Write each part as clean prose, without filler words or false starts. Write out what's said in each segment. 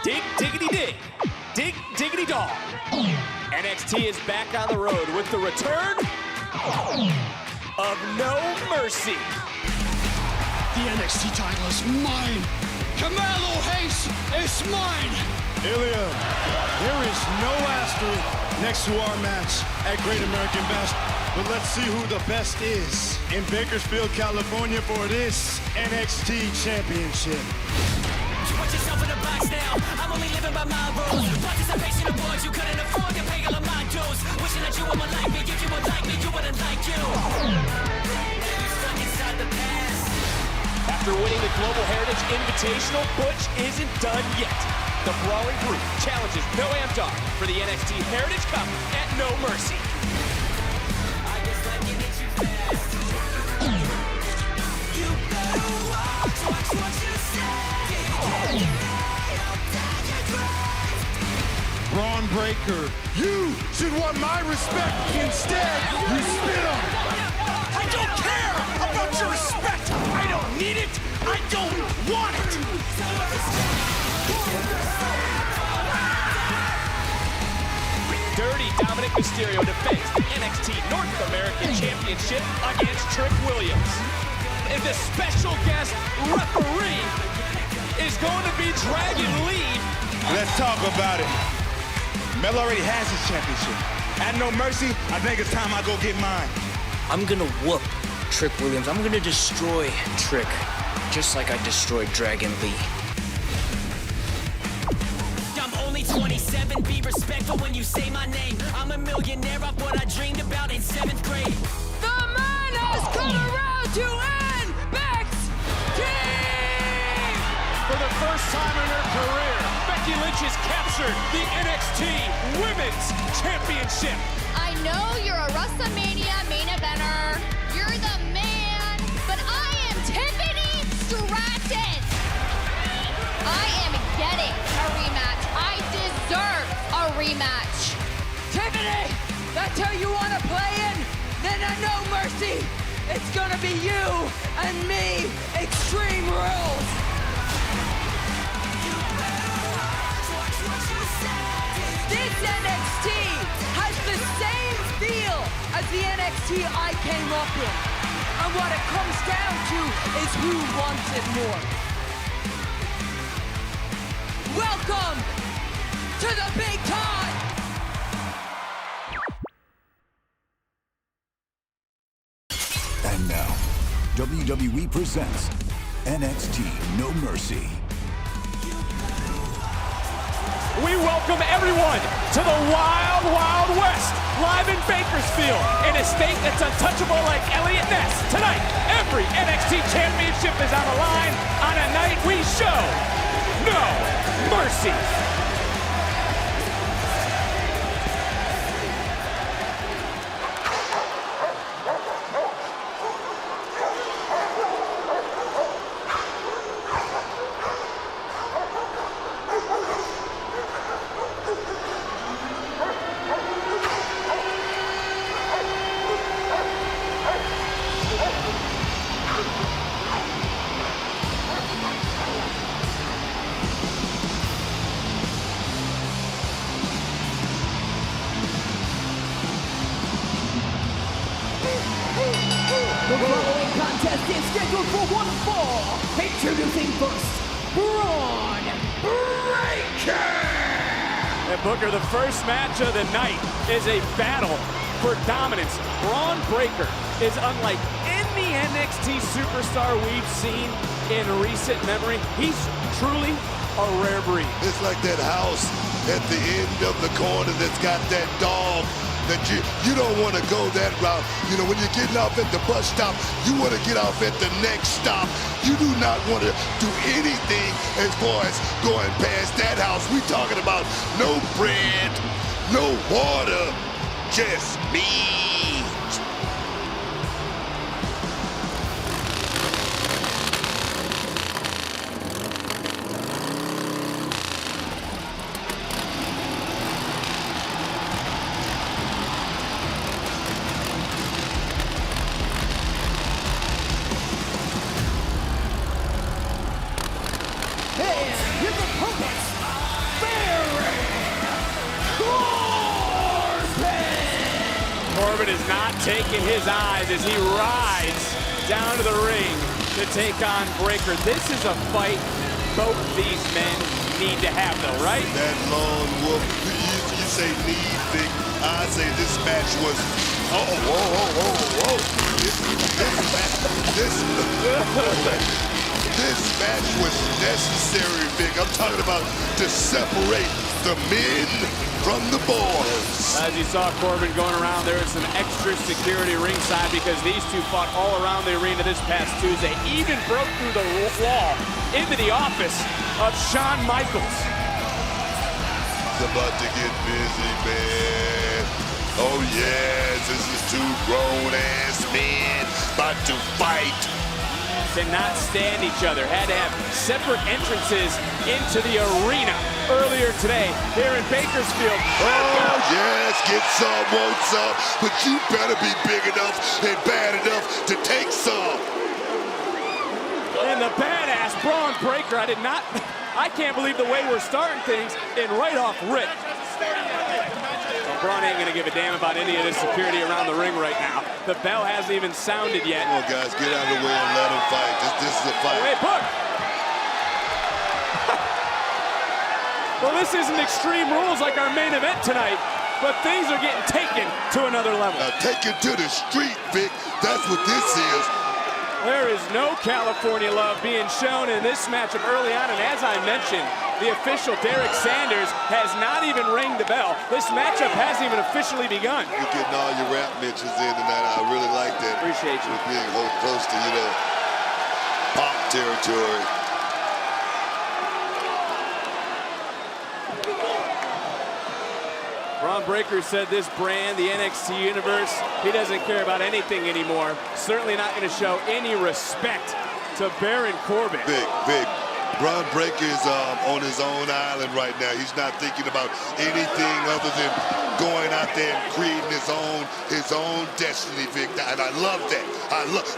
Dig, diggity dig. Dig, diggity dog. NXT is back on the road with the return of No Mercy. The NXT title is mine. Carmelo Hayes is mine. Ilya, there is no asterisk next to our match at Great American Bash. But let's see who the best is in Bakersfield, California for this NXT Championship. Put yourself in a box now. I'm only living by my rules. Participation awards, you couldn't afford to pay all of my dues. Wishing that you would like me. If you would like me, you wouldn't like you. You stuck inside the past. After winning the Global Heritage Invitational, Butch isn't done yet. The Brawling Brute challenges Noam Dar for the NXT Heritage Cup at No Mercy. I just like it hit you fast. You better watch what you say. Braun Breaker, you should want my respect. Instead, you spit on it. I don't care about your respect. I don't need it. I don't want it. Dirty Dominic Mysterio defends the NXT North American Championship against Trick Williams. And the special guest referee is going to be Dragon Lee. Let's talk about it. Mel already has his championship. At No Mercy, I think it's time I go get mine. I'm gonna whoop Trick Williams. I'm gonna destroy Trick, just like I destroyed Dragon Lee. I'm only 27, be respectful when you say my name. I'm a millionaire off what I dreamed about in 7th grade. The man has come around to NXT! For the first time in her career, Becky Lynch has captured the NXT Women's Championship. I know you're a WrestleMania main eventer. You're the man, but I am Tiffany Stratton. I am getting a rematch. I deserve a rematch. Tiffany, that's how you want to play in? Then I No Mercy. It's gonna be you and me, Extreme Rules. This NXT has the same feel as the NXT I came up in. And what it comes down to is who wants it more. Welcome to the big time! And now, WWE presents NXT No Mercy. We welcome everyone to the Wild Wild West, live in Bakersfield, in a state that's untouchable like Elliot Ness. Tonight, every NXT championship is on the line on a night we show no mercy. The following contest is scheduled for one fall. Introducing first, Braun Breaker! And Booker, the first match of the night is a battle for dominance. Braun Breaker is unlike any NXT superstar we've seen in recent memory. He's truly a rare breed. It's like that house at the end of the corner that's got that dog that you don't want to go that route. You know, when you're getting off at the bus stop, you want to get off at the next stop. You do not want to do anything as far as going past that house. We talking about no bread, no water, just meat. And his opponent, Corbin is not taking his eyes as he rides down to the ring to take on Breakker. This is a fight both these men need to have, though, right? That lone wolf, you say need, Vic. I say this match was, this match was necessary, Vic. I'm talking about to separate the men from the boys. As you saw Corbin going around, there was some extra security ringside because these two fought all around the arena this past Tuesday, even broke through the wall into the office of Shawn Michaels. It's about to get busy, man. Oh yes, this is two grown-ass men about to fight. Cannot stand each other. Had to have separate entrances into the arena earlier today here in Bakersfield. Oh yes, get some, want some, but you better be big enough and bad enough to take some. And the badass Braun Breakker, I can't believe the way we're starting things, and right off rip. Well, Braun ain't gonna give a damn about any of this security around the ring right now. The bell hasn't even sounded yet. Come on, guys, get out of the way and let them fight. This is a fight. Wait, look. Well, this isn't Extreme Rules like our main event tonight, but things are getting taken to another level. Now take it to the street, Vic. That's what this is. There is no California love being shown in this matchup early on, and as I mentioned, the official Derek Sanders has not even rang the bell. This matchup hasn't even officially begun. You're getting all your rap mentions in tonight. I really like that. Appreciate you. With being close to, pop territory. Braun Breakker said this brand, the NXT Universe, he doesn't care about anything anymore. Certainly not going to show any respect to Baron Corbin. Vic. Braun Breakker is on his own island right now. He's not thinking about anything other than going out there and creating his own destiny, Vic. And I love that.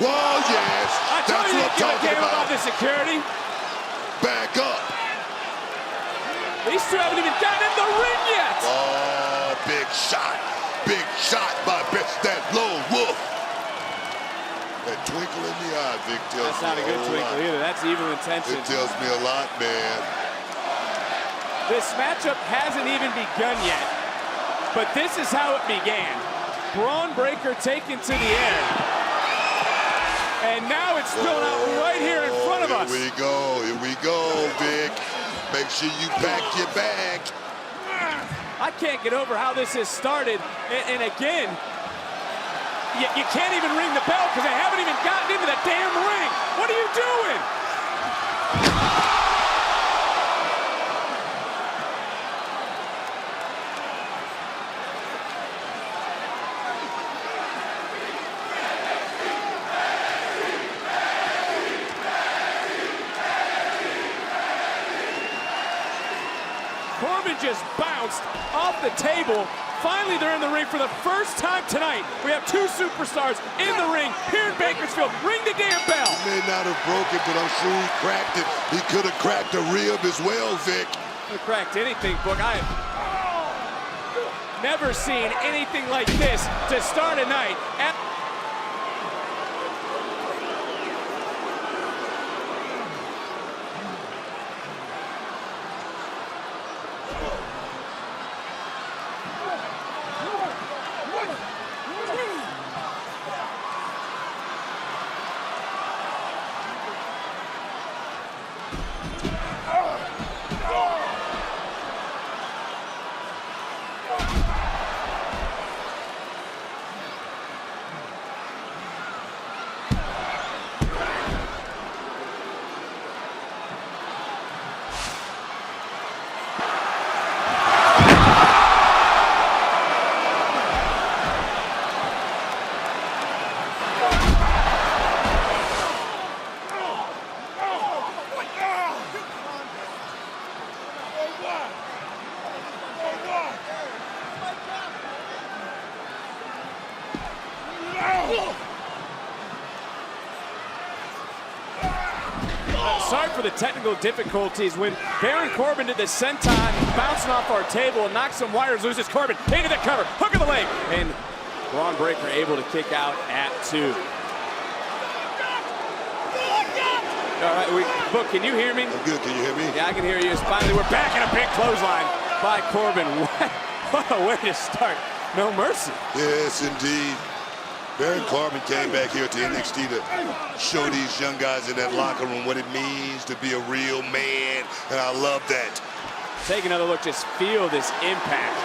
Whoa, yes. That's what I'm talking about the security. Back up. These two haven't even gotten in the ring yet. Oh, big shot by that lone wolf. That twinkle in the eye, Vic, tells me. That's not a good twinkle either. That's evil intention. It tells me a lot, man. This matchup hasn't even begun yet, but this is how it began. Braun Breakker taken to the air. And now it's spilling out right here in front of us. Here we go, Vic. Make sure you pack your bag. I can't get over how this has started. And again, you can't even ring the bell because they haven't even gotten into the damn ring. What are you doing? Corbin just bounced off the table. Finally, they're in the ring for the first time tonight. We have two superstars in the ring here in Bakersfield. Ring the damn bell. He may not have broke it, but I'm sure he cracked it. He could have cracked a rib as well, Vic. He cracked anything, Book. I have never seen anything like this to start a night. Sorry for the technical difficulties when Baron Corbin did the senton, bouncing off our table and knocked some wires loose. As Corbin into the cover, hook of the leg, and Bron Breakker able to kick out at 2. All right, Book, can you hear me? I'm good, can you hear me? Yeah, I can hear you. Finally, we're back in a big clothesline by Corbin. What a way to start. No mercy. Yes, indeed. Baron Corbin came back here to NXT to show these young guys in that locker room what it means to be a real man, and I love that. Take another look, just feel this impact.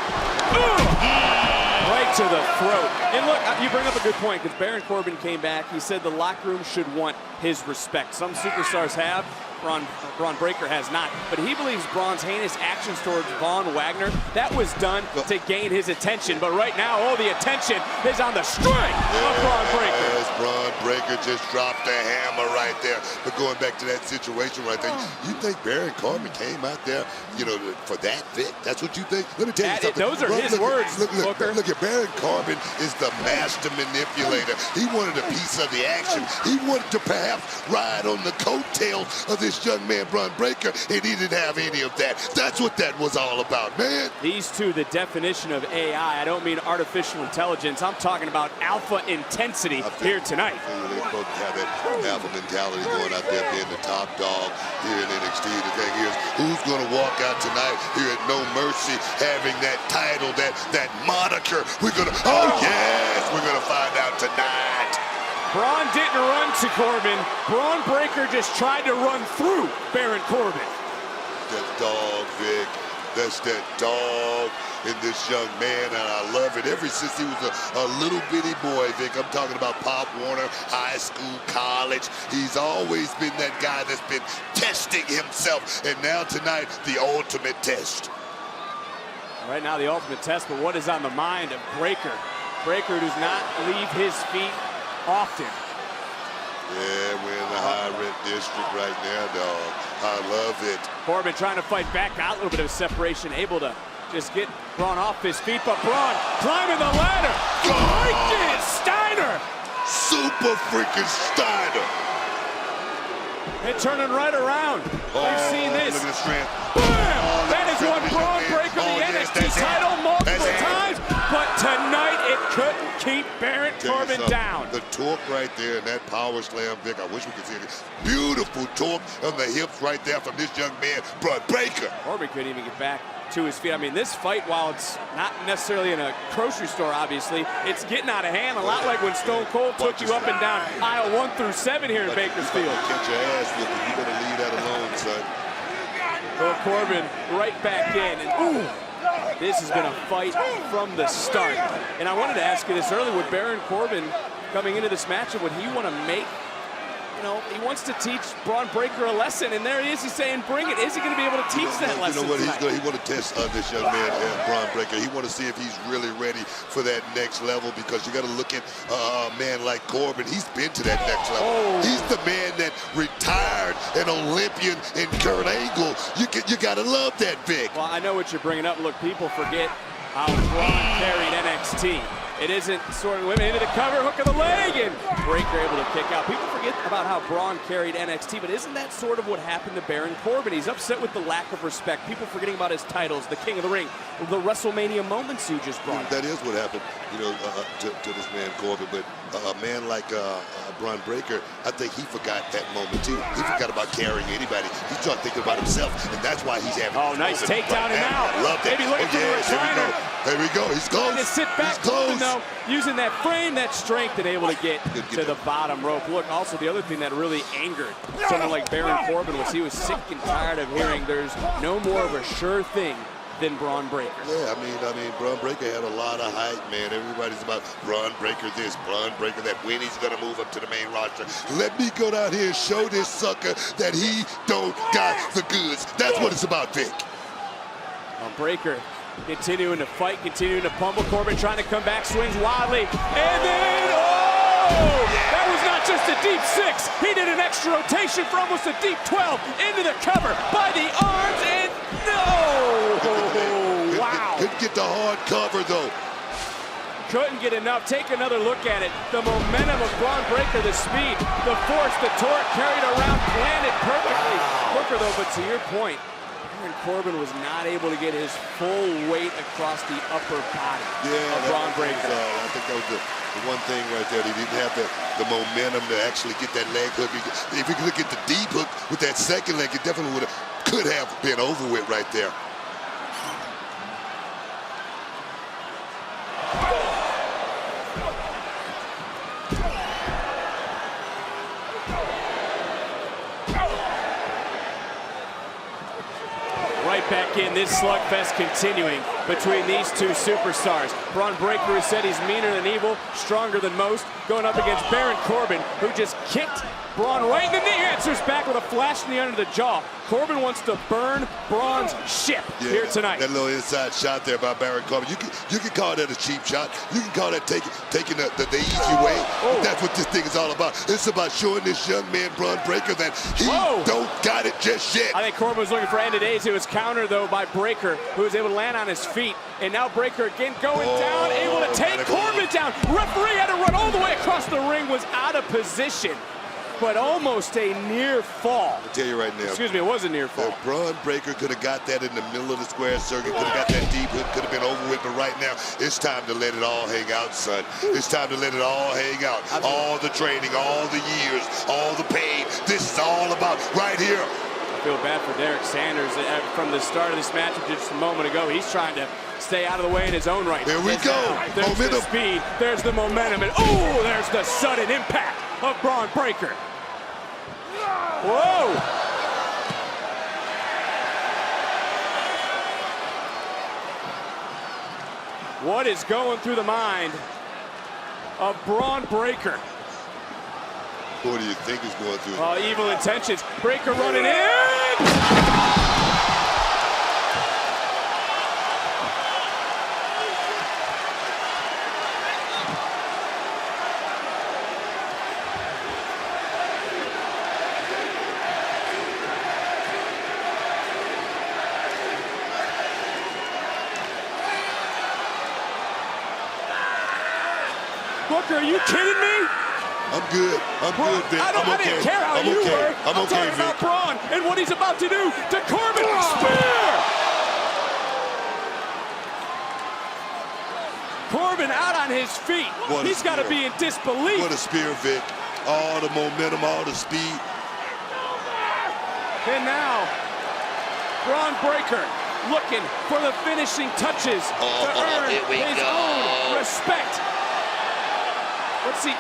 Right to the throat. And look, you bring up a good point, because Baron Corbin came back. He said the locker room should want his respect. Some superstars have. Bron Breakker has not, but he believes Bron's heinous actions towards Von Wagner, that was done to gain his attention. But right now, all the attention is on the strength of Bron Breakker. Yes, Bron Breakker just dropped the hammer right there. But going back to that situation right there, you think Baron Corbin came out there, you know, for that, Vic? That's what you think? Let me tell you something. Those are his words, Booker. Look at Baron Corbin is the master manipulator. He wanted a piece of the action. He wanted to perhaps ride on the coattails of this young man, Bron Breakker, and he didn't have any of that. That's what that was all about, man. These two, the definition of AI. I don't mean artificial intelligence. I'm talking about alpha intensity here tonight. They both have that alpha mentality going out there, being the top dog here in NXT. The thing is, who's going to walk out tonight here at No Mercy having that title, that moniker? We're going to, oh yes, we're going to find out tonight. Bron didn't run to Corbin. Bron Breakker just tried to run through Baron Corbin. That dog, Vic. That's that dog in this young man, and I love it. Ever since he was a little bitty boy, Vic, I'm talking about Pop Warner, high school, college. He's always been that guy that's been testing himself, and now tonight, the ultimate test. Right now, the ultimate test, but what is on the mind of Breakker? Breakker does not leave his feet often. Yeah, we're in the high rent district right now, dog. I love it. Corbin trying to fight back, got a little bit of separation, able to just get Bron off his feet, but Bron climbing the ladder. Freaking Steiner! Super freaking Steiner! And turning right around. We've seen this. Look at the strength. Bam! That is one Bron Breakker the NXT title multiple times, but tonight it couldn't keep Baron Corbin down. The torque right there and that power slam, Vic, I wish we could see it. Beautiful torque on the hips right there from this young man, Bron Breakker. Corbin couldn't even get back to his feet. I mean, this fight, while it's not necessarily in a grocery store, obviously, it's getting out of hand, a lot like when Stone Cold took you up and down aisle 1 through 7 here in Bakersfield. Catch your ass with it. You better leave that alone, son. Well, Corbin right back in, and ooh, this has been a fight from the start. And I wanted to ask you this earlier, would Baron Corbin, coming into this matchup, would he want to make, you know, he wants to teach Bron Breakker a lesson, and there he is, he's saying, bring it. Is he going to be able to teach that lesson? You know what, tonight? he want to test this young man, Bron Breakker. He want to see if he's really ready for that next level, because you got to look at a man like Corbin. He's been to that next level. Oh. He's the man that retired an Olympian in Kurt Angle. You got to love that, Vic. Well, I know what you're bringing up. Look, people forget how Bron carried NXT. It isn't sort of women into the cover, hook of the leg, and Breakker able to kick out. People forget about how Bron carried NXT, but isn't that sort of what happened to Baron Corbin? He's upset with the lack of respect. People forgetting about his titles, the King of the Ring, the WrestleMania moments you just brought. That is what happened, you know, to this man Corbin. But a man like Bron Breakker, I think he forgot that moment too. He forgot about carrying anybody. He started thinking about himself, and that's why he's having. Oh, nice takedown and out. I love that. Maybe looking for the recliner. There we go. He's close. Just sit back, he's close. though, using that frame, that strength, and able to get to the bottom rope. Look, also the other thing that really angered someone like Baron Corbin was he was sick and tired of hearing there's no more of a sure thing than Bron Breakker. Yeah, I mean, Bron Breakker had a lot of hype, man. Everybody's about Bron Breakker this, Bron Breakker that. When he's gonna move up to the main roster. Let me go down here and show this sucker that he don't got the goods. That's what it's about, Vic. Breakker continuing to fight, continuing to pummel. Corbin trying to come back, swings wildly, and then, oh! That was not just a deep 6. He did an extra rotation for almost a deep 12 into the cover by the arms, and no! Wow! Couldn't get the hard cover, though. Couldn't get enough. Take another look at it. The momentum of Bron Breakker, the speed, the force, the torque carried around, planted perfectly. Booker, though, but to your point, Baron Corbin was not able to get his full weight across the upper body of Bron Breakker. I think that was the one thing right there. He didn't have the momentum to actually get that leg hook. If he could get the deep hook with that second leg, it definitely could have been over with right there. Right back in, this slugfest continuing between these two superstars. Bron Breakker, who said he's meaner than evil, stronger than most, going up against Baron Corbin, who just kicked Bron right in the knee. Answers back with a flash in the under the jaw. Corbin wants to burn Bron's ship here tonight. That little inside shot there by Baron Corbin. You can call that a cheap shot. You can call that taking the easy way. That's what this thing is all about. It's about showing this young man, Bron Breakker, that he don't got it just yet. I think Corbin was looking for end of days. It was countered, though, by Breakker, who was able to land on his feet. And now Breakker again going down, able to take Corbin down. Referee had to run all the way across the ring, was out of position, but almost a near fall. I'll tell you right now. Excuse me, it was a near fall. Bron Breakker could have got that in the middle of the square circuit, could have got that deep hook, could have been over with, but right now, it's time to let it all hang out, son. It's time to let it all hang out. All the training, all the years, all the pain. This is all about right here. I feel bad for Derek Sanders. From the start of this match just a moment ago, he's trying to stay out of the way in his own right. There we go. There's Momentum. the speed, there's the momentum, and oh, there's the sudden impact of Bron Breakker. Whoa! What is going through the mind of Bron Breakker? What do you think is going through? Evil intentions. Breakker running in! Booker, are you kidding me? I'm good. I'm good, Vic. I didn't care how you were. I'm okay, talking about Bron and what he's about to do to Corbin. Spear! Corbin out on his feet. He's got to be in disbelief. What a spear, Vic. All the momentum, all the speed. And now, Bron Breakker looking for the finishing touches to earn his own respect. What's he?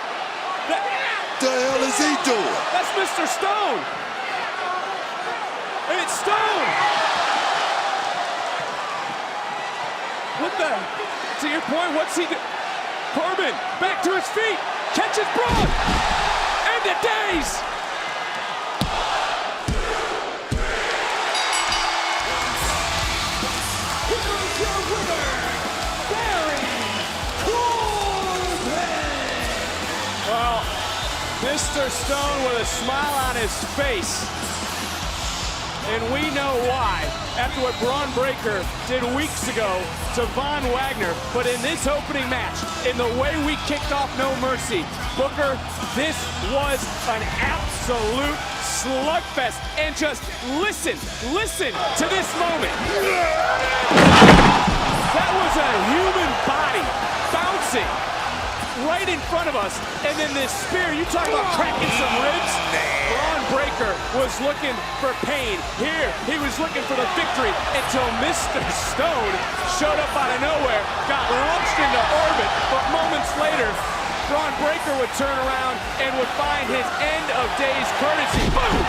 The hell is he doing? That's Mr. Stone. It's Stone. What the? To your point, what's he do? Corbin back to his feet, catches Bron. End of days. Well, Mr. Stone with a smile on his face. And we know why. After what Bron Breakker did weeks ago to Von Wagner. But in this opening match, in the way we kicked off No Mercy, Booker, this was an absolute slugfest. And just listen to this moment. That was a human body bouncing right in front of us, and then this spear, you talk about cracking some ribs. Bron Breakker was looking for pain. Here, he was looking for the victory until Mr. Stone showed up out of nowhere, got launched into orbit, but moments later, Bron Breakker would turn around and would find his end of days courtesy. Boom!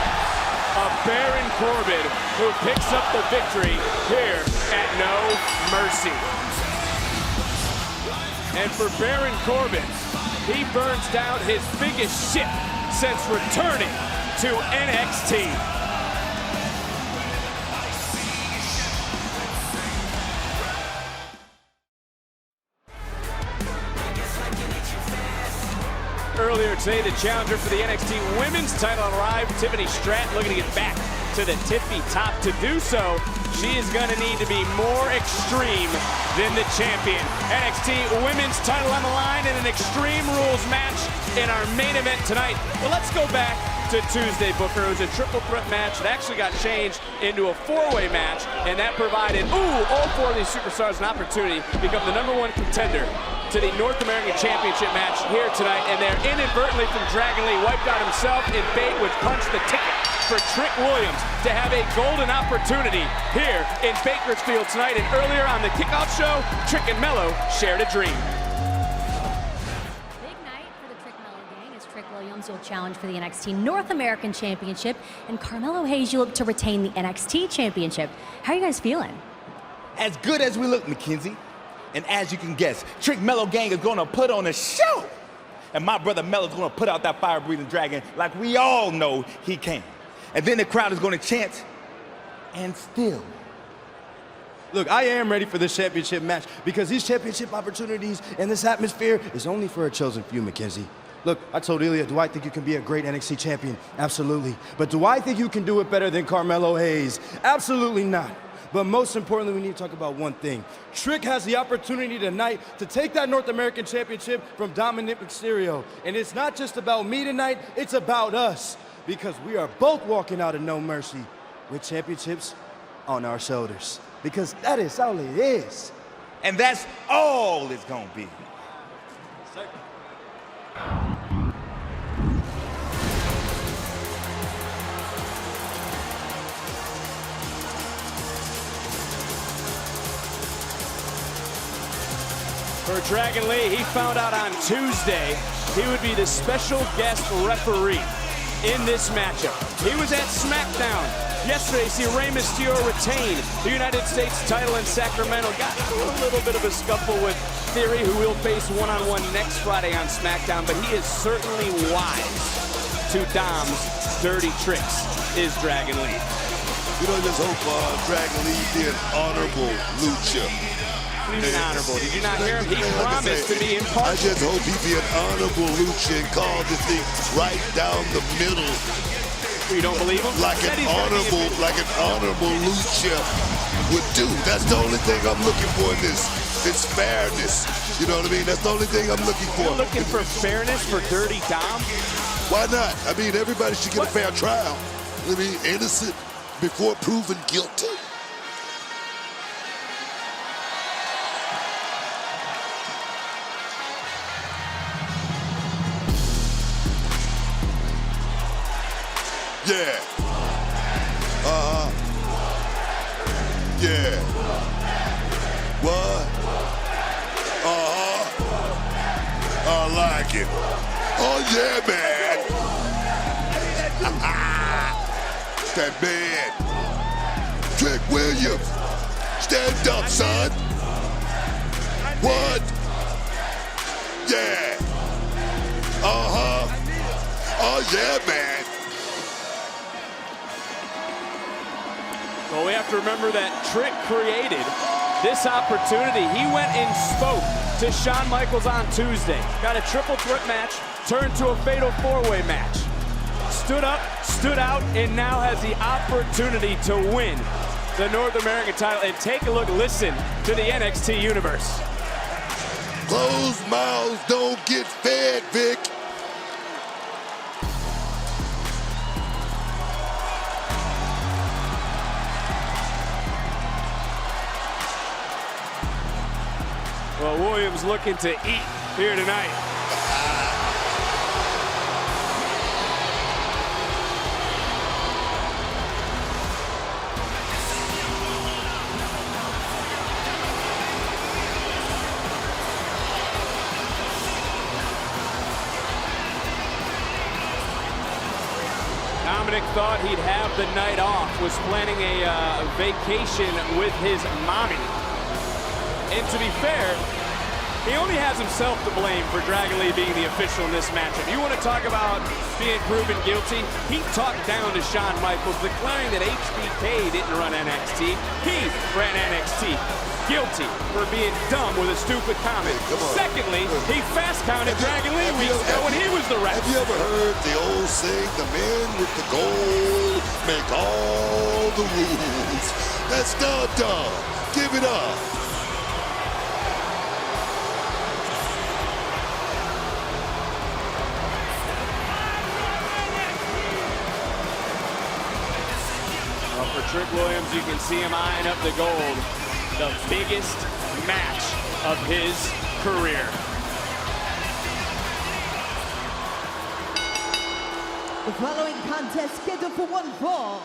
A Baron Corbin who picks up the victory here at No Mercy. And for Baron Corbin, he burns down his biggest ship since returning to NXT. Earlier today, the challenger for the NXT Women's title arrived. Tiffany Stratton looking to get back to the tippy top. To do so, she is going to need to be more extreme than the champion. NXT Women's title on the line in an Extreme Rules match in our main event tonight. But let's go back to Tuesday, Booker. It was a triple threat match. It actually got changed into a four-way match, and that provided, all four of these superstars an opportunity to become the #1 contender to the North American Championship match here tonight, and there inadvertently from Dragon Lee wiped out himself in bait, which punched the ticket for Trick Williams to have a golden opportunity here in Bakersfield tonight. And earlier on the kickoff show, Trick and Mello shared a dream. Big night for the Trick Mello gang as Trick Williams will challenge for the NXT North American Championship, and Carmelo Hayes, you look to retain the NXT Championship. How are you guys feeling? As good as we look, Mackenzie. And as you can guess, Trick Mello gang is gonna put on a show. And my brother Mello's gonna put out that fire-breathing dragon like we all know he can. And then the crowd is gonna chant, and still. Look, I am ready for this championship match because these championship opportunities and this atmosphere is only for a chosen few, Mackenzie. Look, I told Ilya, do I think you can be a great NXT champion? Absolutely. But do I think you can do it better than Carmelo Hayes? Absolutely not. But most importantly, we need to talk about one thing. Trick has the opportunity tonight to take that North American Championship from Dominic Mysterio. And it's not just about me tonight, it's about us. Because we are both walking out of No Mercy with championships on our shoulders. Because that is all it is. And that's all it's gonna be. For Dragon Lee, he found out on Tuesday he would be the special guest referee in this matchup. He was at SmackDown yesterday. See Rey Mysterio retain the United States title in Sacramento. Got a little bit of a scuffle with Theory, who will face one-on-one next Friday on SmackDown, but he is certainly wise to Dom's dirty tricks, is Dragon Lee. You know, just hope Dragon Lee be an honorable lucha. He's honorable. Did you not hear him? He promised to be impartial. I just hope he be an honorable lucha and call this thing right down the middle. You don't believe him? Like an honorable lucha would do. That's the only thing I'm looking for in this. It's fairness. You know what I mean? That's the only thing I'm looking for. You're looking for fairness for Dirty Dom? Why not? I mean, everybody should get a fair trial. I mean, innocent before proven guilty. Yeah. Yeah. What? I like it. Oh, yeah, man. That man. Trick Williams. Stand up, son. What? Yeah. Oh, yeah, man. Well, we have to remember that Trick created this opportunity. He went and spoke to Shawn Michaels on Tuesday. Got a triple threat match, turned to a fatal four-way match. Stood up, stood out, and now has the opportunity to win the North American title. And take a look, listen to the NXT universe. Closed mouths don't get fed, Vic. Well, Williams looking to eat here tonight. Dominic thought he'd have the night off, was planning a vacation with his mommy. And to be fair, he only has himself to blame for Dragon Lee being the official in this matchup. You want to talk about being proven guilty? He talked down to Shawn Michaels, declaring that HBK didn't run NXT. He ran NXT. Guilty for being dumb with a stupid comment. Secondly, he fast-counted Dragon Lee weeks ago when he was the ref. Have you ever heard the old saying, the men with the gold make all the rules? That's dumb. Give it up. Trick Williams, you can see him eyeing up the gold. The biggest match of his career. The following contest scheduled for one fall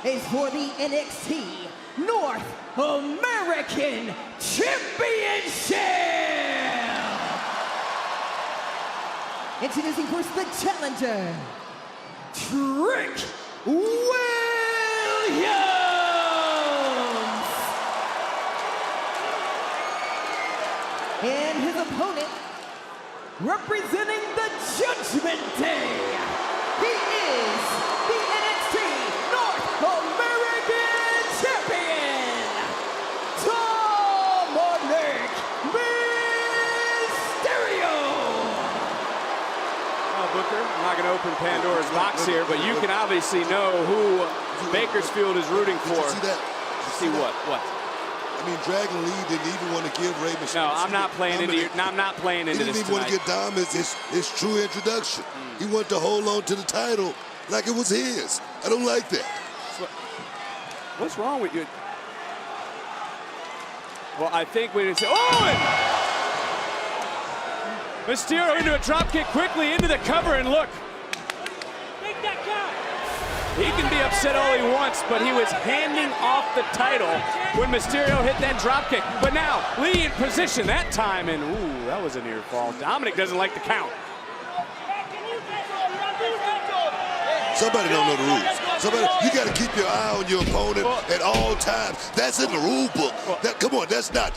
is for the NXT North American Championship! Introducing first the challenger, Trick Williams! And his opponent, representing the Judgment Day, he is the NXT North American Champion, Dominic Mysterio! Booker, I'm not going to open Pandora's box here, but you can obviously know who Bakersfield is rooting for. Did you see that? See what? What? I mean, Dragon Lee didn't even want to give Rey Mysterio. No, I'm not playing into your, no, I'm not playing into this He didn't even want to give Dom his true introduction. He wanted to hold on to the title like it was his. I don't like that. What's wrong with you? Well, I think we didn't say, oh! Mysterio into a drop kick quickly into the cover, and look. He can be upset all he wants, but he was handing off the title when Mysterio hit that drop kick. But now, Lee in position that time, and ooh, that was a near fall. Dominic doesn't like the count. Somebody don't know the rules. You got to keep your eye on your opponent at all times. That's in the rule book. Come on, that's not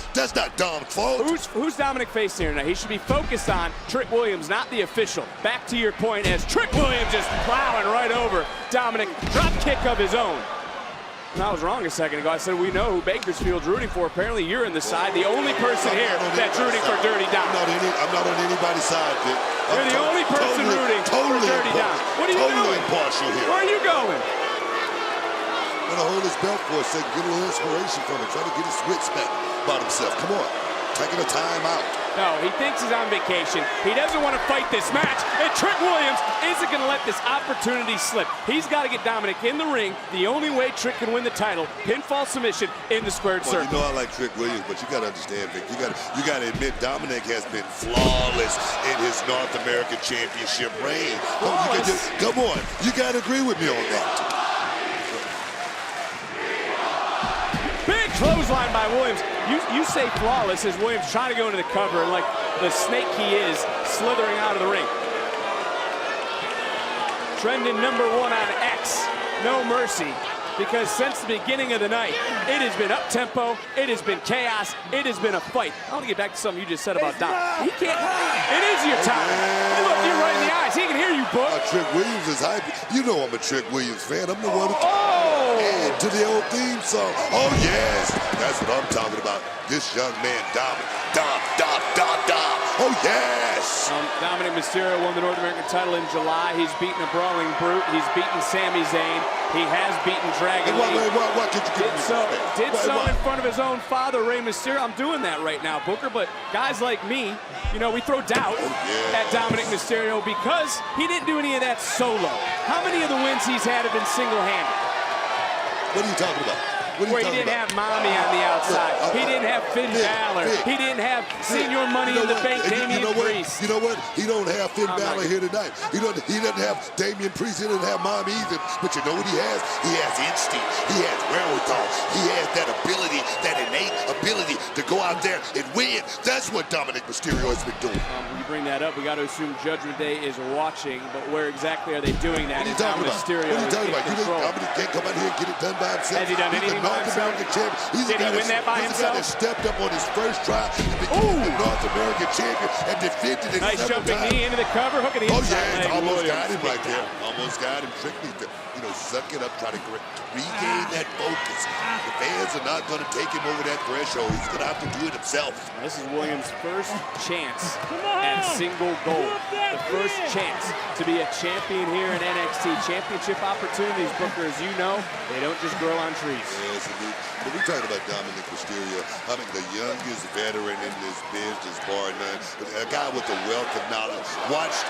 Dom's fault. Who's Dominic facing here now? He should be focused on Trick Williams, not the official. Back to your point, as Trick Williams just plowing right over Dominic. Drop kick of his own. And I was wrong a second ago. I said we know who Bakersfield's rooting for. Apparently you're in the side. The only person here that's rooting for Dirty Dom. I'm not on anybody's side, Vic. You're the only person rooting for Dirty Dom. What are you doing? Impartial here. Where are you going? I'm gonna hold his belt for a second, get a little inspiration from him, try to get his wits back about himself. Come on, taking a time out. No, he thinks he's on vacation. He doesn't want to fight this match, and Trick Williams isn't going to let this opportunity slip. He's got to get Dominic in the ring. The only way Trick can win the title, pinfall submission in the squared circle. You know I like Trick Williams, but you got to understand, Vic. You got to admit Dominic has been flawless in his North American Championship reign. Come on, you got to agree with me on that. Big clothesline by Williams. You say flawless as Williams trying to go into the cover like the snake he is, slithering out of the ring. Trending #1 on X, No Mercy, because since the beginning of the night, it has been up-tempo, it has been chaos, it has been a fight. I want to get back to something you just said about Dom. He can't, it is your time. Hey, look, you're right in the eyes. He can hear you, Book. Trick Williams is hype. You know I'm a Trick Williams fan. I'm the one who add to the old theme song. Oh, yes. That's what I'm talking about. This young man, Dom. Oh, yes. Dominic Mysterio won the North American title in July. He's beaten a brawling brute. He's beaten Sami Zayn. He has beaten Dragon Lee. What did you Did so in front of his own father, Rey Mysterio. I'm doing that right now, Booker. But guys like me, you know, we throw doubt at Dominic Mysterio because he didn't do any of that solo. How many of the wins he's had have been single-handed? What are you talking about? Where he didn't have Mommy on the outside. He didn't have Finn Balor. He didn't have Senior Money in the Bank, Damian Priest. You know what? He don't have Finn Balor here tonight. He doesn't have Damian Priest. He doesn't have Mommy either. But you know what he has? He has instinct. He has wherewithal. He has that ability, that innate ability to go out there and win. That's what Dominic Mysterio has been doing. When you bring that up, we got to assume Judgment Day is watching. But where exactly are they doing that? What are you talking about? What are you talking about? You think Dominic can't come out here and get it done by himself? Has he done anything? North American champion. Did he win that by himself? He's the guy that stepped up on his first try and became the North American champion and defended it nice several jumping times. knee into the cover, hooking the inside leg. Almost got him right there. Almost got him. Trickly to, suck it up, try to regain that focus. The fans are not going to take him over that threshold. He's going to have to do it himself. This is Williams' first chance at single gold. The first chance to be a champion here in NXT. Championship opportunities, Booker, as you know, they don't just grow on trees. Yes, indeed. But we're talking about Dominic Mysterio. I mean, the youngest veteran in this business, bar none. A guy with a wealth of knowledge. Watched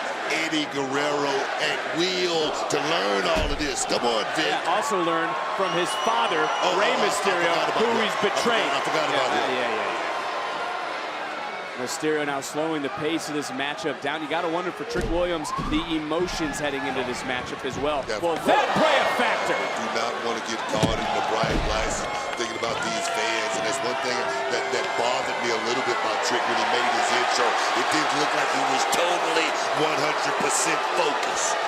Eddie Guerrero at will to learn all of this. Come on, Vic. Yeah, also learned from his father, Rey Mysterio, who he's betrayed. I forgot about him. Yeah. Mysterio now slowing the pace of this matchup down. You got to wonder for Trick Williams, the emotions heading into this matchup as well. Will that play a factor? Do not want to get caught in the bright lights thinking about these fans. And that's one thing that bothered me a little bit about Trick when he made his intro. It didn't look like he was totally 100% focused.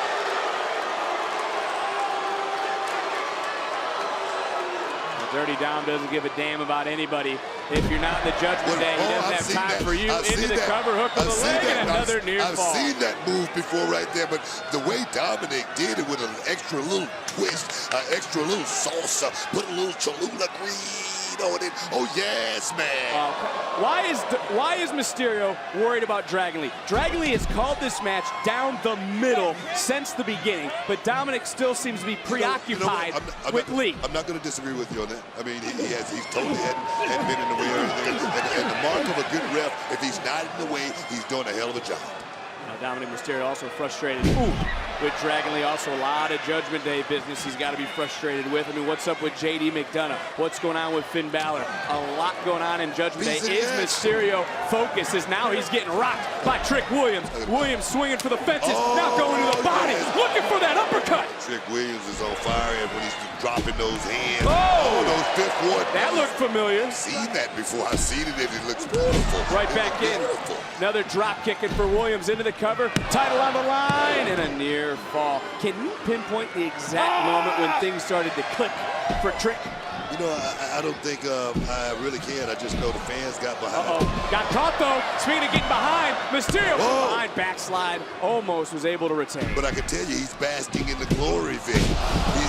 Dirty Dom doesn't give a damn about anybody. If you're not in the Judgment Day, he doesn't have time for you. Into the cover, hook of the leg, and another near fall. I've seen that move before right there, but the way Dominic did it with an extra little twist, an extra little salsa, put a little Cholula green on it. Oh, yes, man. Why is Mysterio worried about Dragon Lee? Dragon Lee has called this match down the middle since the beginning, but Dominic still seems to be preoccupied with Lee. I'm not going to disagree with you on that. I mean, he's totally hadn't been in the way or anything. And the mark of a good ref, if he's not in the way, he's doing a hell of a job. Dominic Mysterio also frustrated with Dragon Lee. Also a lot of Judgment Day business he's got to be frustrated with. I mean, what's up with JD McDonough? What's going on with Finn Balor? A lot going on in Judgment Day. Is Mysterio focus as now he's getting rocked by Trick Williams. Williams swinging for the fences, now going to the body, looking for that uppercut. Trick Williams is on fire, and when he's dropping those hands, those fifth ward. That looked familiar. I've seen that before. I've seen it, and it looks beautiful. Right back in. Another drop kicking for Williams into the cover. Title on the line and a near fall. Can you pinpoint the exact moment when things started to click for Trick? You know, I don't think I really can. I just know the fans got behind. Got caught, though. Speaking of getting behind, Mysterio from behind, backslide, almost was able to retain. But I can tell you, he's basking in the glory, Vic.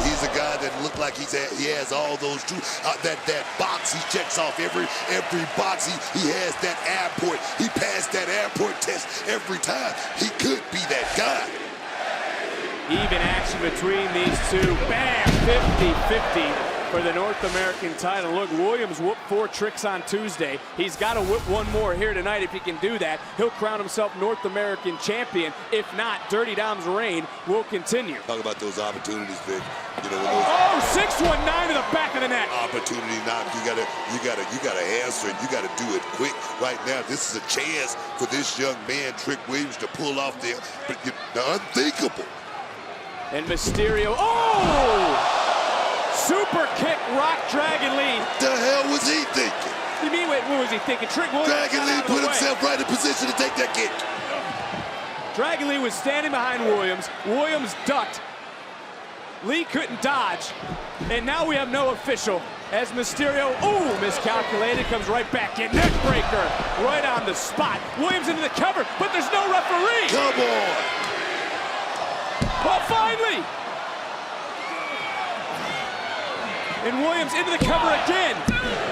He's a guy that looked like he has all those two. That box, he checks off every box. He has that airport. He passed that airport test every time. He could be that guy. Even action between these two. Bam! 50-50. For the North American title. Look, Williams whooped 4 tricks on Tuesday. He's got to whoop one more here tonight. If he can do that, he'll crown himself North American champion. If not, Dirty Dom's reign will continue. Talk about those opportunities, Vic. You know, 619 to the back of the net. Opportunity knock. You gotta answer it. You gotta do it quick. Right now, this is a chance for this young man, Trick Williams, to pull off the unthinkable. And Mysterio, super kick, rock Dragon Lee. The hell was he thinking? You mean, wait, what was he thinking? Trick Williams. Dragon Lee put himself right in position to take that kick. Dragon Lee was standing behind Williams. Williams ducked. Lee couldn't dodge. And now we have no official as Mysterio, miscalculated, comes right back in. Neck breaker, right on the spot. Williams into the cover, but there's no referee. Come on. Well, finally. And Williams into the cover again.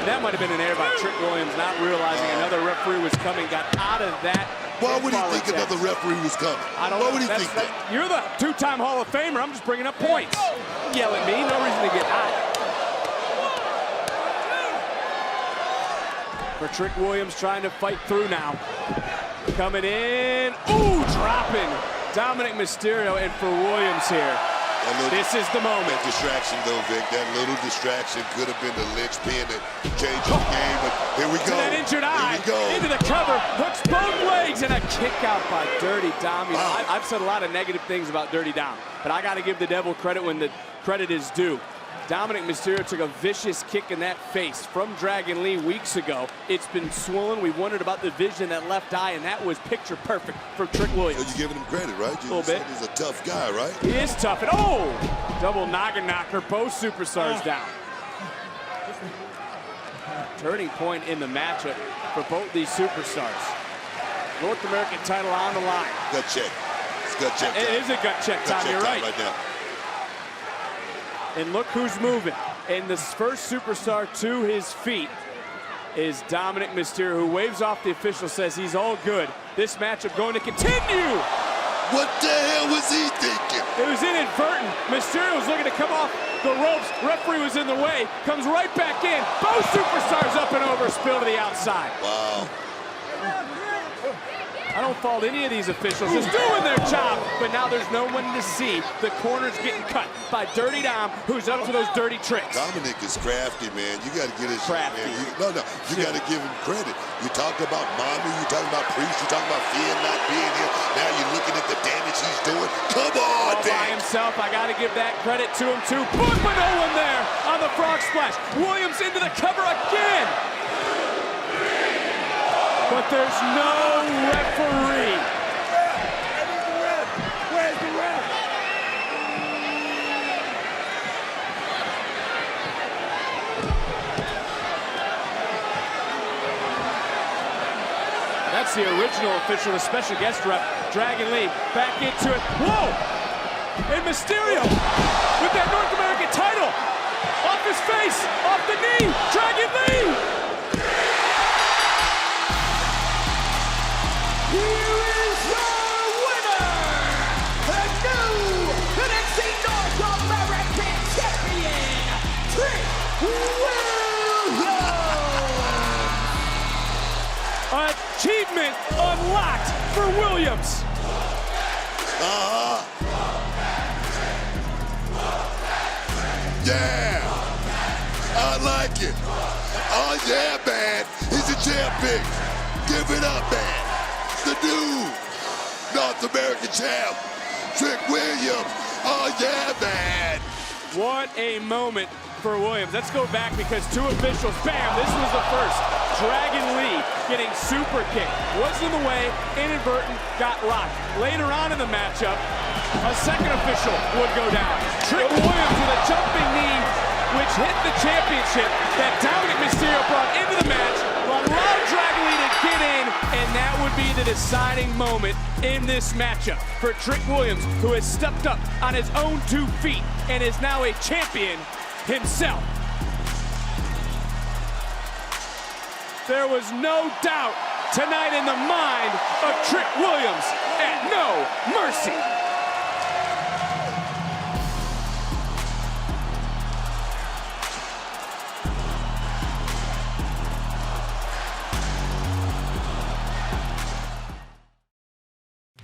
That might have been an error by Trick Williams, not realizing another referee was coming, got out of that. Why would he think another referee was coming? I don't know. Why would he think that? You're the 2-time Hall of Famer. I'm just bringing up points. Yell at me, no reason to get hot. For Trick Williams trying to fight through now. Coming in, dropping Dominic Mysterio, and for Williams here. This is the moment. That distraction, though, Vic. That little distraction could have been the linchpin that changed the game. But here we go. To that injured eye. Into the cover. Hooks both legs. And a kick out by Dirty Dom. You know, I've said a lot of negative things about Dirty Dom. But I got to give the devil credit when the credit is due. Dominic Mysterio took a vicious kick in that face from Dragon Lee weeks ago. It's been swollen. We wondered about the vision in that left eye, and that was picture perfect for Trick Williams. You're giving him credit, right? A little bit. He's a tough guy, right? He is tough. And double noggin knocker, both superstars down. Turning point in the matchup for both these superstars. North American title on the line. Gut check. It's gut check time. It is a gut check time. You're right. Right now. And look who's moving. And the first superstar to his feet is Dominic Mysterio, who waves off the official, says he's all good. This matchup going to continue. What the hell was he thinking? It was inadvertent. Mysterio was looking to come off the ropes. Referee was in the way. Comes right back in. Both superstars up and over, spill to the outside. Wow. I don't fault any of these officials, just doing their job. But now there's no one to see. The corner's getting cut by Dirty Dom, who's up to those dirty tricks. Dominic is crafty, man. You got to get his crafty. Man. You got to give him credit. You talked about Mommy, you talking about Priest, you talking about Finn not being here. Now you're looking at the damage he's doing. Come on, all by himself. I got to give that credit to him too. Boom, but no one there on the frog splash. Williams into the cover again. But there's no referee. Where's the ref? That's the original official, the special guest ref, Dragon Lee, back into it. Whoa! And Mysterio with that North American title. Off his face, off the knee, Dragon Lee! Here is your winner, the new NXT North American Champion, Trick Williams! Achievement unlocked for Williams. Yeah, I like it. Oh yeah, man, he's a champion. Give it up, man. The new North American champ, Trick Williams. Oh yeah, man. What a moment for Williams. Let's go back because two officials, bam, this was the first. Dragon Lee getting super kicked. Wasn't in the way, inadvertent, got rocked. Later on in the matchup, a second official would go down. Trick Williams with a jumping knee, which hit the championship that Dominic Mysterio brought into the match, allowed Dragon Lee to get in, and that would be the deciding moment in this matchup for Trick Williams, who has stepped up on his own 2 feet and is now a champion himself. There was no doubt tonight in the mind of Trick Williams at No Mercy.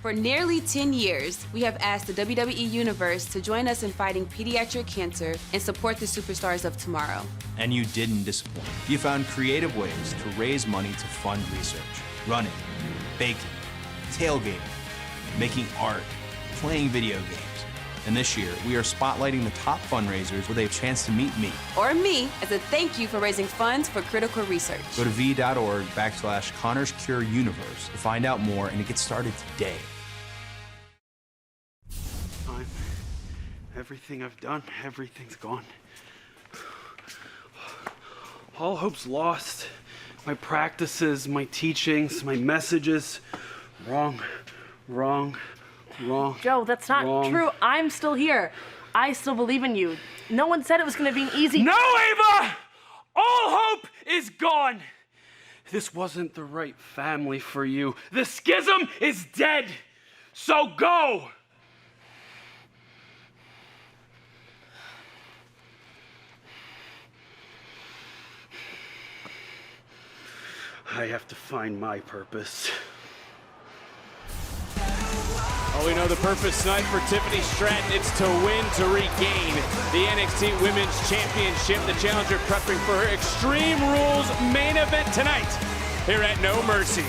For nearly 10 years, we have asked the WWE Universe to join us in fighting pediatric cancer and support the superstars of tomorrow. And you didn't disappoint. You found creative ways to raise money to fund research, running, baking, tailgating, making art, playing video games. And this year, we are spotlighting the top fundraisers where they have a chance to meet me. Or me, as a thank you for raising funds for critical research. Go to v.org/Connor's Cure Universe to find out more and to get started today. Everything I've done, everything's gone. All hope's lost. My practices, my teachings, my messages, wrong. Joe, that's not true. I'm still here. I still believe in you. No one said it was going to be an easy... No, Ava! All hope is gone. This wasn't the right family for you. The schism is dead. So go! I have to find my purpose. Oh, we know the purpose tonight for Tiffany Stratton. It's to win, to regain the NXT Women's Championship. The challenger prepping for her Extreme Rules main event tonight here at No Mercy.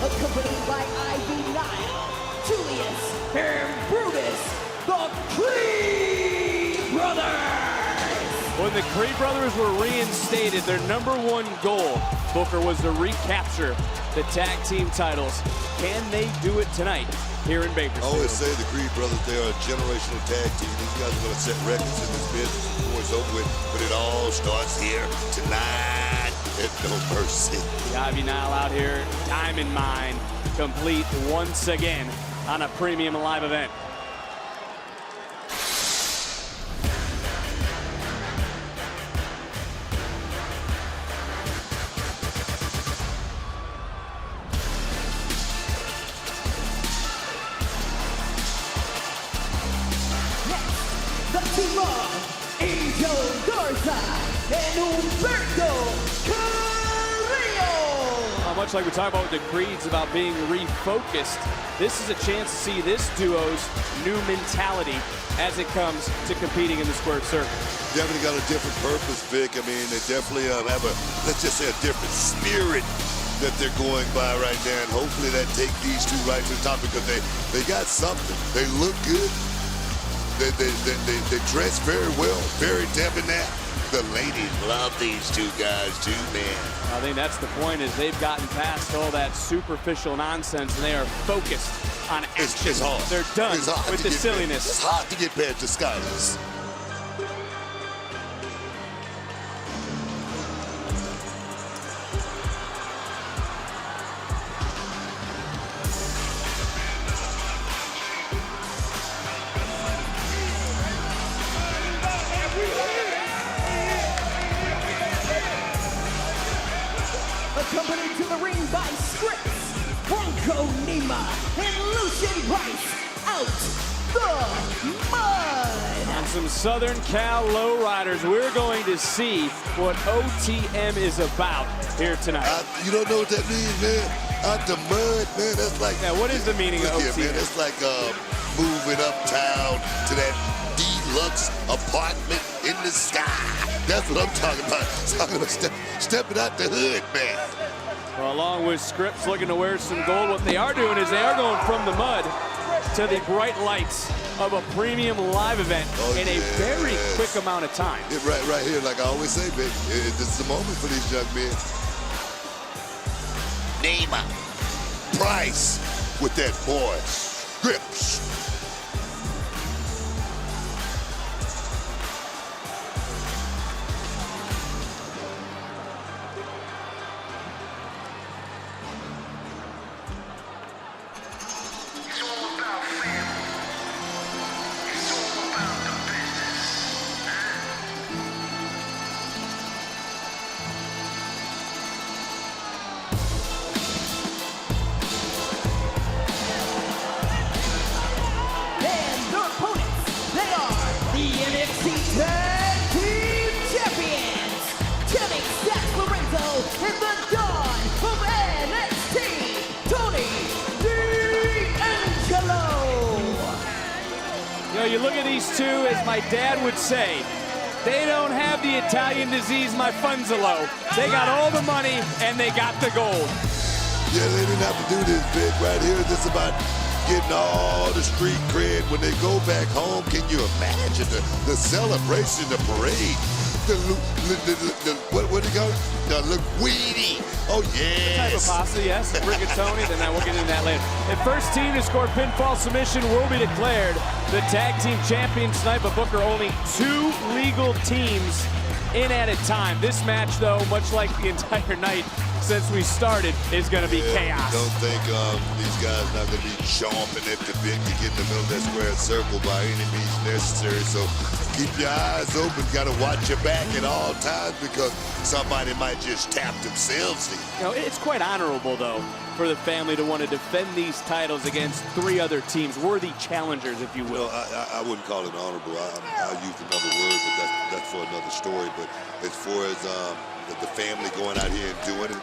Accompanied by Ivy Nile, Julius, and Brutus, the Creed Brothers! When the Creed Brothers were reinstated, their #1 goal, Booker, was to recapture the tag team titles. Can they do it tonight here in Bakersfield? I always say the Creed Brothers, they are a generational tag team. These guys are going to set records in this business before it's over with, but it all starts here tonight at No Mercy. The Ivy Nile out here, Diamond Mine, complete once again on a premium live event. team of Angel Garza and Humberto Carrillo. Much like we talked about with the Creeds about being refocused, this is a chance to see this duo's new mentality as it comes to competing in the squared circle. Definitely got a different purpose, Vic. I mean, they definitely have a, let's just say, a different spirit that they're going by right now, and hopefully that take these two right to the top because they got something. They look good. They dress very well, very debonair. The ladies love these two guys too, man. I think that's the point, is they've gotten past all that superficial nonsense and they are focused on action. It's hard. They're done with the silliness. It's hard to get past the Skylers. Accompanied to the ring by Scripps, Bronco Nima, and Lucian Price, out the mud. On some Southern Cal lowriders, we're going to see what OTM is about here tonight. You don't know what that means, man? Out the mud, man. That's like. Now, what is the meaning of OTM? Man, it's like moving uptown to that deluxe apartment in the sky. That's what I'm talking about. Talking about stepping out the hood, man. Well, along with Scripps looking to wear some gold, what they are doing is they are going from the mud to the bright lights of a premium live event in a very quick amount of time. Right here, like I always say, baby, this is the moment for these young men. Nima, Price with that boy, Scripps. You look at these two, as my dad would say, they don't have the Italian disease, my funds are low. They got all the money and they got the gold. Yeah, they didn't have to do this, Vic. Right here, this is about getting all the street cred. When they go back home, can you imagine the celebration, the parade? What do you call it? The linguine. Oh, yes. Type of pasta, yes. Rigatoni, then we'll get into that later. The first team to score pinfall submission will be declared the tag team champions tonight, but Booker, only 2 legal teams in at a time. This match, though, much like the entire night since we started, is going to be chaos. Don't think these guys not going to be chomping at the bit to get in the middle of that square circle by any means necessary. So keep your eyes open. Got to watch your back at all times because somebody might just tap themselves in. You know, it's quite honorable, though, for the family to want to defend these titles against 3 other teams, worthy challengers, if you will. I wouldn't call it honorable. I'll use another word, but that's for another story. But as far as the family going out here and doing it,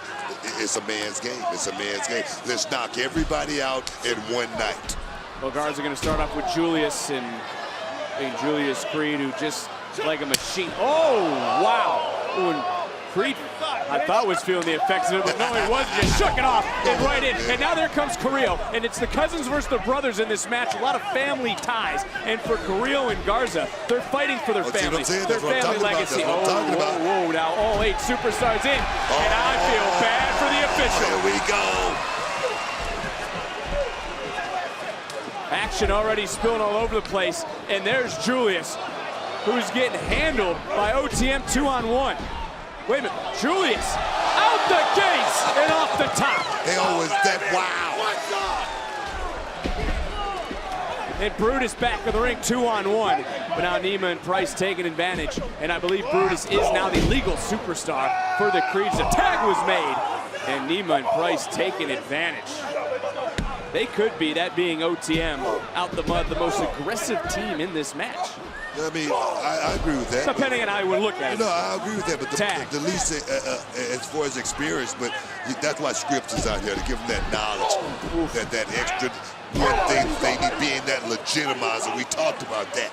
it's a man's game. It's a man's game. Let's knock everybody out in one night. Well, guards are going to start off with Julius and Julius Creed, who just like a machine. Oh, wow. And Creed, I thought was feeling the effects of it, but no, he wasn't. Just shook it off and right in. And now there comes Carrillo, and it's the cousins versus the brothers in this match. A lot of family ties. And for Carrillo and Garza, they're fighting for their family, their family legacy. Whoa, now all 8 superstars in, and I feel bad for the official. Here we go. Action already spilling all over the place, and there's Julius, who's getting handled by OTM 2-on-1. Wait a minute, Julius out the gates and off the top. They always that wow. And Brutus back in the ring, 2-on-1. But now Nima and Price taking advantage, and I believe Brutus is now the legal superstar for the Creeds. The tag was made, and Nima and Price taking advantage. they could be, that being OTM, out the mud, the most aggressive team in this match. I mean, I agree with that. Depending on how you would look at it. No, I agree with that, but the least as far as experience, but that's why Scripps is out here, to give them that knowledge, that extra one thing they need, being that legitimizer. We talked about that.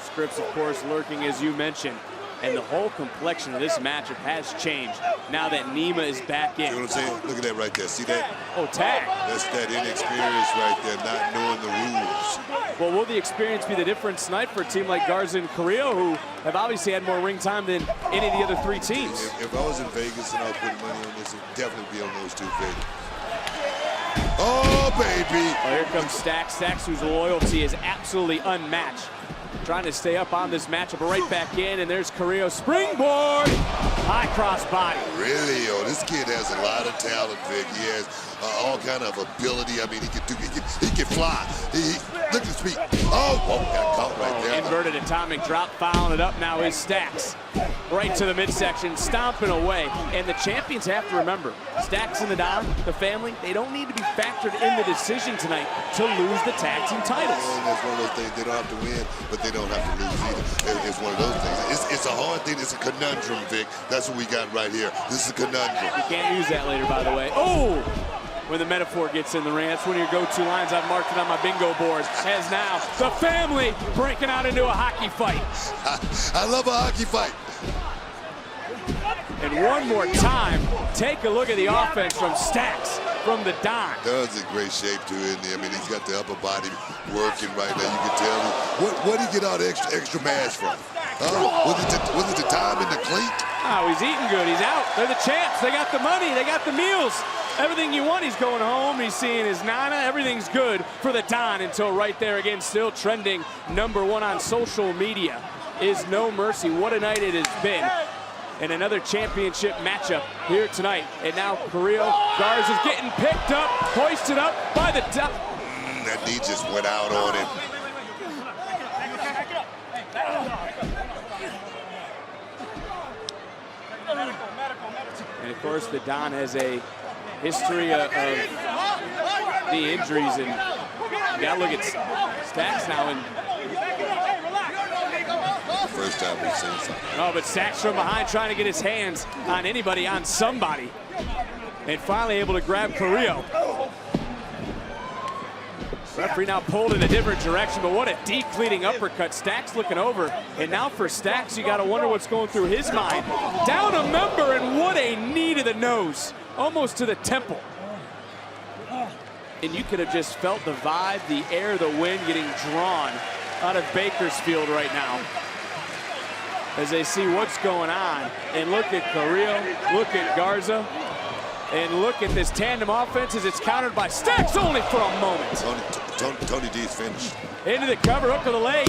Scripps, of course, lurking, as you mentioned. And the whole complexion of this matchup has changed now that Nima is back in. You know what I'm saying? Look at that right there. See that? Oh, tag. That's that inexperience right there, not knowing the rules. Well, will the experience be the difference tonight for a team like Garza and Carrillo, who have obviously had more ring time than any of the other three teams? If I was in Vegas and I was putting money on this, it would definitely be on those two Vegas. Oh, baby. Oh, here comes Stacks. Stacks, whose loyalty is absolutely unmatched. Trying to stay up on this matchup, but right back in, and there's Carrillo. Springboard! High cross body. Really, yo, this kid has a lot of talent, Vic. He has all kind of ability. I mean, he can fly. Look at his feet. Oh, got caught right there. Inverted atomic drop, fouling it up now is Stacks. Right to the midsection, stomping away. And the champions have to remember, Stacks and the Don, the family, they don't need to be factored in the decision tonight to lose the tag team titles. And that's one of those things. They don't have to win, but they don't have to lose either. It's one of those things. It's a hard thing. It's a conundrum, Vic. That's what we got right here. This is a conundrum. You can't use that later, by the way. Oh! When the metaphor gets in the ring, that's one of your go-to lines. I've marked it on my bingo board. As now, the family breaking out into a hockey fight. I love a hockey fight. And one more time, take a look at the offense from Stacks, from the Don. Does in great shape too, isn't he? I mean, he's got the upper body working right now. You can tell. Where did he get all the extra mass from? Was it the time in the clink? Oh, he's eating good. He's out. They're the champs. They got the money. They got the meals. Everything you want. He's going home. He's seeing his Nana. Everything's good for the Don until right there again, still trending #1 on social media is No Mercy. What a night it has been. And another championship matchup here tonight. And now Carrillo Garza's getting picked up, hoisted up by the top. That knee just went out on him. And of course, the Don has a history of the injuries, and you gotta look at Stacks now. And first time we've seen something. Oh, but Stacks from behind trying to get his hands on anybody, on somebody. And finally able to grab Carrillo. Referee now pulled in a different direction, but what a deep leading uppercut. Stacks looking over. And now for Stacks, you gotta wonder what's going through his mind. Down a member, and what a knee to the nose. Almost to the temple. And you could have just felt the vibe, the air, the wind getting drawn out of Bakersfield right now, as they see what's going on. And look at Carrillo, look at Garza, and look at this tandem offense as it's countered by Stacks only for a moment. Tony D's finished. Into the cover, hook of the leg.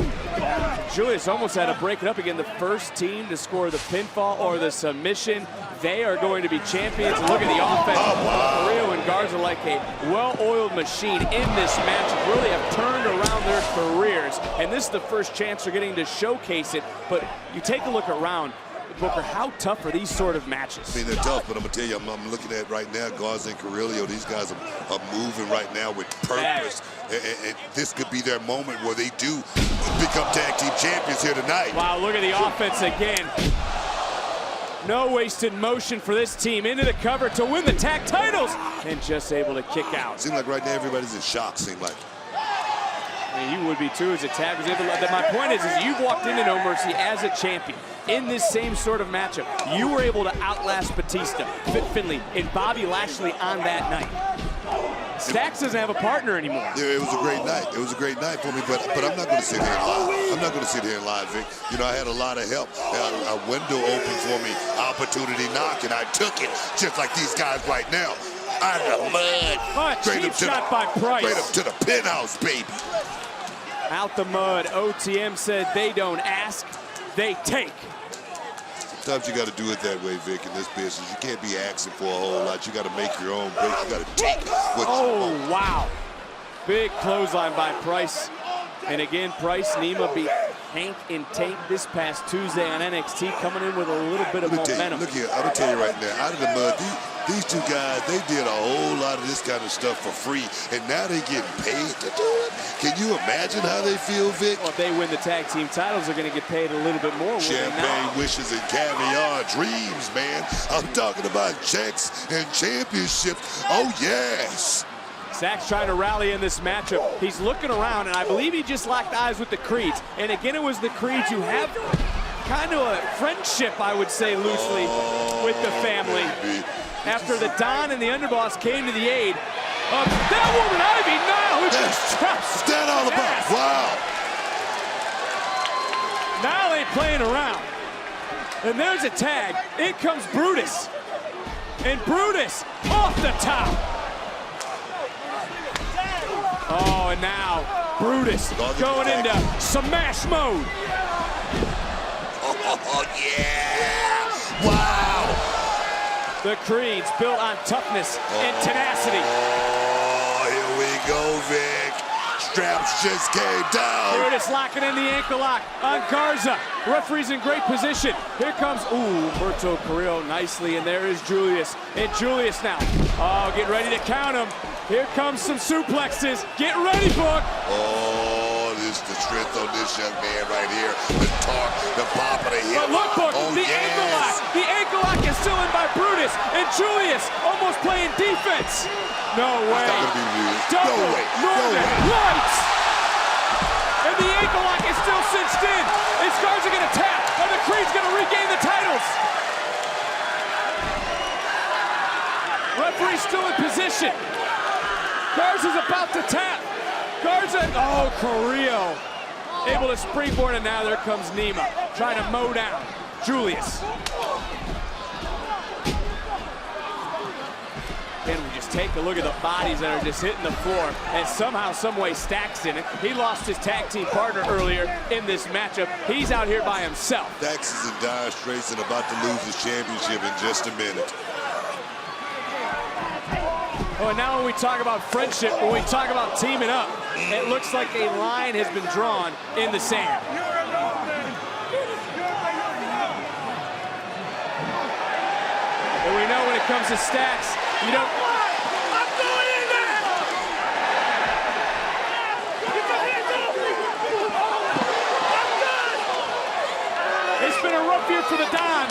Julius almost had to break it up again. The first team to score the pinfall or the submission, they are going to be champions. And look at the offense. Oh, wow. Carrillo and Garza like a well-oiled machine in this match. Really have turned around their careers. And this is the first chance they're getting to showcase it. But you take a look around, Booker, how tough are these sort of matches? I mean, they're tough, but I'm going to tell you, I'm looking at right now, Garza and Carrillo, these guys are moving right now with purpose. And this could be their moment where they do become tag team champions here tonight. Wow, look at the offense again. No wasted motion for this team. Into the cover to win the tag titles. And just able to kick out. Seems like right now everybody's in shock, seems like. And you would be too as a tag was able to, my point is you've walked into No Mercy as a champion. In this same sort of matchup, you were able to outlast Batista, Finlay, and Bobby Lashley on that night. Stacks doesn't have a partner anymore. Yeah, it was a great night. It was a great night for me, but I'm not going to sit here and lie. I'm not going to sit here and lie, Vic. You know, I had a lot of help. A window opened for me, opportunity knock, and I took it, just like these guys right now. Out of the mud. Oh, cheap shot by Price. Straight up to the penthouse, baby. Out the mud. OTM said they don't ask, they take. Sometimes you got to do it that way, Vic, in this business. You can't be asking for a whole lot. You got to make your own break. You got to take what you want. Wow. Big clothesline by Price. And again, Price, Nima beat Hank and Tank this past Tuesday on NXT, coming in with a little bit of momentum. Look here, I'm going to tell you right now, out of the mud, these two guys, they did a whole lot of this kind of stuff for free, and now they're getting paid to do it. Can you imagine how they feel, Vic? Well, if they win the tag team titles, they're going to get paid a little bit more. Champagne wishes and caviar dreams, man. I'm talking about checks and championships. Oh, yes. Zach's trying to rally in this matchup. He's looking around, and I believe he just locked eyes with the Creeds. And again, it was the Creeds who have kind of a friendship, I would say loosely, with the family. Baby. After the Don and the Underboss came to the aid of that woman, Ivy Nile, who just dropped. What's that all about? Wow. Nile ain't playing around. And there's a tag. In comes Brutus. And Brutus off the top. Oh, and now Brutus going into smash mode. Oh, yeah. Wow. The Creeds built on toughness and tenacity. Oh, here we go, Vic. Straps just came down. Brutus locking in the ankle lock on Garza. Referee's in great position. Here comes, Humberto Carrillo nicely, and there is Julius. And Julius now, get ready to count him. Here comes some suplexes. Get ready, Book. Oh, this is the strength on this young man right here. The torque, the pop of the hip. But look, Book, oh, the yes. ankle lock. The ankle lock is still in by Brutus. And Julius almost playing defense. No way. It's not gonna be real. Double No way. Northern Lights. And the ankle lock is still cinched in. Is Garza gonna tap? Are the Creeds gonna regain the titles? Referee's still in position. Garza's about to tap. Garza, Carrillo. Able to springboard, and now there comes Nima. Trying to mow down Julius. Can we just take a look at the bodies that are just hitting the floor, and somehow, some way, Stack's in it. He lost his tag team partner earlier in this matchup. He's out here by himself. Dax is in dire straits and about to lose his championship in just a minute. Oh, and now when we talk about friendship, when we talk about teaming up, it looks like a line has been drawn in the sand. And we know when it comes to Stacks, you don't... I'm going in there! It's been a rough year for the Don,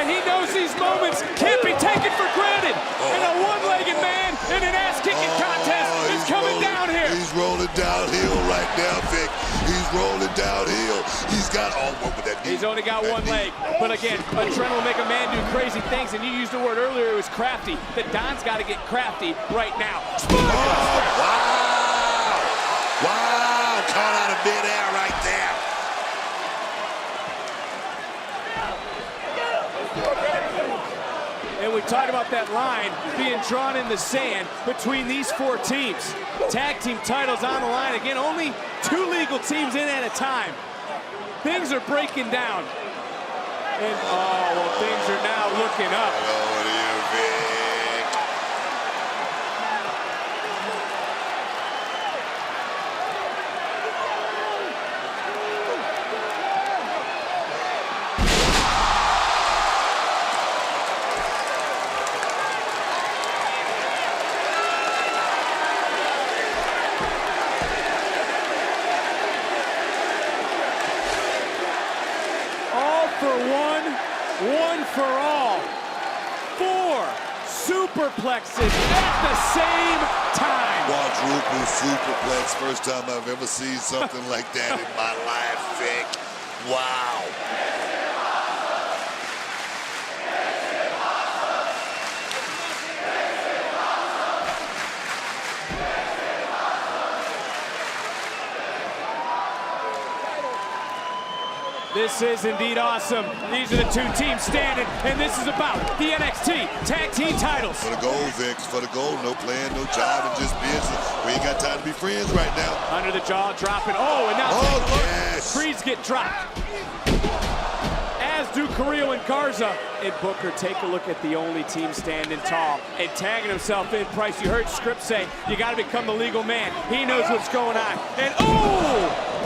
and he knows these moments can't be taken for granted. And a one-legged man in an ass-kicking contest is coming down here. He's rolling downhill right now, Vic. He's rolling downhill. He's got what would that be? He's only got one leg. But again, adrenaline will make a man do crazy things. And you used the word earlier, it was crafty. The Don's got to get crafty right now. Wow! Wow! Caught out of midair right there. And we talk about that line being drawn in the sand between these four teams. Tag team titles on the line. Again, only 2 legal teams in at a time. Things are breaking down. And, things are now looking up. Hello to you, Vic. One for all. 4 superplexes at the same time. Quadruple superplex. First time I've ever seen something like that in my life, Vic. Wow. This is indeed awesome. These are the 2 teams standing, and this is about the NXT Tag Team titles. For the gold, Vic, for the gold. No plan, no jiving, just busy. We ain't got time to be friends right now. Under the jaw, dropping. And now yes. Creeds get dropped. As do Carrillo and Garza. And Booker, take a look at the only team standing tall and tagging himself in. Price, you heard Script say, you got to become the legal man. He knows what's going on. And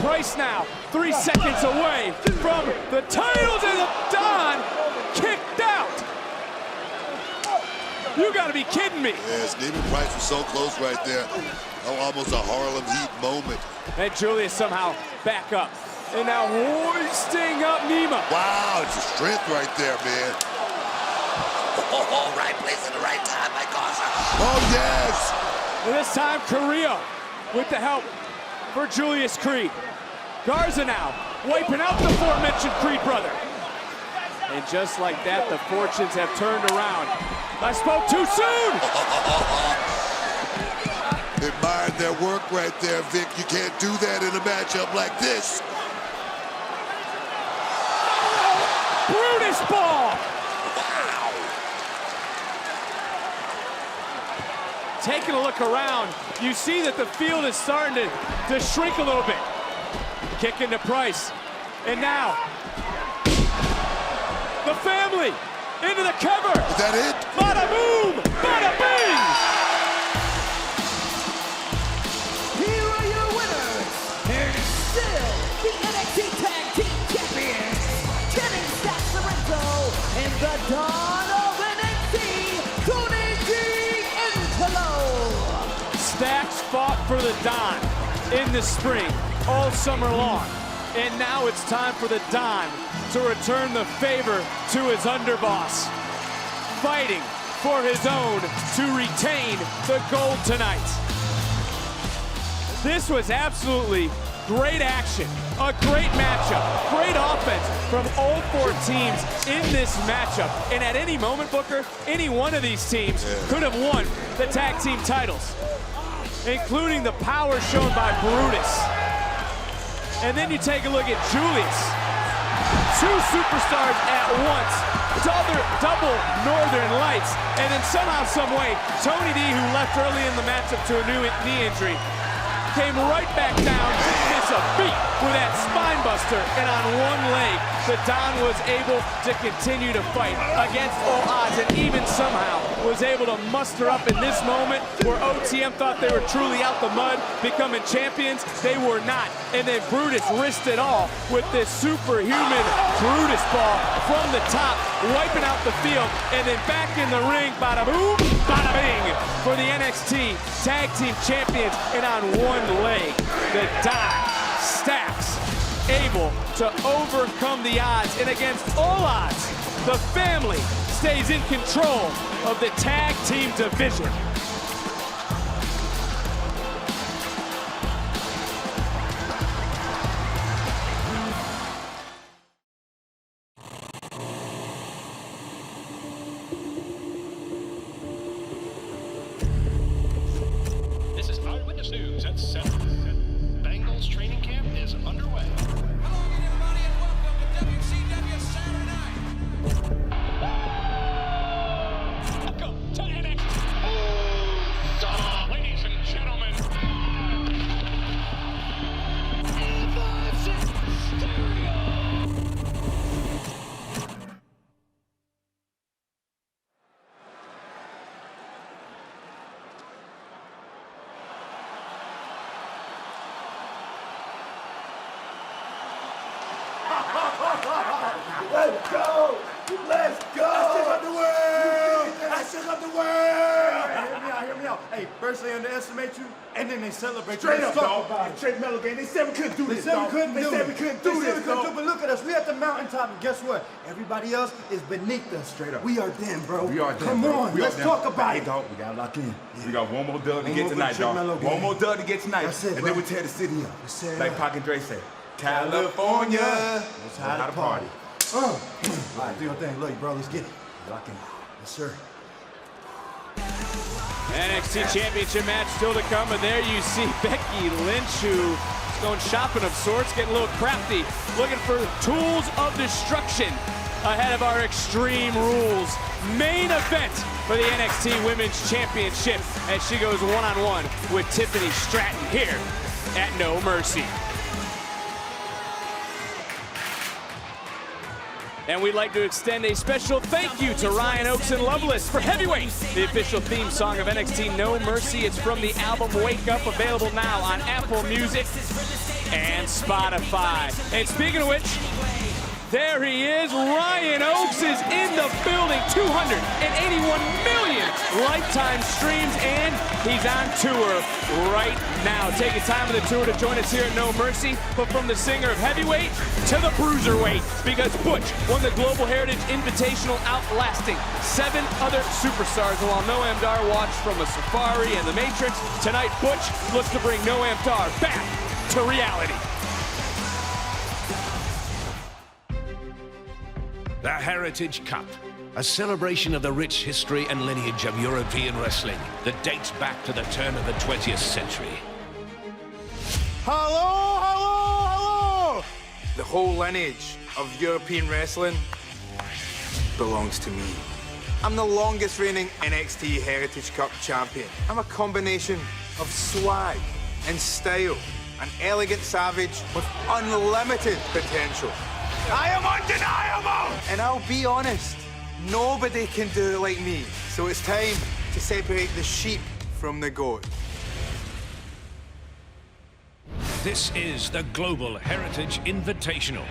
Price now 3 seconds away from the titles, and the Don kicked out. You gotta be kidding me. Yes, Neiman Price was so close right there. Oh, almost a Harlem Heat moment. And Julius somehow back up. And now hoisting up Nima. Wow, it's a strength right there, man. Oh, right place at the right time, my gosh. Oh, yes. And this time, Carrillo with the help for Julius Creed. Garza now wiping out the aforementioned Creed brother. And just like that, the fortunes have turned around. I spoke too soon. Admired their work right there, Vic. You can't do that in a matchup like this. Brutus ball. Wow. Taking a look around, you see that the field is starting to shrink a little bit. Kick into Price. And now, the family into the cover. Is that it? Bada boom, bada bing. Here are your winners, and still the NXT Tag Team Champions, Channing Sorrento and the Dawn of NXT, Tony D'Angelo. Stacks fought for the Don in the spring, all summer long. And now it's time for the Don to return the favor to his underboss. Fighting for his own to retain the gold tonight. This was absolutely great action, a great matchup, great offense from all four teams in this matchup. And at any moment, Booker, any one of these teams could have won the tag team titles, including the power shown by Brutus. And then you take a look at Julius. Two superstars at once, double Northern Lights, and then somehow, some way, Tony D, who left early in the matchup to a new knee injury, came right back down, didn't miss a beat with that spine buster, and on one leg, the Don was able to continue to fight against all odds, and even somehow was able to muster up in this moment where OTM thought they were truly out the mud, becoming champions. They were not, and then Brutus risked it all with this superhuman Brutus ball from the top, wiping out the field, and then back in the ring, bada boom, bada bing, for the NXT Tag Team Champions, and on one leg, the Don Stacks, able to overcome the odds, and against all odds, the family stays in control of the tag team division. This is Eyewitness News at 7. Bengals training camp is underway. Hello again, everybody, and welcome to WCW Saturday Night. Welcome to NXT. Ladies and gentlemen. 5, 6, stereo. Let's go! Let's go! I shook up the world! I shook up the world! Hey, hear me out. Hey, first they underestimate you, and then they celebrate Straight you. up, dog. Straight Mellow Gang. They said we couldn't do this, dog. They said we couldn't do this, dog. But look at us. We at the mountaintop, and guess what? Everybody else is beneath us. Straight up. We are them, bro. We are them, Come bro. on, We are let's them. talk about Hey, it. dog, we gotta lock in. We got one more dub to One get more tonight, for Trick Mellow dog. Gang. One more dub to get tonight. That's it, and bro. then we tear the city up. Yes, sir. Like Pac and Dre say, California knows how to party. All right, do your thing. Look, bro, let's get it. Lock in. Yes, sir. NXT Championship match still to come, and there you see Becky Lynch, who is going shopping of sorts, getting a little crafty, looking for tools of destruction ahead of our Extreme Rules main event for the NXT Women's Championship, as she goes one-on-one with Tiffany Stratton here at No Mercy. And we'd like to extend a special thank you to Ryan Oakes and Loveless for Heavyweight, the official theme song of NXT No Mercy. It's from the album Wake Up, available now on Apple Music and Spotify. And speaking of which, There he is. Ryan Oakes is in the building. 281 million lifetime streams, and he's on tour right now. Taking time of the tour to join us here at No Mercy, but from the singer of heavyweight to the bruiserweight, because Butch won the Global Heritage Invitational, outlasting 7 other superstars. And while Noam Dar watched from a safari and the Matrix, tonight Butch looks to bring Noam Dar back to reality. The Heritage Cup, a celebration of the rich history and lineage of European wrestling that dates back to the turn of the 20th century. Hello, hello, hello! The whole lineage of European wrestling belongs to me. I'm the longest reigning NXT Heritage Cup champion. I'm a combination of swag and style, an elegant savage with unlimited potential. I am undeniable! And I'll be honest, nobody can do it like me. So it's time to separate the sheep from the goat. This is the Global Heritage Invitational.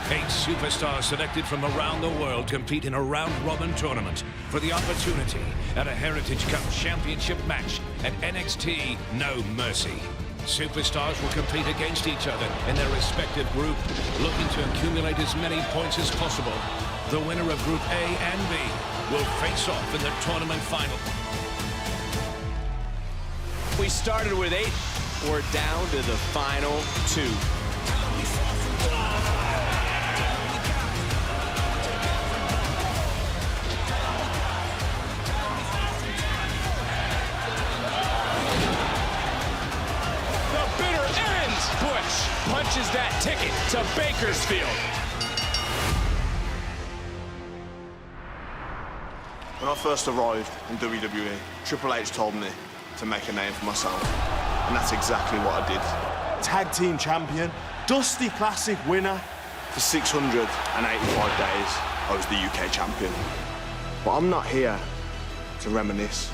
8 superstars selected from around the world compete in a round-robin tournament for the opportunity at a Heritage Cup Championship match at NXT No Mercy. Superstars will compete against each other in their respective group, looking to accumulate as many points as possible. The winner of Group A and B will face off in the tournament final. We started with 8. We're down to the final 2. Butch punches that ticket to Bakersfield. When I first arrived in WWE, Triple H told me to make a name for myself, and that's exactly what I did. Tag team champion, Dusty Classic winner. For 685 days, I was the UK champion. But I'm not here to reminisce.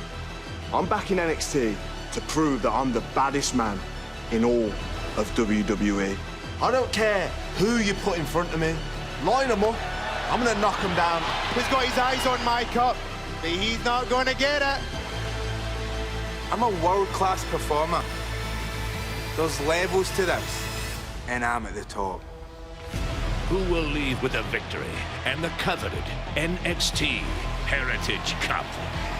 I'm back in NXT to prove that I'm the baddest man in all of WWE. I don't care who you put in front of me. Line them up. I'm gonna knock him down. He's got his eyes on my cup, but he's not gonna get it. I'm a world-class performer. There's levels to this, and I'm at the top. Who will leave with the victory and the coveted NXT Heritage Cup?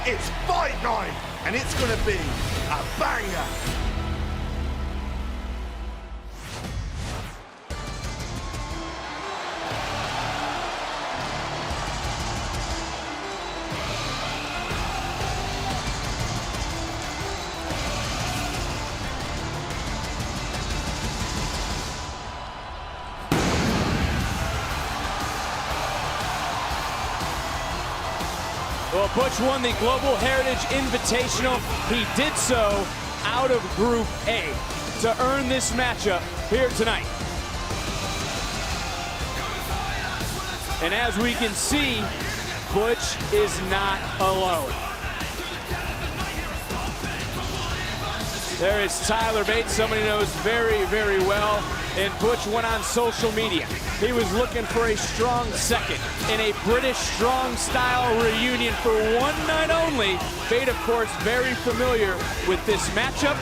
It's fight night, and it's gonna be a banger. Well, Butch won the Global Heritage Invitational. He did so out of Group A to earn this matchup here tonight. And as we can see, Butch is not alone. There is Tyler Bates, somebody knows very, very well. And Butch went on social media. He was looking for a strong second in a British strong style reunion for one night only. Bate, of course, very familiar with this matchup.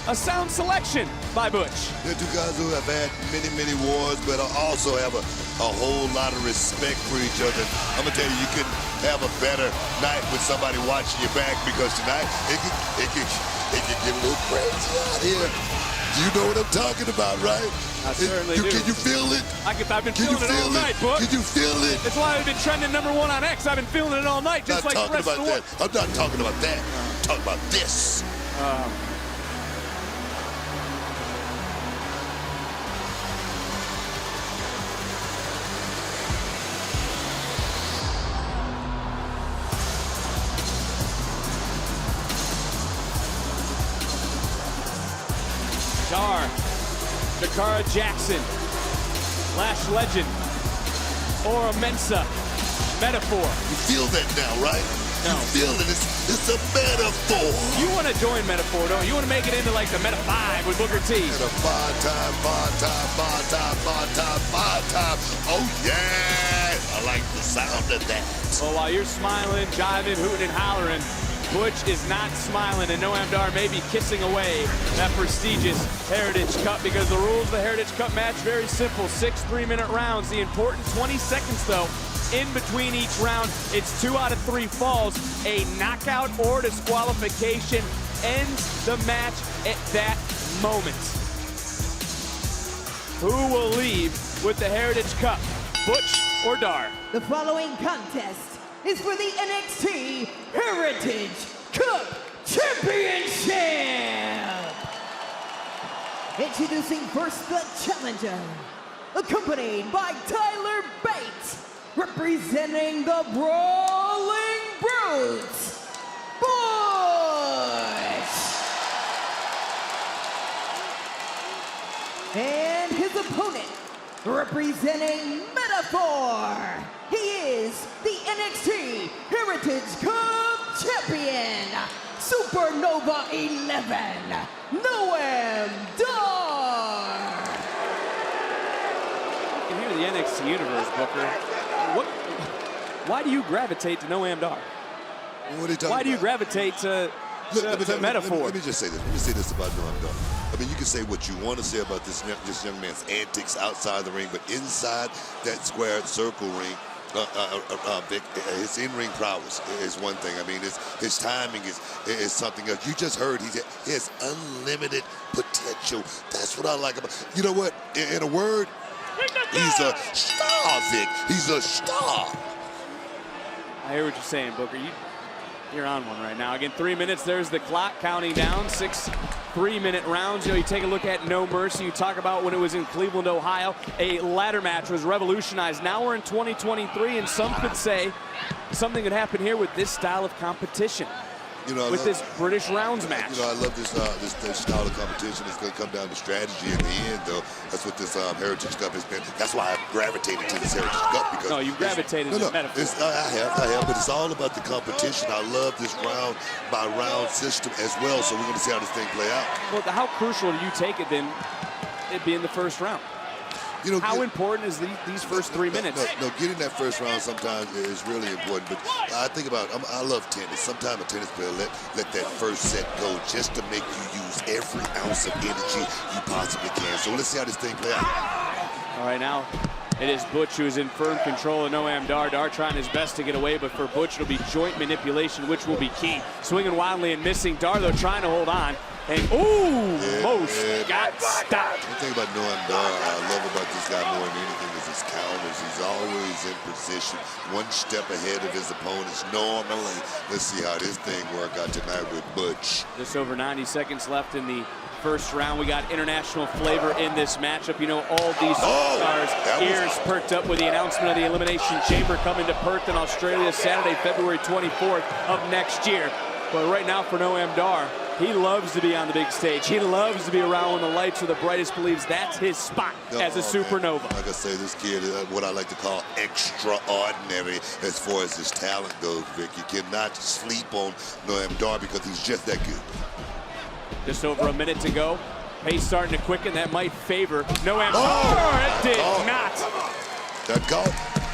A sound selection by Butch. They're two guys who have had many, many wars, but also have a whole lot of respect for each other. I'm gonna tell you, you couldn't have a better night with somebody watching your back, because tonight it could get a little crazy out here. You know what I'm talking about, right? I certainly do. Can you feel it? I've been feeling it all night, Butch. Can you feel it? That's why I've been trending #1 on X. I've been feeling it all night, just like the rest of the world. I'm not talking about that. I'm talking about this. Dar, Dakara Jackson, Lash Legend, Ora Mensa, Metaphor. You feel that now, right? You feel it. It's a metaphor. You want to join Metaphor, don't you? You want to make it into like the Meta 5 with Booker T. And a five-time. Oh, yeah. I like the sound of that. Well, while you're smiling, jiving, hooting, and hollering, Butch is not smiling, and Noam Dar may be kissing away that prestigious Heritage Cup, because the rules of the Heritage Cup match very simple. 6 3-minute rounds. The important 20 seconds, though, in between each round. It's 2 out of 3 falls. A knockout or disqualification ends the match at that moment. Who will leave with the Heritage Cup, Butch or Dar? The following contest is for the NXT Heritage Cup Championship. Introducing first the challenger, accompanied by Tyler Bates, representing the Brawling Brutes, Butch. And his opponent, representing Metaphor, he is the NXT Heritage Cup Champion, Supernova 11, Noam Dar. You can hear the NXT Universe, Booker. Why do you gravitate to Noam Dar? What are you talking Why do you about? gravitate to Metaphor? Let me just say this. Let me say this about Noam Dar. I mean, you can say what you want to say about this young man's antics outside the ring, but inside that squared circle ring, Vic, his in-ring prowess is one thing. I mean, his timing is something else. You just heard he has unlimited potential. That's what I like about. You know what? In a word, he's a star, Vic. He's a star. I hear what you're saying, Booker. You're on one right now. Again, 3 minutes. There's the clock counting down. 6 3-minute rounds. You know, you take a look at No Mercy. You talk about when it was in Cleveland, Ohio, a ladder match was revolutionized. Now we're in 2023, and some could say something could happen here with this style of competition. You know, with this British rounds match. You know, I love this style of competition. It's going to come down to strategy in the end, though. That's what this Heritage Cup has been. That's why I gravitated to this Heritage Cup. Because no, you gravitated to Metaphor. I have, but it's all about the competition. I love this round-by-round system as well, so we're going to see how this thing play out. Well, how crucial do you take it, then, it being the first round? You know, how important is these first 3 minutes? No, getting that first round sometimes is really important. But I think about, I love tennis. Sometimes a tennis player let that first set go just to make you use every ounce of energy you possibly can. So let's see how this thing plays out. All right, now it is Butch who's in firm control of Noam Dar. Dar trying his best to get away, but for Butch it'll be joint manipulation, which will be key. Swinging wildly and missing. Dar, though, trying to hold on. And Most got stopped. The thing about Noam Dar, I love about this guy more than anything is his counters. He's always in position, one step ahead of his opponents normally. Let's see how this thing work out tonight with Butch. Just over 90 seconds left in the first round. We got international flavor in this matchup. You know, all these stars' ears perked up with the announcement of the Elimination Chamber coming to Perth in Australia Saturday, February 24th of next year. But right now for Noam Dar, he loves to be on the big stage. He loves to be around when the lights are the brightest, believes that's his spot as a supernova. Like I say, this kid is what I like to call extraordinary as far as his talent goes, Vic. You cannot sleep on Noam Dar because he's just that good. Just over a minute to go. Pace starting to quicken. That might favor Noam Dar. It did not. That call.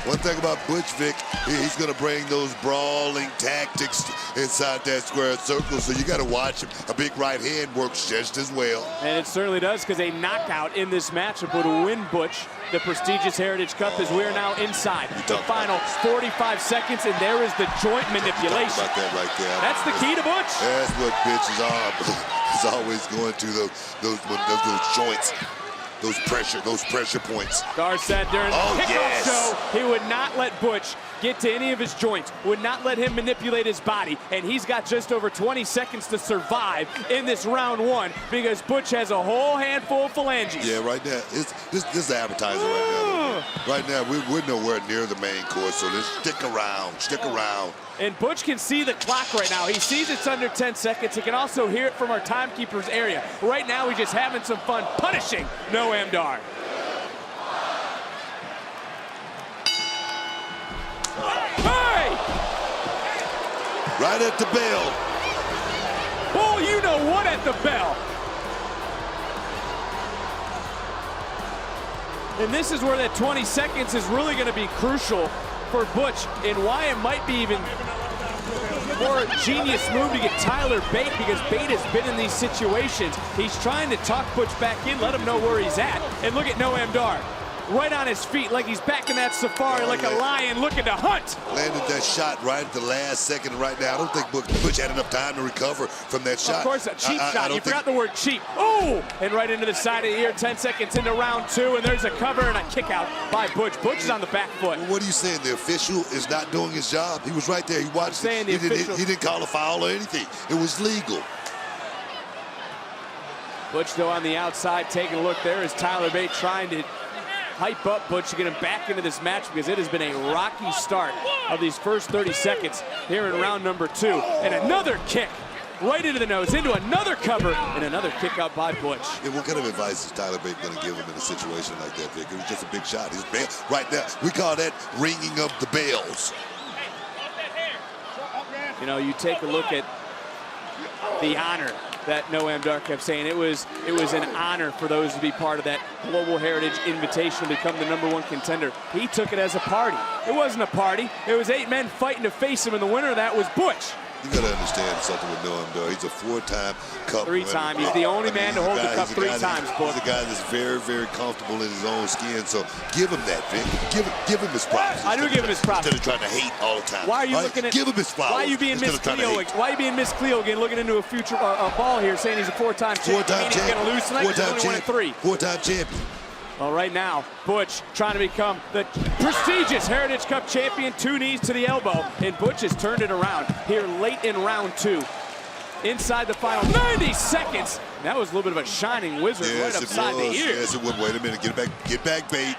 One thing about Butch, Vic, he's going to bring those brawling tactics inside that square circle, so you got to watch him. A big right hand works just as well. And it certainly does, because a knockout in this matchup would win Butch the prestigious Heritage Cup as we're now inside the final 45 seconds, and there is the joint manipulation. About that right there. That's the key to Butch. That's what bitches are. He's always going to those joints. Those pressure points. Dar said during the kickoff show he would not let Butch get to any of his joints, would not let him manipulate his body, and he's got just over 20 seconds to survive in this round one because Butch has a whole handful of phalanges. Yeah, right now, this is appetizer right now. Right now, we're nowhere near the main course, so let's stick around. And Butch can see the clock right now. He sees it's under 10 seconds. He can also hear it from our timekeeper's area. Right now, he's just having some fun punishing Noam Dar. Hey! Right at the bell. Oh, you know what at the bell. And this is where that 20 seconds is really going to be crucial for Butch, and why it might be even more genius move to get Tyler Bate, because Bate has been in these situations. He's trying to talk Butch back in, let him know where he's at. And look at Noam Dar, right on his feet like he's back in that safari, like a lion looking to hunt. Landed that shot right at the last second right now. I don't think Butch had enough time to recover from that shot. Of course, a cheap shot. You forgot the word cheap. Oh, and right into the side of the ear, 10 seconds into round 2, and there's a cover and a kick out by Butch. Butch is on the back foot. Well, what are you saying? The official is not doing his job? He was right there. He watched it. He didn't call a foul or anything. It was legal. Butch, though, on the outside, taking a look. There is Tyler Bate trying to hype up Butch to get him back into this match, because it has been a rocky start of these first 30 seconds here in round number 2. And another kick right into the nose, into another cover, and another kick out by Butch. Yeah, what kind of advice is Tyler Bate going to give him in a situation like that, Vic? It was just a big shot. He's right there. We call that ringing of the bells. You know, you take a look at the honor that Noam Dar kept saying. It was an honor for those to be part of that Global Heritage Invitational, become the #1 contender. He took it as a party. It wasn't a party. It was 8 men fighting to face him, and the winner of that was Butch. You got to understand something with Noam Dar. He's a 4-time cup. 3-time. He's the only man to hold the cup 3 times, Book. He's a guy that's very, very comfortable in his own skin. So give him that, Vic. Give him his props. I do give him his props. Instead of trying to hate all the time. Why are you looking at? Give him his flowers. Why are you being Miss Cleo? Why are you being Miss Cleo again? Looking into a future ball here, saying he's a 4-time champion. 4-time champion. He's going to lose tonight. He's only won at 3. 4-time champion. Well, right now, Butch trying to become the prestigious Heritage Cup champion, 2 knees to the elbow, and Butch has turned it around here late in round 2. Inside the final 90 seconds. That was a little bit of a shining wizard right upside the ear. Yes, it was. Wait a minute. Get back, Bate.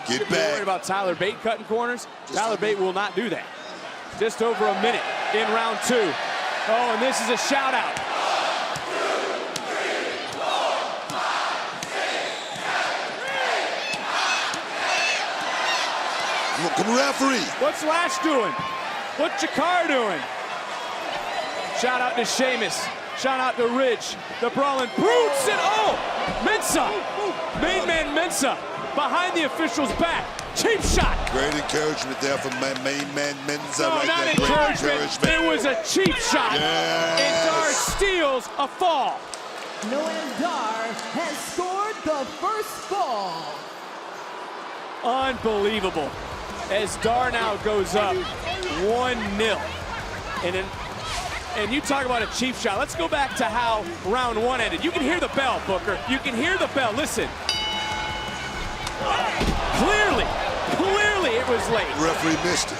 Get back. You're worried about Tyler Bate cutting corners? Tyler Bate will not do that. Just over a minute in round 2. Oh, and this is a shout out. Come referee. What's Lash doing? What's Jakar doing? Shout out to Sheamus. Shout out to Ridge. The Brawling Brutes. And oh, Mensah. Main man Mensah behind the official's back. Cheap shot. Great encouragement there from main man Mensah. No, not encouragement. It was a cheap shot. Yes. And Dar steals a fall. Noam Dar has scored the first fall. Unbelievable. As Dar now goes up 1-0. And you talk about a cheap shot. Let's go back to how round 1 ended. You can hear the bell, Booker. You can hear the bell. Listen. Clearly it was late. The referee missed it.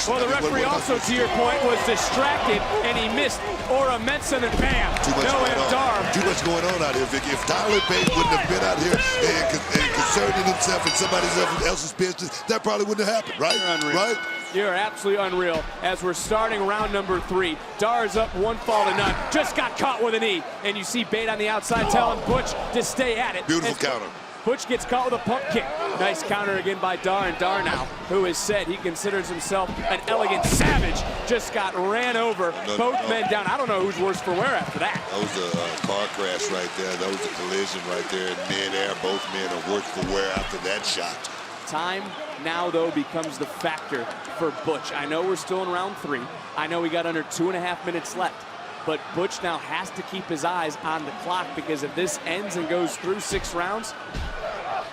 Well, the referee also, to your point, was distracted, and he missed Ora Mensah, and bam, Noam Dar. Too much going on out here, Vicky. If Tyler Bate wouldn't have been out here and concerning himself in somebody else's business, that probably wouldn't have happened, right? You're unreal. Right? You're absolutely unreal. As we're starting round number 3, Dar's up 1 fall to none. Just got caught with a knee, and you see Bate on the outside telling Butch to stay at it. Beautiful counter. Butch gets caught with a pump kick. Nice counter again by Dar, and Dar now, who has said he considers himself an elegant savage, just got ran over, both men down. I don't know who's worse for wear after that. That was a car crash right there. That was a collision right there in midair. Both men are worse for wear after that shot. Time now, though, becomes the factor for Butch. I know we're still in round 3. I know we got under 2.5 minutes left. But Butch now has to keep his eyes on the clock, because if this ends and goes through 6 rounds,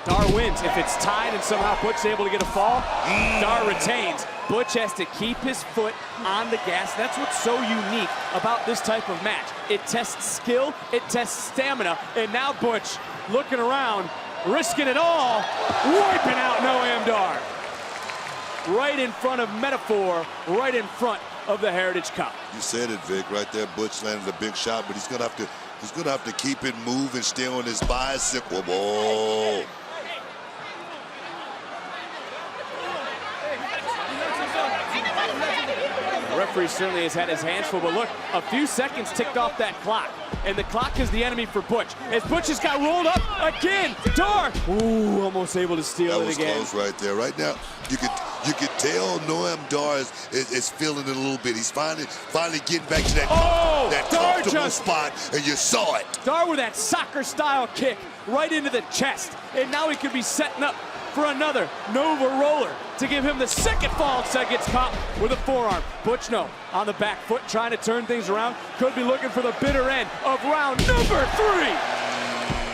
Dar wins. If it's tied and somehow Butch is able to get a fall, Dar retains. Butch has to keep his foot on the gas. That's what's so unique about this type of match. It tests skill, it tests stamina, and now Butch looking around, risking it all, wiping out Noam Dar. Right in front of Metaphor, right in front of the Heritage Cup. You said it, Vic. Right there, Butch landed a big shot, but he's gonna have to keep it moving, stay on his bicycle. Whoa. The referee certainly has had his hands full, but look, a few seconds ticked off that clock, and the clock is the enemy for Butch. As Butch has got rolled up again, Dar, ooh, almost able to steal it again. That was close right there. Right now, you could tell Noam Dar is feeling it a little bit. He's finally getting back to that, that comfortable spot, and you saw it. Dar with that soccer-style kick right into the chest, and now he could be setting up for another Nova roller to give him the second fall. Instead gets caught with a forearm. Butch no on the back foot, trying to turn things around. Could be looking for the bitter end of round number 3.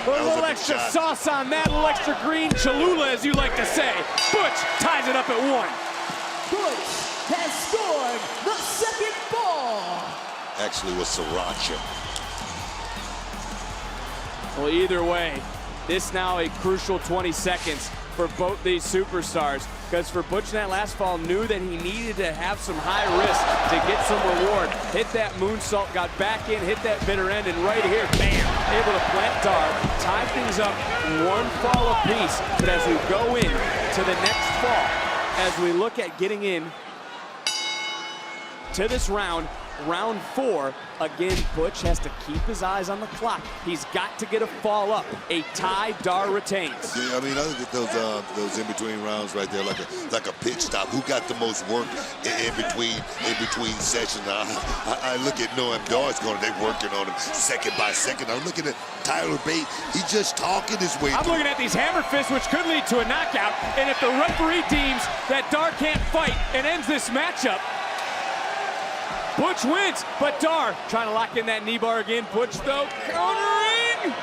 A little extra sauce on that, a little extra green Cholula, as you like to say. Butch ties it up at 1. Butch has scored the second ball. Actually, was Sriracha. Well, either way, this now a crucial 20 seconds for both these superstars, because for Butch in that last fall knew that he needed to have some high risk to get some reward. Hit that moonsault, got back in, hit that bitter end, and right here, bam, able to plant Dar, tie things up 1 fall apiece. But as we go in to the next fall, as we look at getting in to this round, round 4, again, Butch has to keep his eyes on the clock. He's got to get a fall up. A tie, Dar retains. Yeah, I mean, I look at those in-between rounds right there, like a pitch stop. Who got the most work in between sessions? I look at Noam Dar's going, they're working on him second by second. I'm looking at Tyler Bate. He's just talking his way. I'm looking at these hammer fists, which could lead to a knockout. And if the referee deems that Dar can't fight and ends this matchup, Butch wins, but Dar trying to lock in that knee bar again. Butch, though, countering.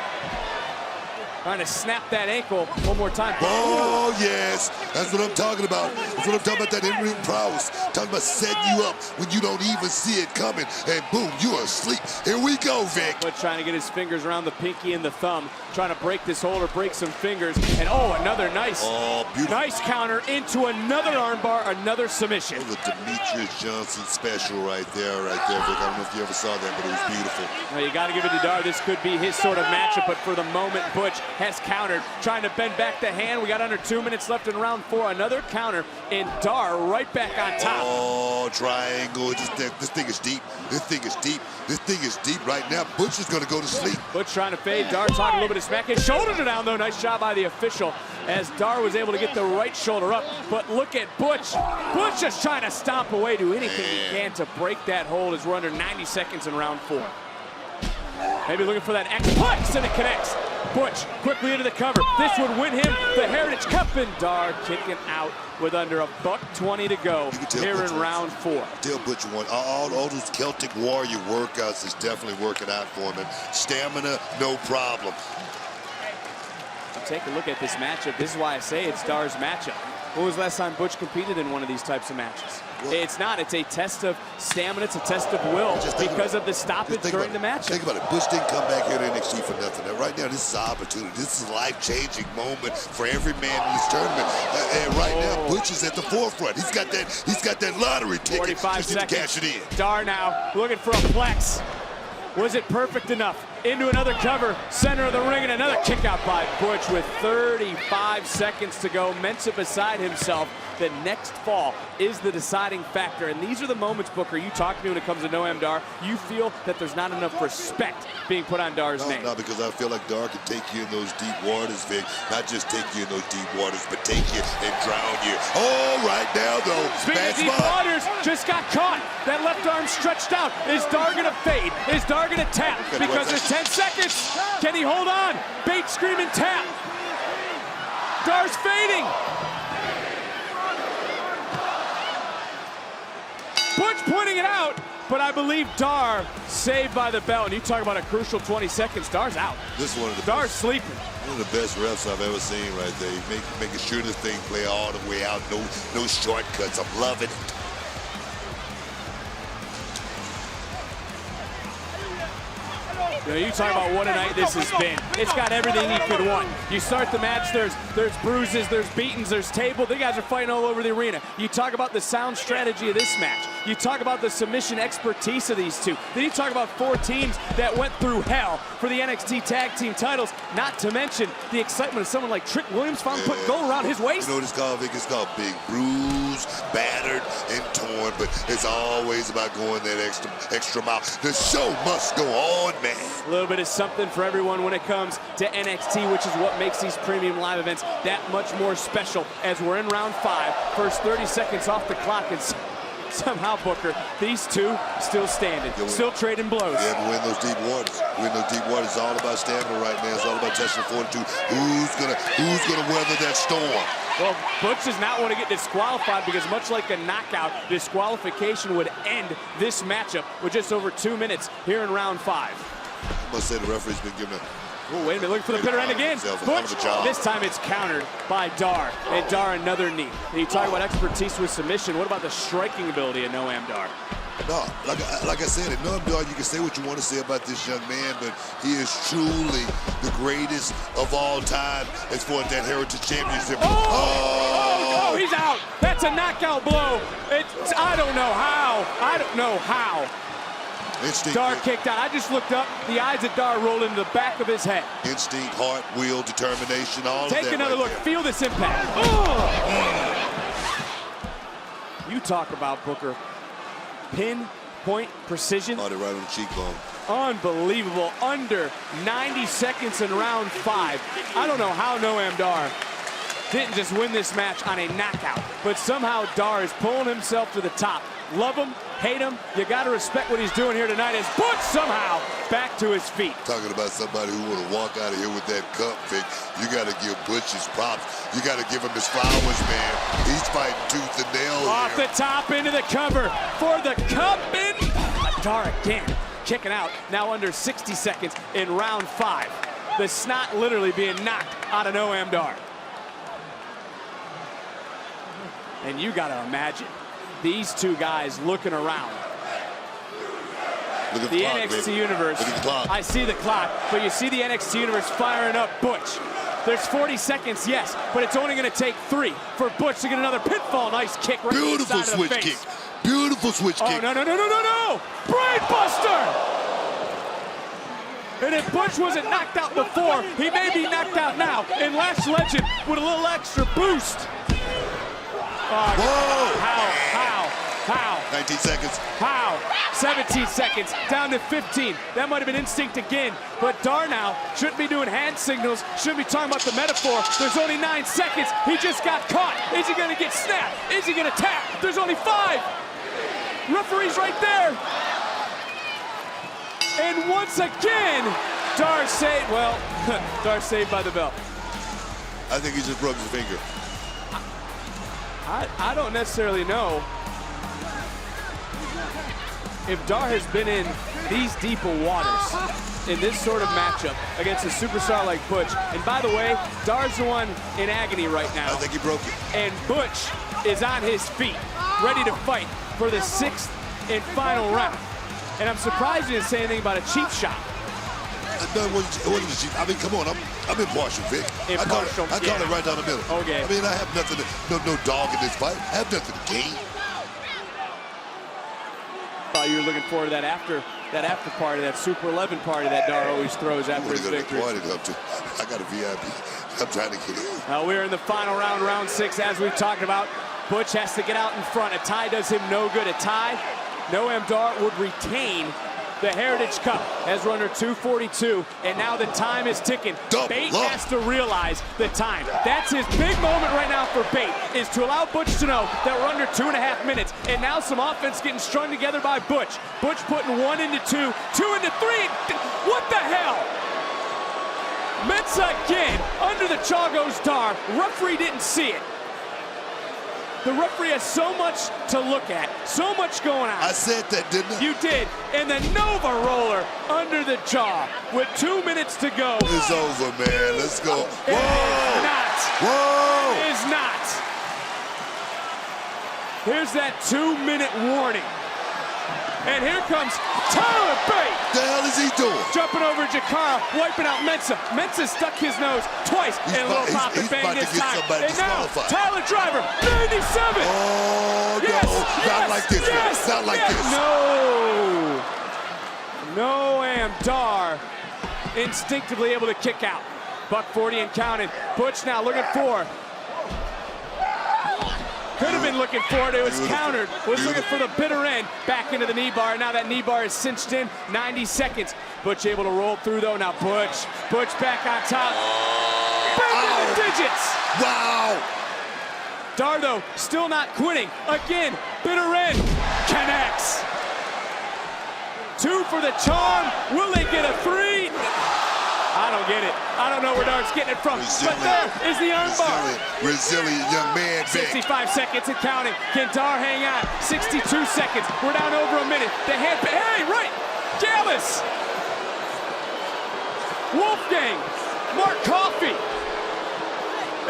Trying to snap that ankle one more time. Oh, yes. That's what I'm talking about. That's what I'm talking about, that in-ring prowess. Talking about setting you up when you don't even see it coming, and boom, you're asleep. Here we go, Vic. Butch trying to get his fingers around the pinky and the thumb, trying to break this hold or break some fingers. And another nice counter into another armbar, another submission. Oh, the Demetrius Johnson special right there, Vic. I don't know if you ever saw that, but it was beautiful. Well, you got to give it to Dar. This could be his sort of matchup, but for the moment, Butch has countered, trying to bend back the hand. We got under 2 minutes left in round 4. Another counter, and Dar right back on top. Oh, triangle. This thing is deep. This thing is deep. This thing is deep right now. Butch is going to go to sleep. Butch trying to fade. Dar talking a little bit of smack. His shoulders are down, though. Nice job by the official as Dar was able to get the right shoulder up. But look at Butch. Butch just trying to stomp away, do anything he can to break that hold as we're under 90 seconds in round 4. Maybe looking for that X-Plex, and it connects. Butch quickly into the cover. This would win him the Heritage Cup, and Dar kicking out with under $1:20 to go here in round 4. Tell Butch won. All those Celtic Warrior workouts is definitely working out for him. And stamina, no problem. Take a look at this matchup. This is why I say it's Dar's matchup. When was the last time Butch competed in one of these types of matches? Well, it's not. It's a test of stamina. It's a test of will because of the stoppage during the match. Think about it. Butch didn't come back here to NXT for nothing. And right now, this is an opportunity. This is a life-changing moment for every man in this tournament. And right now, Butch is at the forefront. He's got that lottery ticket. 45 seconds. To cash it in. Dar now looking for a flex. Was it perfect enough? Into another cover, center of the ring, and another kick out by Butch with 35 seconds to go. Mensah beside himself. The next fall is the deciding factor. And these are the moments, Booker, you talk to me when it comes to Noam Dar. You feel that there's not enough respect being put on Dar's name. No, because I feel like Dar can take you in those deep waters, Vic. Not just take you in those deep waters, but take you and drown you. Oh, right now, though. Speaking of deep waters, just got caught. That left arm stretched out. Is Dar going to fade? Is Dar going to tap? Because there's 10 seconds. Can he hold on? Bate screaming tap. Dar's fading. Butch pointing it out, but I believe Dar saved by the bell. And you talk about a crucial 20 seconds, Dar's out. This is one of the Dar's sleeping. One of the best refs I've ever seen right there. Making sure this thing play all the way out. No shortcuts. I'm loving it. You know, you talk about what a night this has been. It's got everything you could want. You start the match, there's bruises, there's beatings, there's table. The guys are fighting all over the arena. You talk about the sound strategy of this match. You talk about the submission expertise of these two. Then you talk about 4 teams that went through hell for the NXT Tag Team titles, not to mention the excitement of someone like Trick Williams finally put gold around his waist. You know what it's called, Vic? It's called Big Bruce bruised, battered, and torn, but it's always about going that extra mile. The show must go on, man. A little bit of something for everyone when it comes to NXT, which is what makes these premium live events that much more special. As we're in round 5, first 30 seconds off the clock, and somehow, Booker, these two still standing, still trading blows. Yeah, but win those deep waters. Win those deep waters. It's all about stamina right now. It's all about testing fortitude. Who's gonna weather that storm? Well, Butch does not want to get disqualified because much like a knockout, disqualification would end this matchup with just over 2 minutes here in round 5. I must say the referee's been given Oh, wait a minute, looking for the pin end again. Butch, this time it's countered by Dar, and Dar another knee. And you talk about expertise with submission, what about the striking ability of Noam Dar? No, like I said, at Noam Dar, you can say what you want to say about this young man, but he is truly the greatest of all time as far as that Heritage Championship. Oh, he's out. That's a knockout blow. I don't know how. I don't know how. Instinct. Dar kicked out. I just looked up. The eyes of Dar rolled into the back of his head. Instinct, heart, will, determination, all of that. Take another look. Feel this impact. You talk about, Booker, pinpoint precision. Oh, they're right on the cheekbone. Unbelievable. Under 90 seconds in round 5. I don't know how Noam Dar didn't just win this match on a knockout, but somehow Dar is pulling himself to the top. Love him, hate him, you got to respect what he's doing here tonight as Butch somehow back to his feet. Talking about somebody who want to walk out of here with that cup, Vic, you got to give Butch his props. You got to give him his flowers, man. He's fighting tooth and nail Off here. the top into the cover for the cup in. Dar again, kicking out, now under 60 seconds in round 5. The snot literally being knocked out of Noam Dar. And you got to imagine these two guys looking around. Look at the clock, NXT baby. Universe. Look at the clock. I see the clock, but you see the NXT Universe firing up Butch. There's 40 seconds, yes, but it's only going to take 3 for Butch to get another pinfall. Nice kick right Beautiful inside switch of the face. kick. Beautiful switch kick. Oh, no. Brain Buster! And if Butch wasn't knocked out before, he may be knocked out now. And Lash Legend with a little extra boost. Whoa! How? 19 seconds. How? 17 seconds, down to 15. That might have been instinct again, but Dar now shouldn't be doing hand signals, shouldn't be talking about the metaphor. There's only 9 seconds. He just got caught. Is he gonna get snapped? Is he gonna tap? There's only 5. Referee's right there. And once again, Dar saved, well, Dar saved by the bell. I think he just broke his finger. I don't necessarily know if Dar has been in these deeper waters in this sort of matchup against a superstar like Butch. And by the way, Dar's the one in agony right now. I think he broke it. And Butch is on his feet, ready to fight for the 6th and final round. And I'm surprised you didn't say anything about a cheap shot. No, it wasn't a cheap. I mean, come on, I'm impartial, Vic. Impartial, I call it right down the middle. Okay. I mean, I have nothing no dog in this fight. I have nothing to gain. Thought you were looking forward to that after party, that Super 11 party that Dar always throws after his victory. I got a VIP. I'm trying to get in. Now we're in the final round, round 6, as we've talked about. Butch has to get out in front. A tie does him no good. A tie, Noam Dar would retain the Heritage Cup as we're under 2:42, and now the time is ticking. Bate has to realize the time. That's his big moment right now for Bate, is to allow Butch to know that we're under 2.5 minutes, and now some offense getting strung together by Butch. Butch putting 1 into 2, 2 into 3. What the hell? Mensah again, under the chaw goes Dar. Referee didn't see it. The referee has so much to look at, so much going on. I said that, didn't I? You did. And the Nova Roller under the jaw with 2 minutes to go. It's over, man. Let's go. It is not. Whoa! It is not. Here's that 2-minute warning. And here comes Tyler Bate. The hell is he doing? Jumping over Jakara, wiping out Mensah. Mensah stuck his nose twice, and a little pop and bang this time. And now, Tyler Driver, 97. Oh, yes, no. Yes, not like this. Yes, not like this. No. Noam Dar instinctively able to kick out. $140 and counting. Butch now looking for Could have been looking for it. It was countered. Was looking for the bitter end. Back into the knee bar. Now that knee bar is cinched in. 90 seconds. Butch able to roll through, though. Now Butch. Butch back on top. Back in the digits. Wow. Dardo still not quitting. Again, bitter end. Connects. 2 for the charm. Will they get a 3? I don't get it. I don't know where Dark's getting it from. But there is the armbar. Resilient young man. 65 seconds and counting. Can Dar hang on? 62 seconds. We're down over a minute. The hand. Hey, right. Gallus. Wolfgang. Mark Coffey.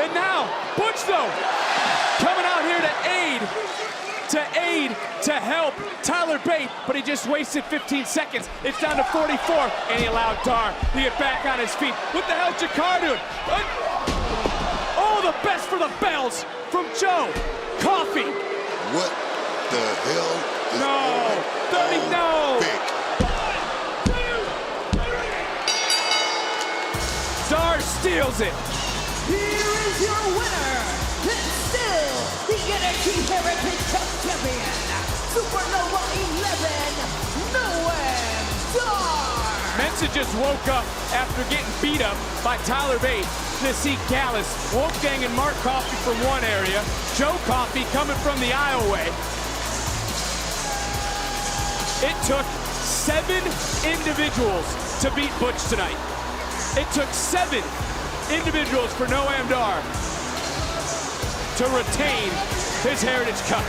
And now, Butch, though, coming out here to help Tyler Bate, but he just wasted 15 seconds. It's down to 44, and he allowed Dar to get back on his feet. What the hell Jakar doing? Oh, the best for the bells from Joe Coffey. What the hell is no. Dar steals it. Here is your winner, and still the NXT Heritage Cup champion, Supernova 11, Noam Dar. Mensa just woke up after getting beat up by Tyler Bate to see Gallus, Wolfgang, and Mark Coffey from one area, Joe Coffey coming from the aisleway. It took 7 individuals to beat Butch tonight. It took 7 individuals for Noam Dar to retain his Heritage Cup.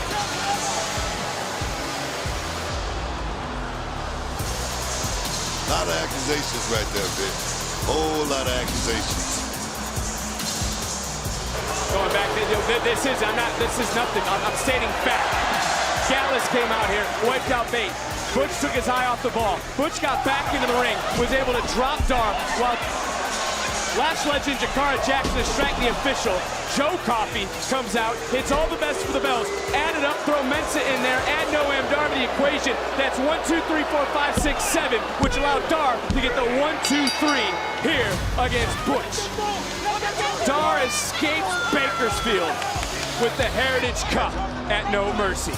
A lot of accusations right there, Vic. Whole lot of accusations. Going back, this is nothing. I'm stating fact. Gallus came out here, wiped out Bate. Butch took his eye off the ball. Butch got back into the ring, was able to drop Dar while Lash legend Jakara Jackson distract the official. Joe Coffey comes out, hits all the best for the bells, add it up, throw Mensa in there, add Noam Dar to the equation. That's 1, 2, 3, 4, 5, 6, 7, which allowed Dar to get the 1, 2, 3 here against Butch. Dar escapes Bakersfield with the Heritage Cup at No Mercy.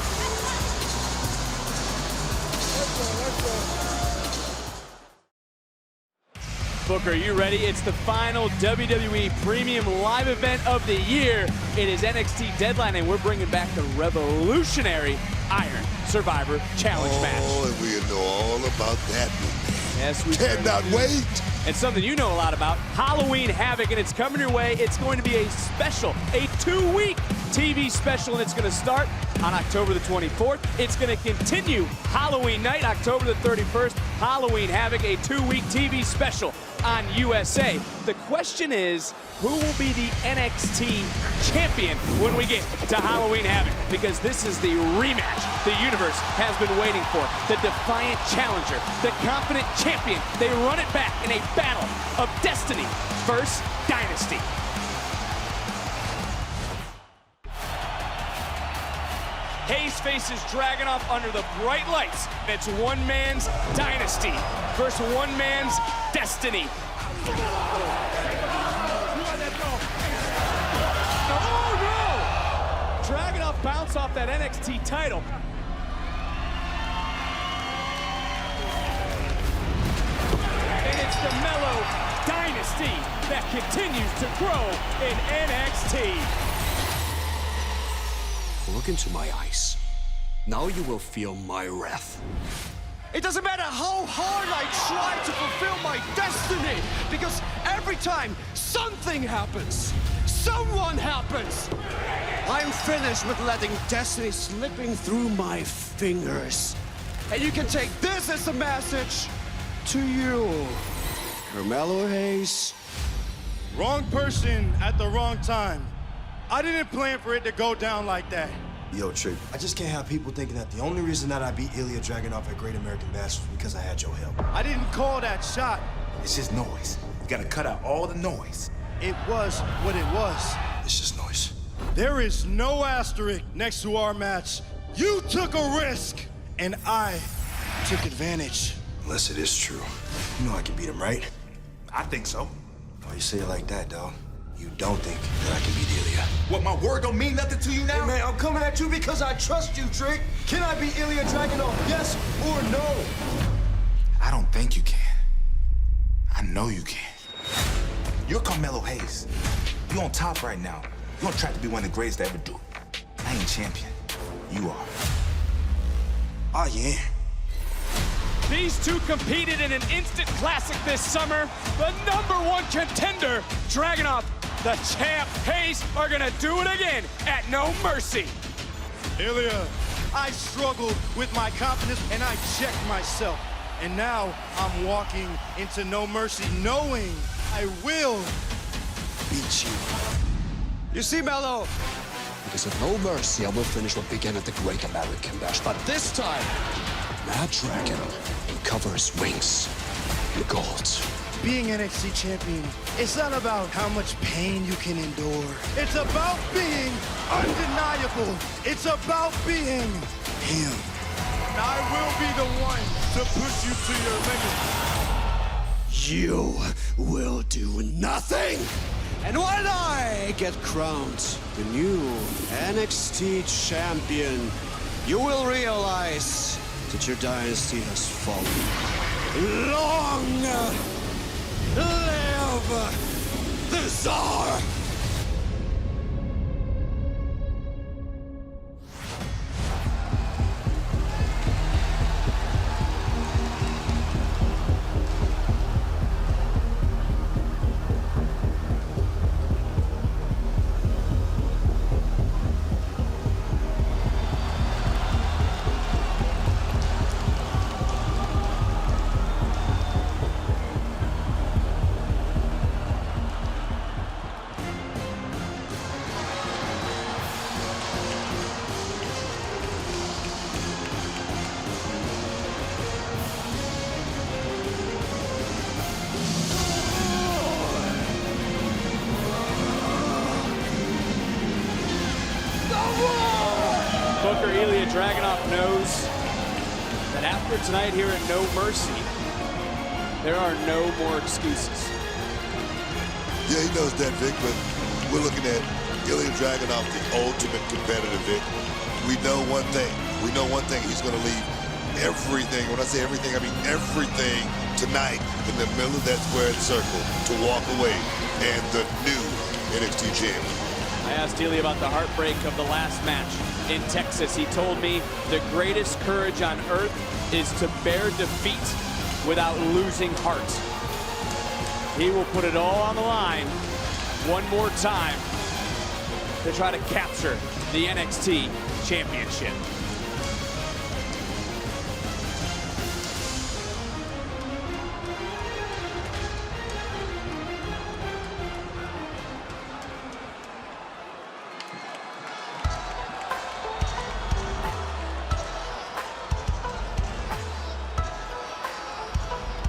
Booker, are you ready? It's the final WWE Premium Live event of the year. It is NXT Deadline, and we're bringing back the revolutionary Iron Survivor Challenge match. Oh, and we know all about that one. Yes, we cannot wait. And something you know a lot about, Halloween Havoc, and it's coming your way. It's going to be a special, a 2-week TV special, and it's going to start on October the 24th. It's going to continue Halloween night, October the 31st. Halloween Havoc, a 2-week TV special on USA. The question is, who will be the NXT champion when we get to Halloween Havoc? Because this is the rematch the universe has been waiting for. The defiant challenger, the confident champion. They run it back in a battle of destiny versus dynasty. Hayes faces Dragunov under the bright lights. It's one man's dynasty versus one man's destiny. Oh no! Dragunov bounced off that NXT title. And it's the Mellow dynasty that continues to grow in NXT. Look into my eyes. Now you will feel my wrath. It doesn't matter how hard I try to fulfill my destiny, because every time something happens, someone happens. I'm finished with letting destiny slipping through my fingers. And you can take this as a message to you, Carmelo Hayes. Wrong person at the wrong time. I didn't plan for it to go down like that. Yo, Trick, I just can't have people thinking that the only reason that I beat Ilya Dragunov at Great American Bash was because I had your help. I didn't call that shot. It's just noise. You gotta cut out all the noise. It was what it was. It's just noise. There is no asterisk next to our match. You took a risk, and I took advantage. Unless it is true. You know I can beat him, right? I think so. Why you say it like that, dog? You don't think that I can beat Ilya? What, my word don't mean nothing to you now? Hey, man, I'm coming at you because I trust you, Trick. Can I beat Ilya Dragunov? Yes or no? I don't think you can. I know you can. You're Carmelo Hayes. You're on top right now. You're on track to be one of the greatest to ever do it. I ain't champion. You are. I am. These two competed in an instant classic this summer. The #1 contender, Dragunov, the champ, Hayes, are gonna do it again at No Mercy. Ilya, I struggled with my confidence and I checked myself. And now I'm walking into No Mercy knowing I will beat you. You see, Melo? Because of No Mercy, I will finish what began at the Great American Bash. But this time, Matt Dragon will cover his wings in gold. Being NXT champion, it's not about how much pain you can endure. It's about being undeniable. It's about being him. I will be the one to push you to your limit. You will do nothing. And when I get crowned the new NXT champion, you will realize that your dynasty has fallen. Long live the Tsar! Booker Ilya Dragunov knows that after tonight here at No Mercy, there are no more excuses. Yeah, he knows that, Vic, but we're looking at Ilya Dragunov, the ultimate competitor, Vic. We know one thing. He's going to leave everything. When I say everything, I mean everything tonight in the middle of that squared circle to walk away and the new NXT champion. I asked Ilya about the heartbreak of the last match in Texas. He told me the greatest courage on earth is to bear defeat without losing heart. He will put it all on the line one more time to try to capture the NXT championship.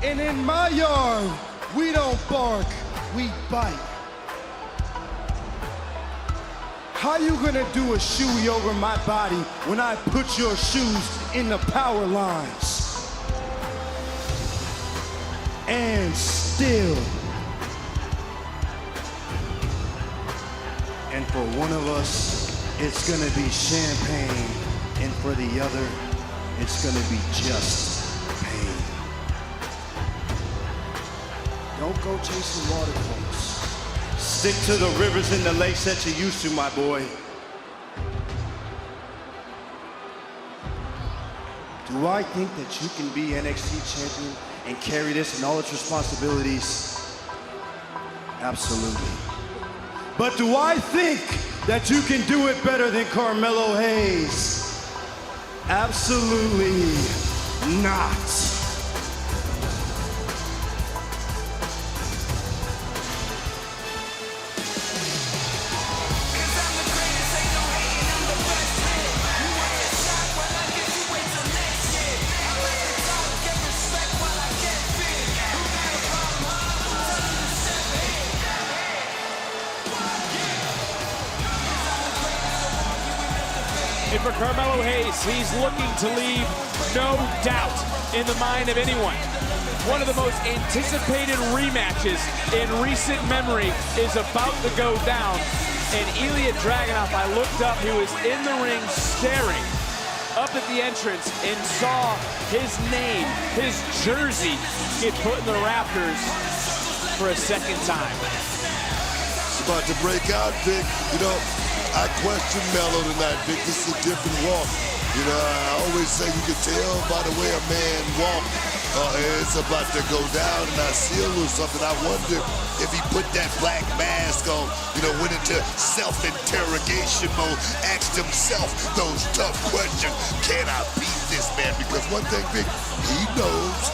And in my yard, we don't bark, we bite. How you gonna do a shoey over my body when I put your shoes in the power lines? And still. And for one of us, it's gonna be champagne. And for the other, it's gonna be just pain. Don't go chasing waterfalls. Stick to the rivers and the lakes that you used to, my boy. Do I think that you can be NXT champion and carry this and all its responsibilities? Absolutely. But do I think that you can do it better than Carmelo Hayes? Absolutely not. And for Carmelo Hayes, he's looking to leave no doubt in the mind of anyone One of the most anticipated rematches in recent memory is about to go down. And Ilya Dragunov, I looked up, he was in the ring staring up at the entrance and saw his name, his jersey, get put in the rafters for a second time. It's about to break out, Vic. You know, I question Melo tonight, Vic. This is a different walk. You know, I always say you can tell by the way a man walks. It's about to go down, and I see a little something. I wonder if he put that black mask on, you know, went into self-interrogation mode, asked himself those tough questions. Can I beat this man? Because one thing, Vic, he knows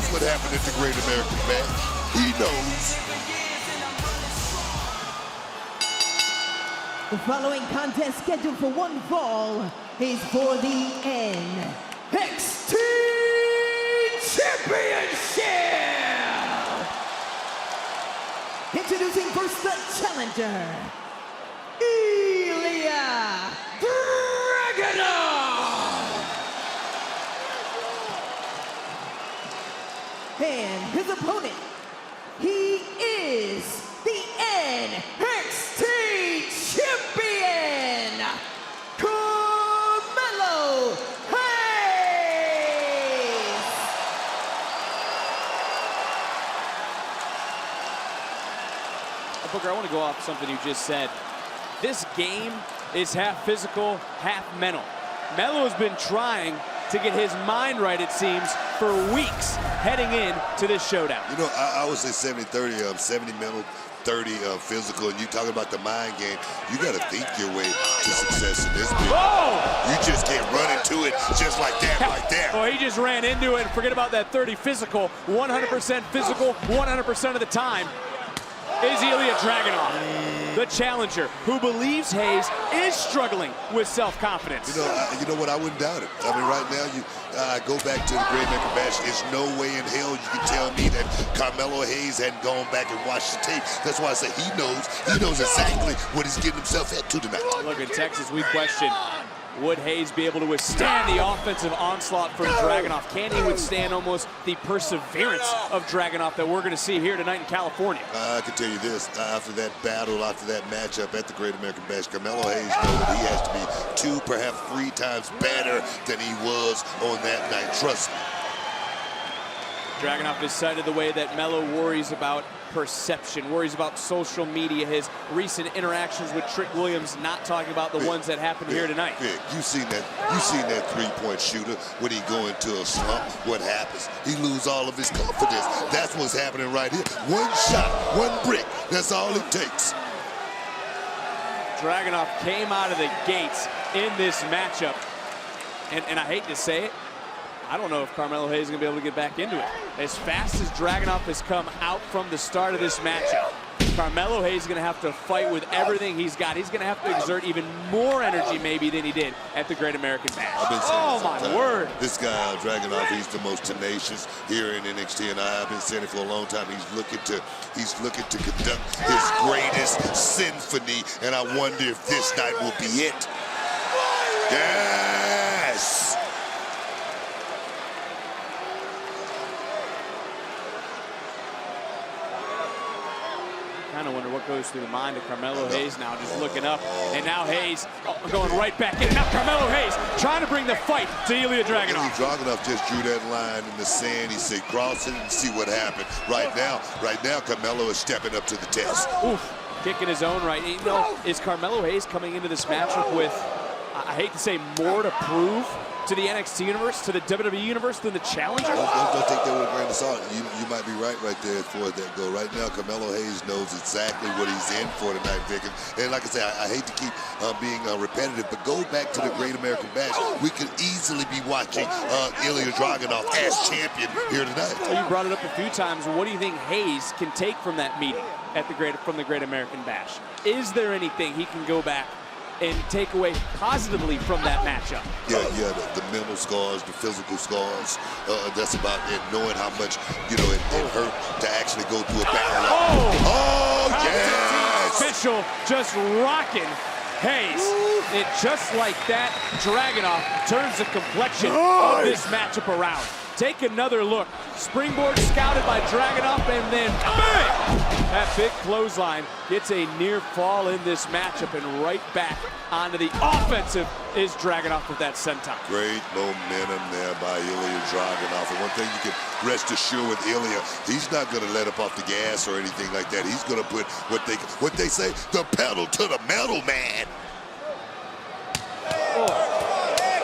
what happened at the Great American Bash. He knows. The following contest scheduled for one fall is for the NXT Championship! Introducing first the challenger, Ilya Dragunov! And his opponent, he is the NXT Champion, Carmelo Hayes! Booker, I want to go off something you just said. This game is half physical, half mental. Melo has been trying to get his mind right, it seems, for weeks heading in to this showdown. You know, I would say 70-30, 70 mental, 30 physical, and you talking about the mind game. You got to think your way to success in this business. You just can't run into it just like that, right there. Oh, he just ran into it. Forget about that 30 physical, 100% physical, 100% of the time is Ilya Dragunov, the challenger, who believes Hayes is struggling with self-confidence. You know what? I wouldn't doubt it. I mean, right now, you go back to the Great American Bash. There's no way in hell you can tell me that Carmelo Hayes hadn't gone back and watched the tape. That's why I say he knows exactly what he's getting himself into tonight. Look, in Texas, we question, would Hayes be able to withstand the offensive onslaught from Dragunov? Can he withstand almost the perseverance of Dragunov that we're going to see here tonight in California? I can tell you this, after that battle, after that matchup at the Great American Bash, Carmelo Hayes knows that he has to be 2, perhaps 3 times better than he was on that night. Trust me. Dragunov is cited the way that Melo worries about perception, worries about social media, his recent interactions with Trick Williams, not talking about the ones that happened here tonight. Vic, you seen that three-point shooter when he go into a slump. What happens? He lose all of his confidence. That's what's happening right here. One shot, one brick. That's all it takes. Dragunov came out of the gates in this matchup, and I hate to say it, I don't know if Carmelo Hayes is going to be able to get back into it. As fast as Dragunov has come out from the start of this matchup, Carmelo Hayes is going to have to fight with everything he's got. He's going to have to exert even more energy maybe than he did at the Great American Bash. Oh, my word. This guy, Dragunov, he's the most tenacious here in NXT, and I've been saying it for a long time. He's looking to conduct his greatest symphony, and I wonder if this night will be it. Yes! Kind of wonder what goes through the mind of Carmelo Hayes now, just looking up. And now Hayes going right back in. Now Carmelo Hayes trying to bring the fight to Ilya Dragunov. Dragunov just drew that line in the sand. He said, cross it and see what happened. Right now, Carmelo is stepping up to the test. Oof, kicking his own right. You know, is Carmelo Hayes coming into this matchup with, I hate to say, more to prove to the NXT universe, to the WWE universe than the challenger? Don't take that with a grain of salt. You might be right there as far as that go. Right now, Carmelo Hayes knows exactly what he's in for tonight, Vic. And like I say, I hate to keep being repetitive, but go back to the Great American Bash. We could easily be watching Ilya Dragunov as champion here tonight. Well, you brought it up a few times. What do you think Hayes can take from that meeting from the Great American Bash? Is there anything he can go back and take away positively from that matchup? Yeah, the mental scars, the physical scars. That's about it, knowing how much, it hurt to actually go through a battle. Oh, yes! Official just rocking Hayes. And just like that, Dragunov turns the complexion of this matchup around. Take another look. Springboard scouted by Dragunov, and then bang! That big clothesline gets a near fall in this matchup, and right back onto the offensive is Dragunov with that senton. Great momentum there by Ilya Dragunov. And one thing you can rest assured with Ilya, he's not going to let up off the gas or anything like that. He's going to put what they say, the pedal to the metal, man.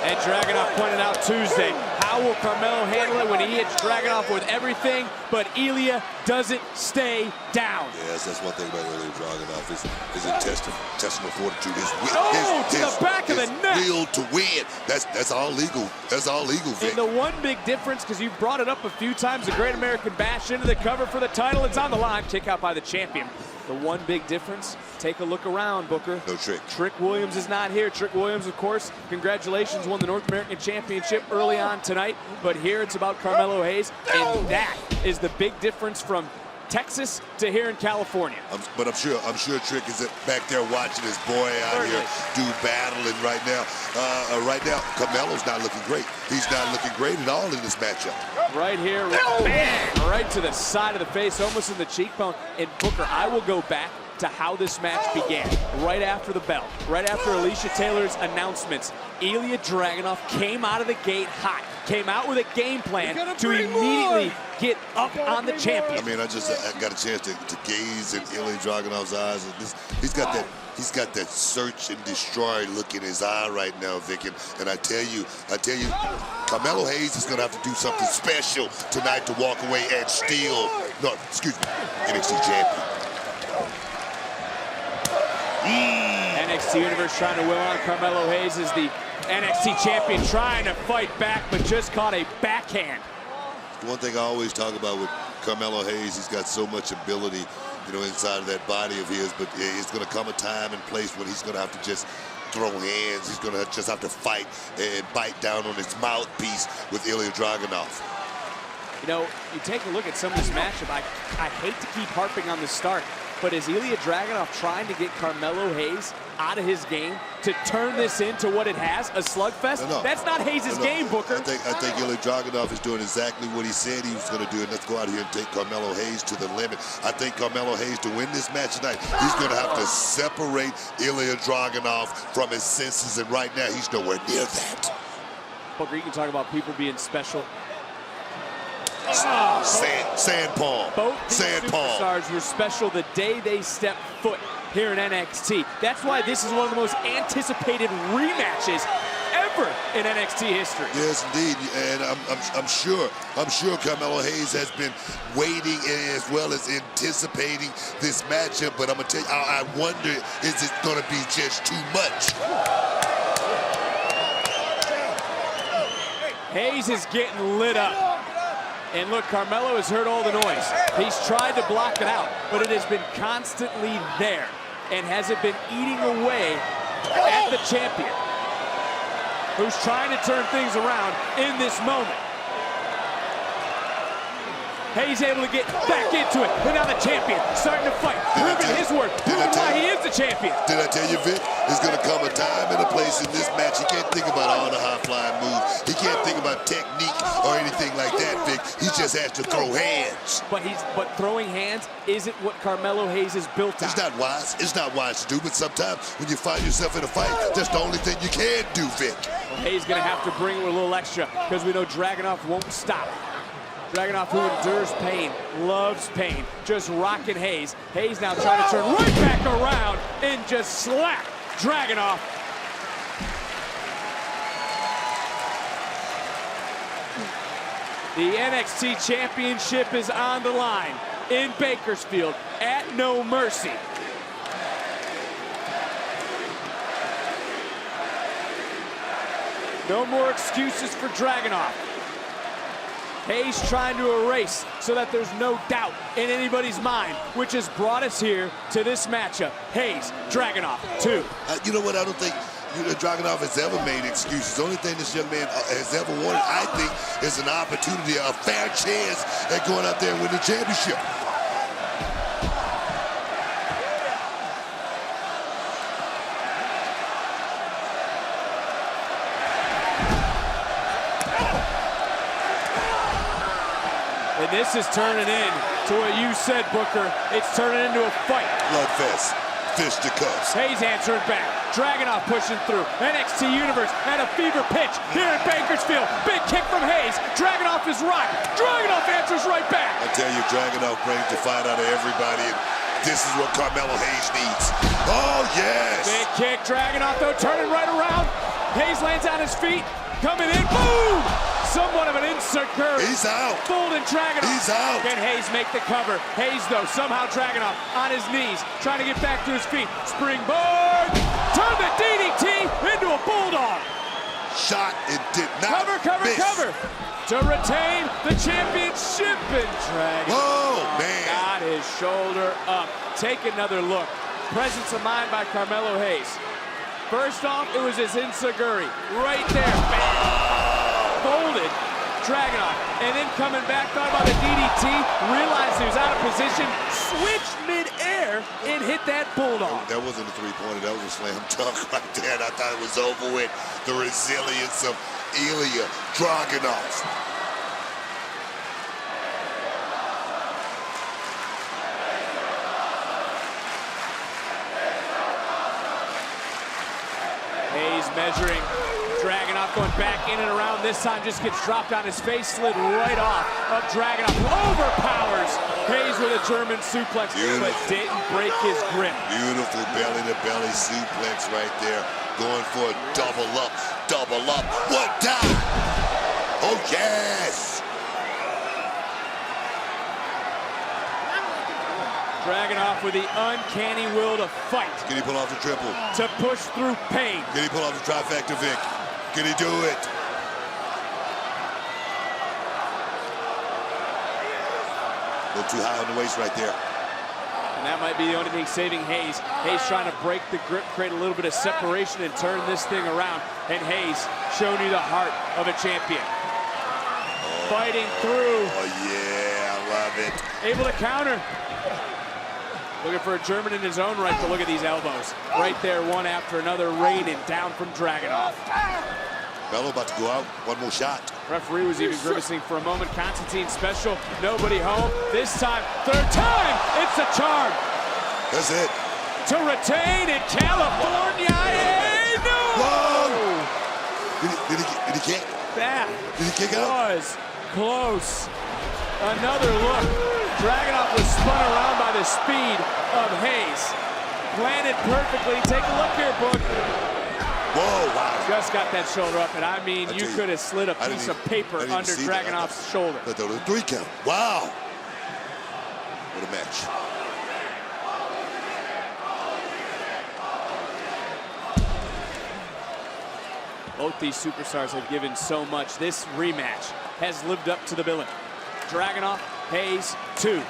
And Dragunov pointed out Tuesday, how will Carmelo handle it when he hits Dragunov with everything, but Ilya doesn't stay down. Yes, that's one thing about Ilya Dragunov, his intestinal fortitude, his the back of the neck. Will to win. That's all legal. That's all legal, Vic. And the one big difference, because you brought it up a few times, the Great American Bash into the cover for the title. It's on the line. Kick out by the champion. The one big difference, take a look around, Booker. No Trick. Trick Williams is not here. Trick Williams, of course, congratulations, won the North American Championship early on tonight. But here it's about Carmelo Hayes, and that is the big difference from Texas to here in California. But I'm sure Trick is back there watching his boy out here do battling right now. Right now, Carmelo's not looking great. He's not looking great at all in this matchup. Right here, bang, right to the side of the face, almost in the cheekbone. And Booker, I will go back to how this match began. Right after the bell, right after Alicia Taylor's announcements, Ilya Dragunov came out of the gate hot, came out with a game plan to immediately get up on the champion. I mean, I got a chance to gaze in Ilya Dragunov's eyes. And he's got that search and destroy look in his eye right now, Vic. And I tell you, Carmelo Hayes is gonna have to do something special tonight to walk away and steal, NXT champion. NXT Universe trying to will on. Carmelo Hayes is the NXT champion, trying to fight back, but just caught a backhand. One thing I always talk about with Carmelo Hayes, he's got so much ability, inside of that body of his, but it's going to come a time and place when he's going to have to just throw hands. He's going to just have to fight and bite down on his mouthpiece with Ilya Dragunov. You take a look at some of this matchup. I hate to keep harping on the start, but is Ilya Dragunov trying to get Carmelo Hayes out of his game to turn this into what it has, a slugfest? No. That's not Hayes' game, Booker. I think Ilya Dragunov is doing exactly what he said he was going to do, and let's go out here and take Carmelo Hayes to the limit. I think Carmelo Hayes, to win this match tonight, he's going to have to separate Ilya Dragunov from his senses, and right now he's nowhere near that. Booker, you can talk about people being special. Sand palm. Both these superstars were special the day they stepped foot here in NXT. That's why this is one of the most anticipated rematches ever in NXT history. Yes, indeed, and I'm sure Carmelo Hayes has been waiting as well as anticipating this matchup. But I'm gonna tell you, I wonder, is it gonna be just too much? Hayes is getting lit up. And look, Carmelo has heard all the noise. He's tried to block it out, but it has been constantly there. And has it been eating away at the champion, who's trying to turn things around in this moment. Hayes able to get back into it. But now the champion starting to fight, proving his worth, proving why he is the champion. Did I tell you, Vic? There's going to come a time and a place in this match. He can't think about all the high-flying moves. He can't think about technique or anything like that, Vic. He just has to throw hands. But throwing hands isn't what Carmelo Hayes is built on. It's not wise. It's not wise to do. But sometimes when you find yourself in a fight, that's the only thing you can do, Vic. Well, Hayes going to have to bring a little extra because we know Dragunov won't stop. Dragunov, who endures pain, loves pain, just rocking Hayes. Hayes now trying to turn right back around and just slap Dragunov. The NXT Championship is on the line in Bakersfield at No Mercy. No more excuses for Dragunov. Hayes trying to erase so that there's no doubt in anybody's mind, which has brought us here to this matchup. Hayes, Dragunov, 2. You know what? I don't think Dragunov has ever made excuses. The only thing this young man has ever wanted, I think, is an opportunity, a fair chance at going out there and winning the championship. And this is turning into what you said, Booker. It's turning into a fight. Bloodfest. Fist to cuffs. Hayes answering back. Dragunov pushing through. NXT Universe at a fever pitch here in Bakersfield. Big kick from Hayes. Dragunov is rocked. Dragunov answers right back. I tell you, Dragunov brings the fight out of everybody, and this is what Carmelo Hayes needs. Oh, yes! Big kick. Dragunov, though, turning right around. Hayes lands on his feet. Coming in. Boom! Somewhat of an insecure. He's out. Folding Dragunov. He's out. Can Hayes make the cover? Hayes, though, somehow Dragunov on his knees, trying to get back to his feet. Springboard. Turn the DDT into a bulldog. Shot, it did not Cover. To retain the championship, and Dragunov. Oh, man. Got his shoulder up. Take another look. Presence of mind by Carmelo Hayes. First off, it was his enziguri. Right there. Bam. Folded Dragunov, and then coming back, thought about the DDT, realized he was out of position, switched mid-air, and hit that bulldog. That wasn't a three-pointer, that was a slam dunk right there, and I thought it was over with. The resilience of Ilya Dragunov. Hayes measuring. Dragunov going back in and around. This time just gets dropped on his face, slid right off of Dragunov. Overpowers Hayes with a German suplex, but didn't break his grip. Beautiful belly-to-belly suplex right there. Going for a double up. One down. Oh, yes. Dragunov with the uncanny will to fight. Can he pull off the triple? To push through pain. Can he pull off the trifecta, Vic? Can he do it? A little too high on the waist right there. And that might be the only thing saving Hayes. Hayes trying to break the grip, create a little bit of separation, and turn this thing around. And Hayes showing you the heart of a champion. Fighting through. Oh, yeah, I love it. Able to counter. Looking for a German in his own right, but look at these elbows. Right there, one after another, raining down from Dragunov. Bello about to go out. One more shot. Referee was even grimacing for a moment. Constantine special, nobody home. This time, third time, it's a charm. That's it. To retain in California. No! Whoa! Did he kick? That Did he kick out? was close. Another look. Dragunov was spun around by the speed of Hayes. Planted perfectly. Take a look here, Book. Whoa, wow. Just got that shoulder up, and I mean, you could have slid a piece of paper under Dragunov's shoulder. But there was a 3 count. Wow. What a match. Both these superstars have given so much. This rematch has lived up to the billing. Dragunov, Hayes, 2.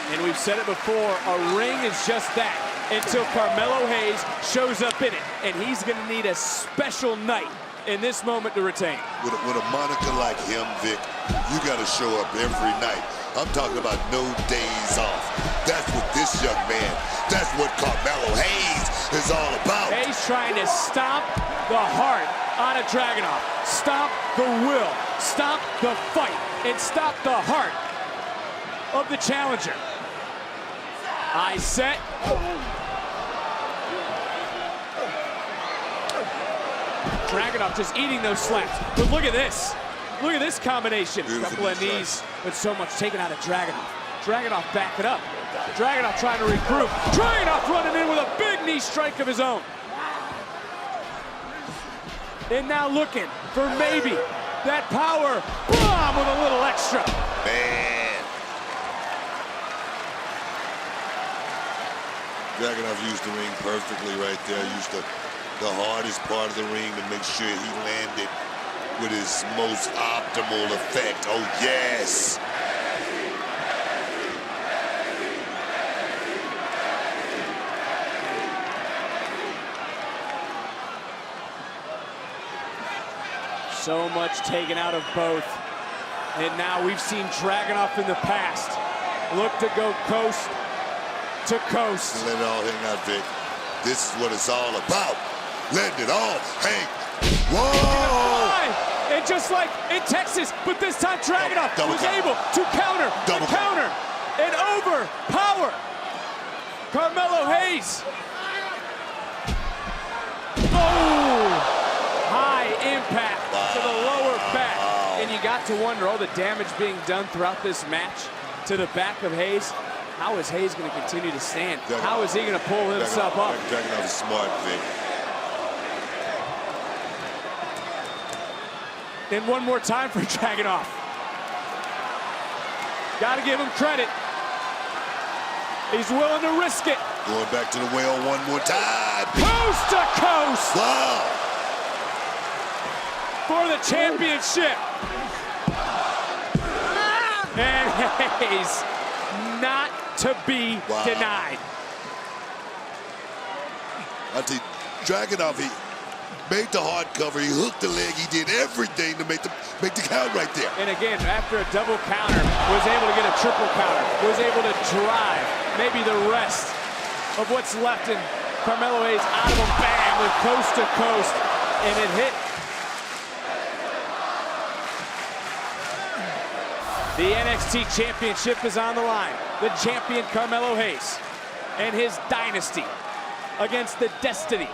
And we've said it before, a ring is just that until Carmelo Hayes shows up in it. And he's going to need a special night in this moment to retain. With a moniker like him, Vic, you got to show up every night. I'm talking about no days off. That's what this young man, that's what Carmelo Hayes is all about. Hayes trying to stop the heart on a Dragunov. Stop the will, stop the fight, and stop the heart of the challenger. Eye set. Dragunov just eating those slaps. But look at this. Look at this combination. Couple of knees, but so much taken out of Dragunov. Dragunov backing up. Dragunov trying to regroup. Dragunov running in with a big knee strike of his own. And now looking for maybe that power bomb with a little extra. Man. Dragunov used the ring perfectly right there. Used the hardest part of the ring to make sure he landed with his most optimal effect. Oh, yes. So much taken out of both. And now we've seen Dragunov in the past look to go coast to coast. Let it all hang out, Vic. This is what it's all about. Letting it all hang. Whoa! And just like in Texas, but this time Dragunov was able to counter and overpower Carmelo Hayes. Oh, high impact to the lower back. And you got to wonder all the damage being done throughout this match to the back of Hayes. How is Hayes going to continue to stand? How is he going to pull himself up? Dragunov is smart, Vic. And one more time for Dragunov. Got to give him credit. He's willing to risk it. Going back to the well one more time. Coast to coast. Wow. For the championship. And Hayes not to be denied. I tell you, Dragunov, he made the hard cover, he hooked the leg, he did everything to make the count right there. And again, after a double counter, was able to get a triple counter, was able to drive maybe the rest of what's left in Carmelo Hayes out of him, bam, with coast to coast, and it hit. The NXT Championship is on the line. The champion Carmelo Hayes and his dynasty against the destiny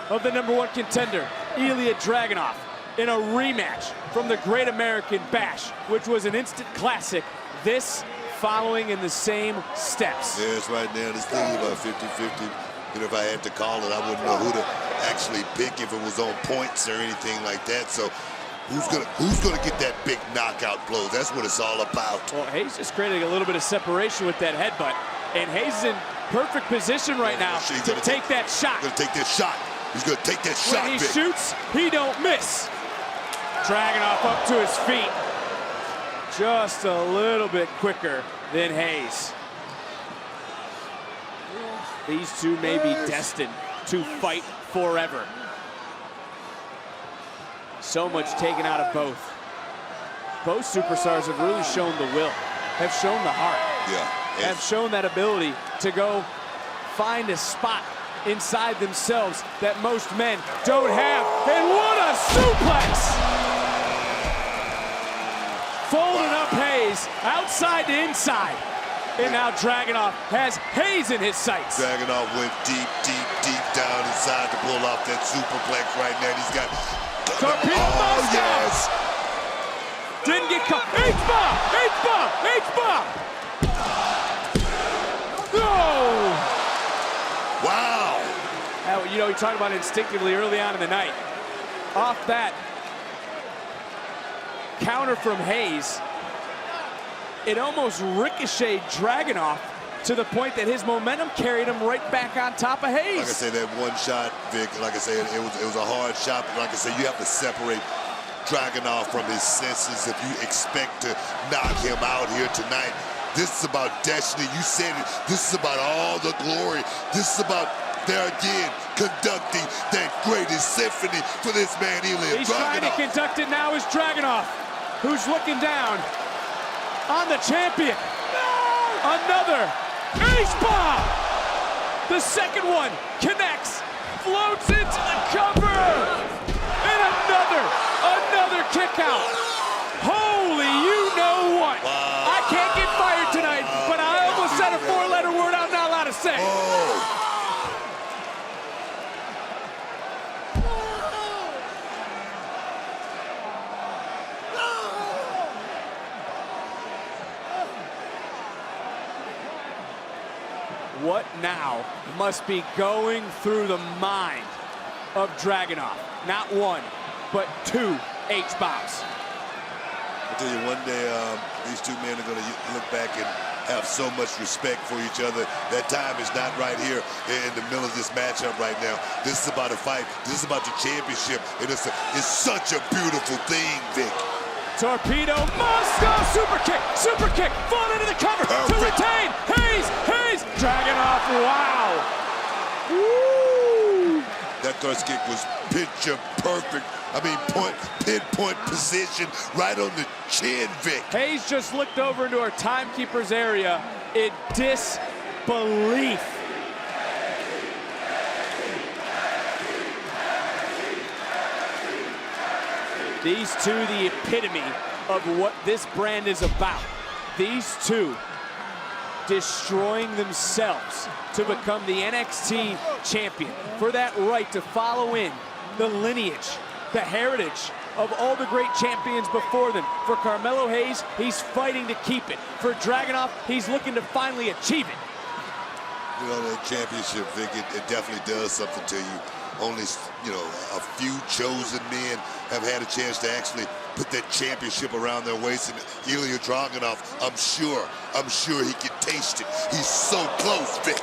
of the #1 contender, Ilya Dragunov, in a rematch from the Great American Bash, which was an instant classic. This following in the same steps. Yes, right now, this thing is about 50-50. You know, if I had to call it, I wouldn't know who to actually pick if it was on points or anything like that. So who's gonna get that big knockout blow? That's what it's all about. Well, Hayes just created a little bit of separation with that headbutt, and Hayes is in perfect position right now to take that shot. He's gonna take that shot. He's gonna take that shot. When he shoots, he don't miss. Dragunov up to his feet, just a little bit quicker than Hayes. These two may be destined to fight forever. So much taken out of both. Both superstars have really shown the will, have shown the heart, have shown that ability to go find a spot inside themselves that most men don't have. And what a suplex! Folding up Hayes, outside to inside. And now Dragunov has Hayes in his sights. Dragunov went deep, deep, deep down inside to pull off that superplex right now. He's got Torpedo Moscow! Yes! Didn't get caught. H-bomb! H-bomb! H-bomb! No! Wow! Now, you know, we talked about it instinctively early on in the night. Off that counter from Hayes, it almost ricocheted Dragunov to the point that his momentum carried him right back on top of Hayes. Like I say, that one shot, Vic, like I say, it was a hard shot, but like I say, you have to separate Dragunov from his senses if you expect to knock him out here tonight. This is about destiny. You said it. This is about all the glory. This is about, there again, conducting that greatest symphony for this man, Ilya He's Dragunov. trying to conduct it now is Dragunov, who's looking down on the champion. Another ace bomb. The second one connects, floats into the cover, and another kick out. Holy, you know what? I can't get fired tonight, but I almost said a four-letter word I'm not allowed to say. What now must be going through the mind of Dragunov? Not one, but two H-bombs. I tell you, one day these two men are going to look back and have so much respect for each other. That time is not right here in the middle of this matchup right now. This is about a fight. This is about the championship, and it's such a beautiful thing, Vic. Torpedo Moscow super kick, fall into the cover to retain. Hayes, Dragunov, wow. Woo. That thrust kick was picture perfect. I mean, pinpoint position right on the chin, Vic. Hayes just looked over into our timekeeper's area in disbelief. These two, the epitome of what this brand is about. These two destroying themselves to become the NXT champion, for that right to follow in the lineage, the heritage of all the great champions before them. For Carmelo Hayes, he's fighting to keep it. For Dragunov, he's looking to finally achieve it. You know, that championship, Vic, it definitely does something to you. Only, you know, a few chosen men have had a chance to actually put that championship around their waist. And Ilya Dragunov, I'm sure he can taste it. He's so close, Vic.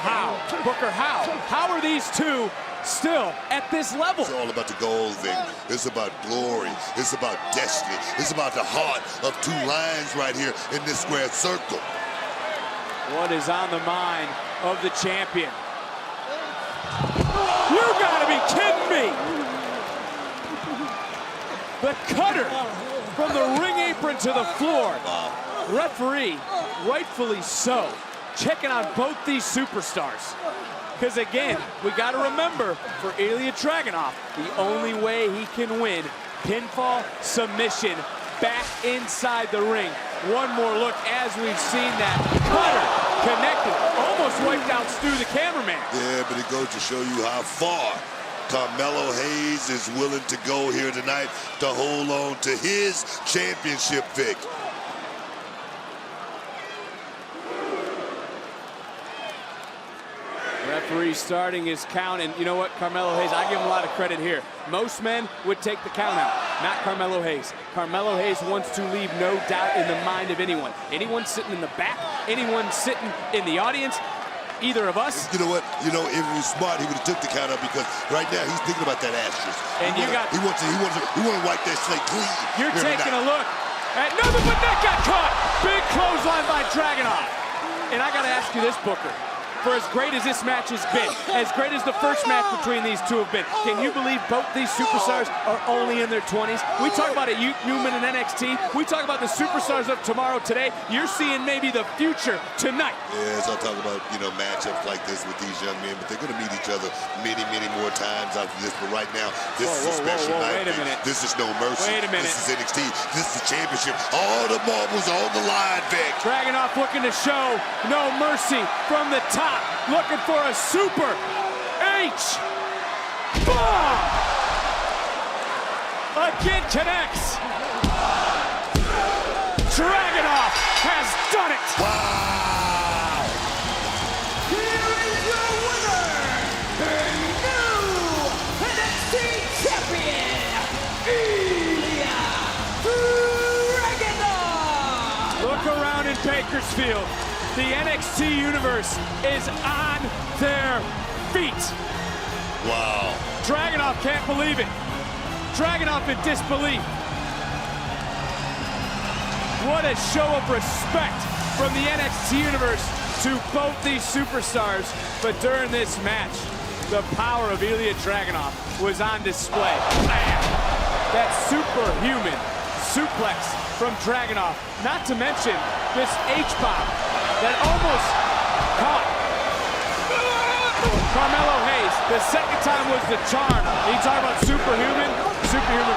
How? Booker, how? How are these two still at this level? It's all about the gold, Vic. It's about glory. It's about destiny. It's about the heart of two lions right here in this square circle. What is on the mind of the champion? You gotta be kidding me! The cutter from the ring apron to the floor. Referee, rightfully so, checking on both these superstars. Because again, we got to remember, for Ilya Dragunov, the only way he can win, pinfall, submission, back inside the ring. One more look as we've seen that cutter connected, almost wiped out Stu, the cameraman. Yeah, but it goes to show you how far Carmelo Hayes is willing to go here tonight to hold on to his championship, Vic. Referee starting his count, and you know what, Carmelo Hayes, I give him a lot of credit here. Most men would take the count out, not Carmelo Hayes. Carmelo Hayes wants to leave no doubt in the mind of anyone. Anyone sitting in the back, anyone sitting in the audience, either of us. You know what? You know, if he was smart, he would have took the count out, because right now he's thinking about that asterisk. And he wants to wipe that slate clean. You're taking a look at nothing but that got caught. Big clothesline by Dragunov. And I got to ask you this, Booker. For as great as this match has been, as great as the first match between these two have been, can you believe both these superstars are only in their 20s? We talk about Newman and NXT. We talk about the superstars of tomorrow today. You're seeing maybe the future tonight. Yes, I'll talk about, you know, matchups like this with these young men, but they're going to meet each other many, many more times after this. But right now, this is a special night. Wait a minute. This is no mercy. Wait a minute. This is NXT. This is the championship. All the marbles on the line, Vic. Dragunov looking to show no mercy from the top. Looking for a super H-bomb. Again connects. Dragunov has done it. Wow. Here is your winner, the new NXT champion, Ilya Dragunov. Look around in Bakersfield. The NXT universe is on their feet. Wow. Dragunov can't believe it. Dragunov in disbelief. What a show of respect from the NXT universe to both these superstars. But during this match, the power of Ilya Dragunov was on display. Bam! That superhuman suplex from Dragunov. Not to mention this H-bomb that almost caught Carmelo Hayes. The second time was the charm. You talk about superhuman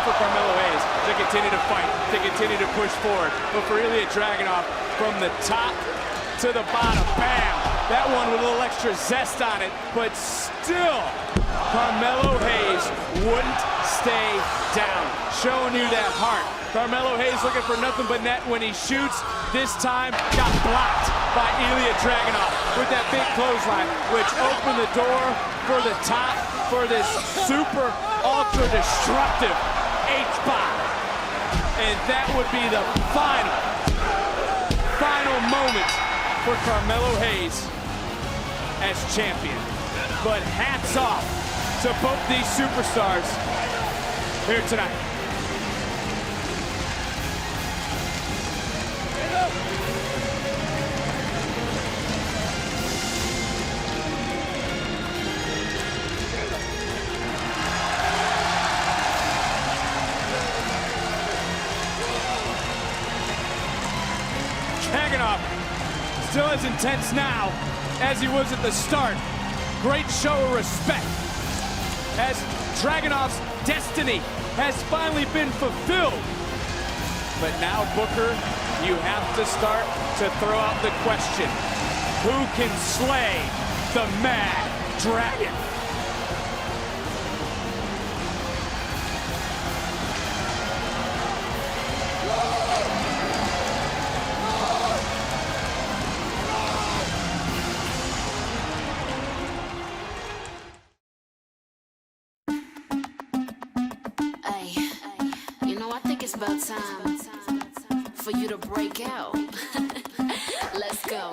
for Carmelo Hayes to continue to fight, to continue to push forward. But for Ilya Dragunov, from the top to the bottom, bam! That one with a little extra zest on it, but still, Carmelo Hayes wouldn't stay down, showing you that heart. Carmelo Hayes looking for nothing but net when he shoots. This time got blocked by Ilya Dragunov with that big clothesline, which opened the door for the top for this super ultra destructive H-bomb. And that would be the final moment for Carmelo Hayes as champion. But hats off to both these superstars here tonight. Dragunov still as intense now as he was at the start. Great show of respect as Dragunov's destiny has finally been fulfilled. But now, Booker, you have to start to throw out the question, who can slay the Mad Dragon? You know, I think it's about time for you to break out. Let's go.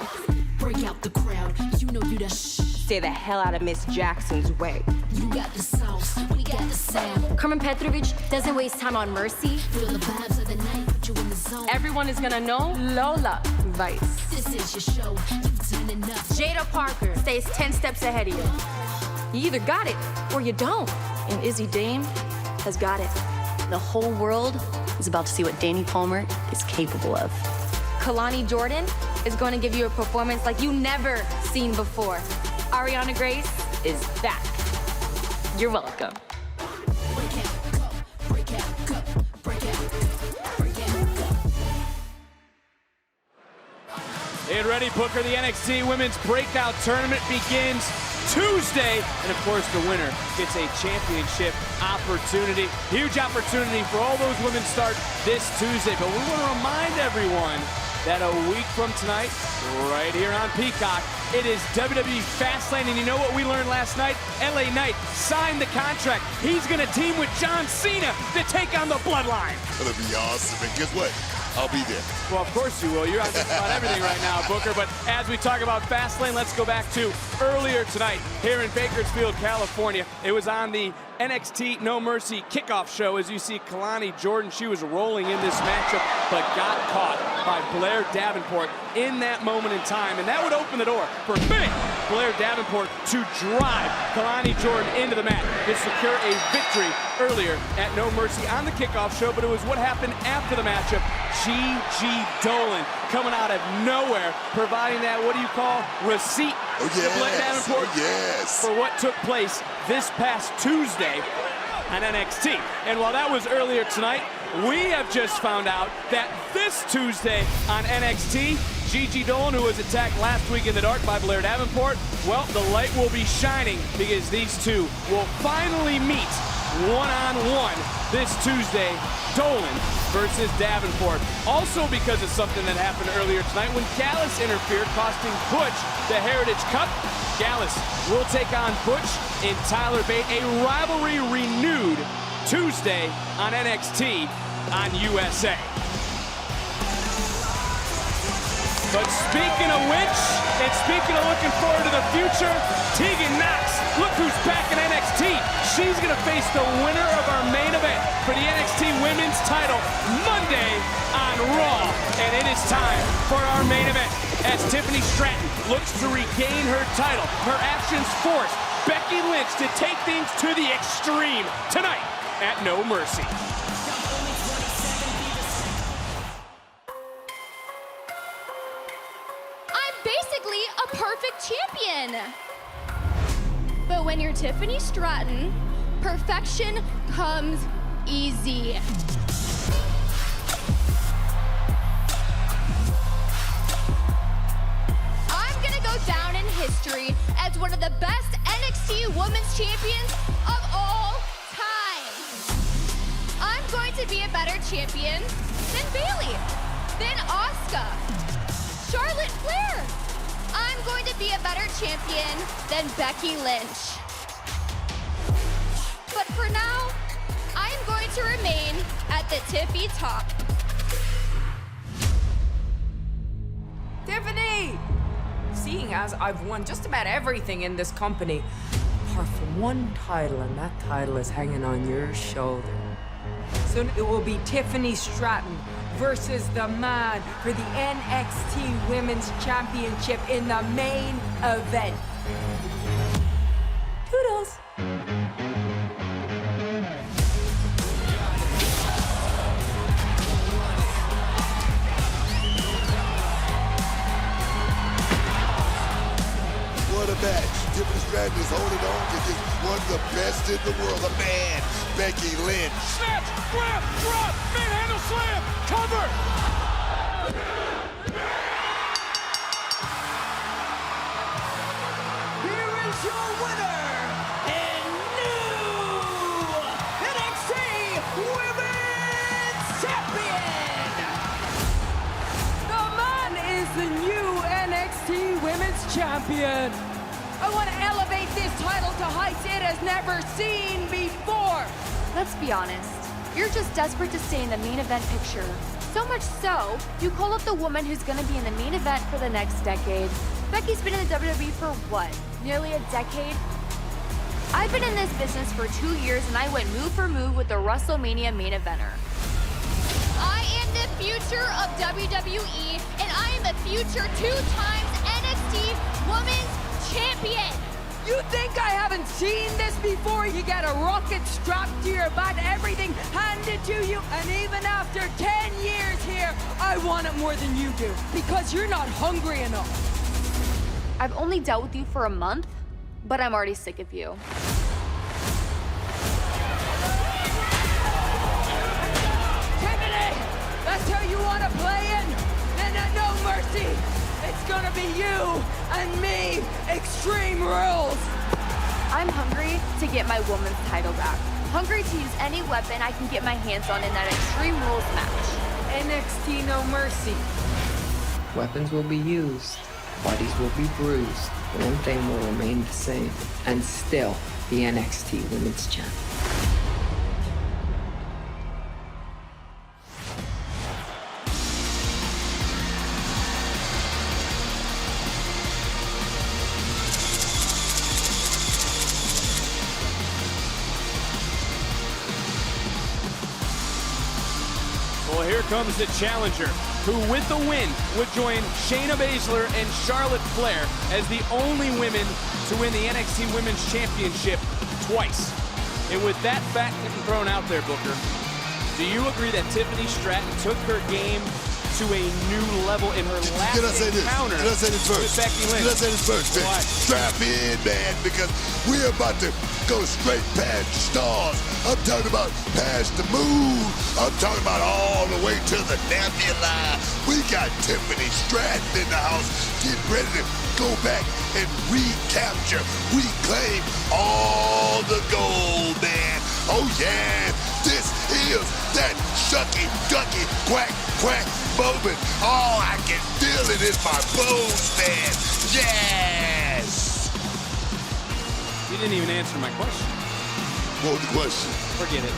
Break out the crowd. You know you the Stay the hell out of Miss Jackson's way. You got the sauce, we got the sound. Carmen Petrovic doesn't waste time on Mercy. Feel the vibes of the night, put you in the zone. Everyone is gonna know Lola Vice. This is your show, you've done enough. Jada Parker stays 10 steps ahead of you. You either got it or you don't. And Izzy Dame has got it. The whole world is about to see what Danny Palmer is capable of. Kalani Jordan is going to give you a performance like you never seen before. Ariana Grace is back. You're welcome. Get ready, Booker. The NXT Women's Breakout Tournament begins Tuesday. And of course, the winner gets a championship opportunity. Huge opportunity for all those women start this Tuesday. But we want to remind everyone that a week from tonight, right here on Peacock, it is WWE Fastlane. And you know what we learned last night? LA Knight signed the contract. He's going to team with John Cena to take on the Bloodline. It's going to be awesome. And guess what? I'll be there. Well, of course you will. You're on just about everything right now, Booker. But as we talk about Fastlane, let's go back to earlier tonight here in Bakersfield, California. It was on the NXT No Mercy kickoff show. As you see, Kalani Jordan, she was rolling in this matchup, but got caught by Blair Davenport in that moment in time. And that would open the door for big Blair Davenport to drive Kalani Jordan into the mat to secure a victory earlier at No Mercy on the kickoff show. But it was what happened after the matchup. G.G. Dolan coming out of nowhere, providing that, what do you call, receipt to Blair Davenport for what took place this past Tuesday on NXT. And while that was earlier tonight, we have just found out that this Tuesday on NXT, G.G. Dolan, who was attacked last week in the dark by Blair Davenport, well, the light will be shining because these two will finally meet one-on-one this Tuesday, Dolan versus Davenport. Also because of something that happened earlier tonight when Gallus interfered, costing Butch the Heritage Cup. Gallus will take on Butch in Tyler Bate, a rivalry renewed Tuesday on NXT on USA. But speaking of which, and speaking of looking forward to the future, Tegan Knox, look who's back in NXT. She's gonna face the winner of our main event for the NXT Women's title Monday on Raw. And it is time for our main event as Tiffany Stratton looks to regain her title. Her actions force Becky Lynch to take things to the extreme tonight at No Mercy. Basically a perfect champion. But when you're Tiffany Stratton, perfection comes easy. I'm gonna go down in history as one of the best NXT Women's Champions of all time. I'm going to be a better champion than Bayley, than Asuka, Charlotte Flair. I'm going to be a better champion than Becky Lynch. But for now, I am going to remain at the tippy top. Tiffany! Seeing as I've won just about everything in this company, apart from one title, and that title is hanging on your shoulder. Soon it will be Tiffany Stratton versus the man for the NXT Women's Championship in the main event. Toodles! Stratton is holding on to just one of the best in the world. A man, Becky Lynch. Snatch, grab, drop, manhandle slam, cover. Here is your winner and new NXT Women's Champion. The man is the new NXT Women's Champion. I want to elevate this title to heights it has never seen before. Let's be honest. You're just desperate to stay in the main event picture. So much so, you call up the woman who's gonna be in the main event for the next decade. Becky's been in the WWE for what? Nearly a decade? I've been in this business for 2 years and I went move for move with the WrestleMania main eventer. I am the future of WWE, and I am the future 2 times NXT Women's Champion. You think I haven't seen this before? You get a rocket strapped to your back, everything handed to you, and even after 10 years here, I want it more than you do, because you're not hungry enough. I've only dealt with you for a month, but I'm already sick of you. Tiffany, that's how you want to play in? Then no mercy. It's gonna be you and me, Extreme Rules. I'm hungry to get my woman's title back. Hungry to use any weapon I can get my hands on in that Extreme Rules match. NXT No Mercy. Weapons will be used, bodies will be bruised. One thing will remain the same, and still the NXT Women's Champion. Well, here comes the challenger, who with the win would join Shayna Baszler and Charlotte Flair as the only women to win the NXT Women's Championship twice. And with that fact thrown out there, Booker, do you agree that Tiffany Stratton took her game to a new level in her last encounter with Becky Lynch? Can I say this first, man? Strap in, man, because we're about to go straight past the stars. I'm talking about past the moon. I'm talking about all the way to the nebula. We got Tiffany Stratton in the house, getting ready to go back and recapture, reclaim all the gold, man. Oh yeah, this is that shucky, ducky, quack, quack moment. Oh, I can feel it in my bones, man. Yes! You didn't even answer my question. What was the question? Forget it.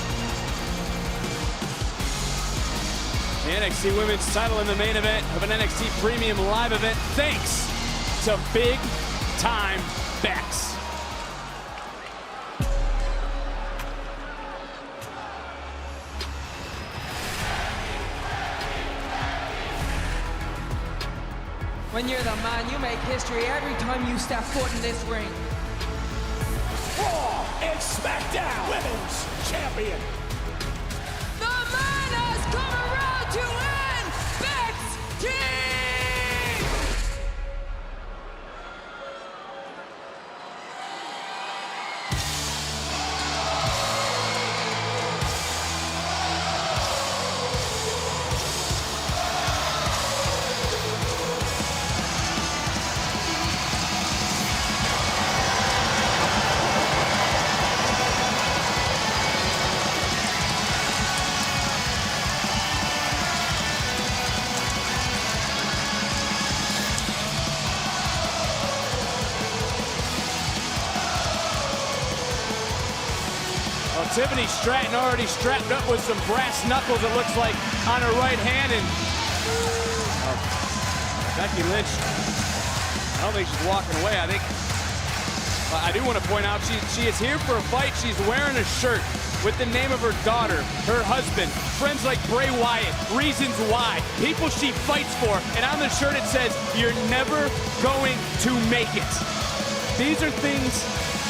The NXT Women's title in the main event of an NXT Premium Live event, thanks to Big Time Bex. When you're the man, you make history every time you step foot in this ring. Raw and SmackDown Women's Champion. The man has come around to NXT! Tiffany Stratton already strapped up with some brass knuckles, it looks like, on her right hand. And Becky Lynch, I don't think she's walking away. I do want to point out she is here for a fight. She's wearing a shirt with the name of her daughter, her husband, friends like Bray Wyatt, reasons why, people she fights for. And on the shirt it says, "You're never going to make it." These are things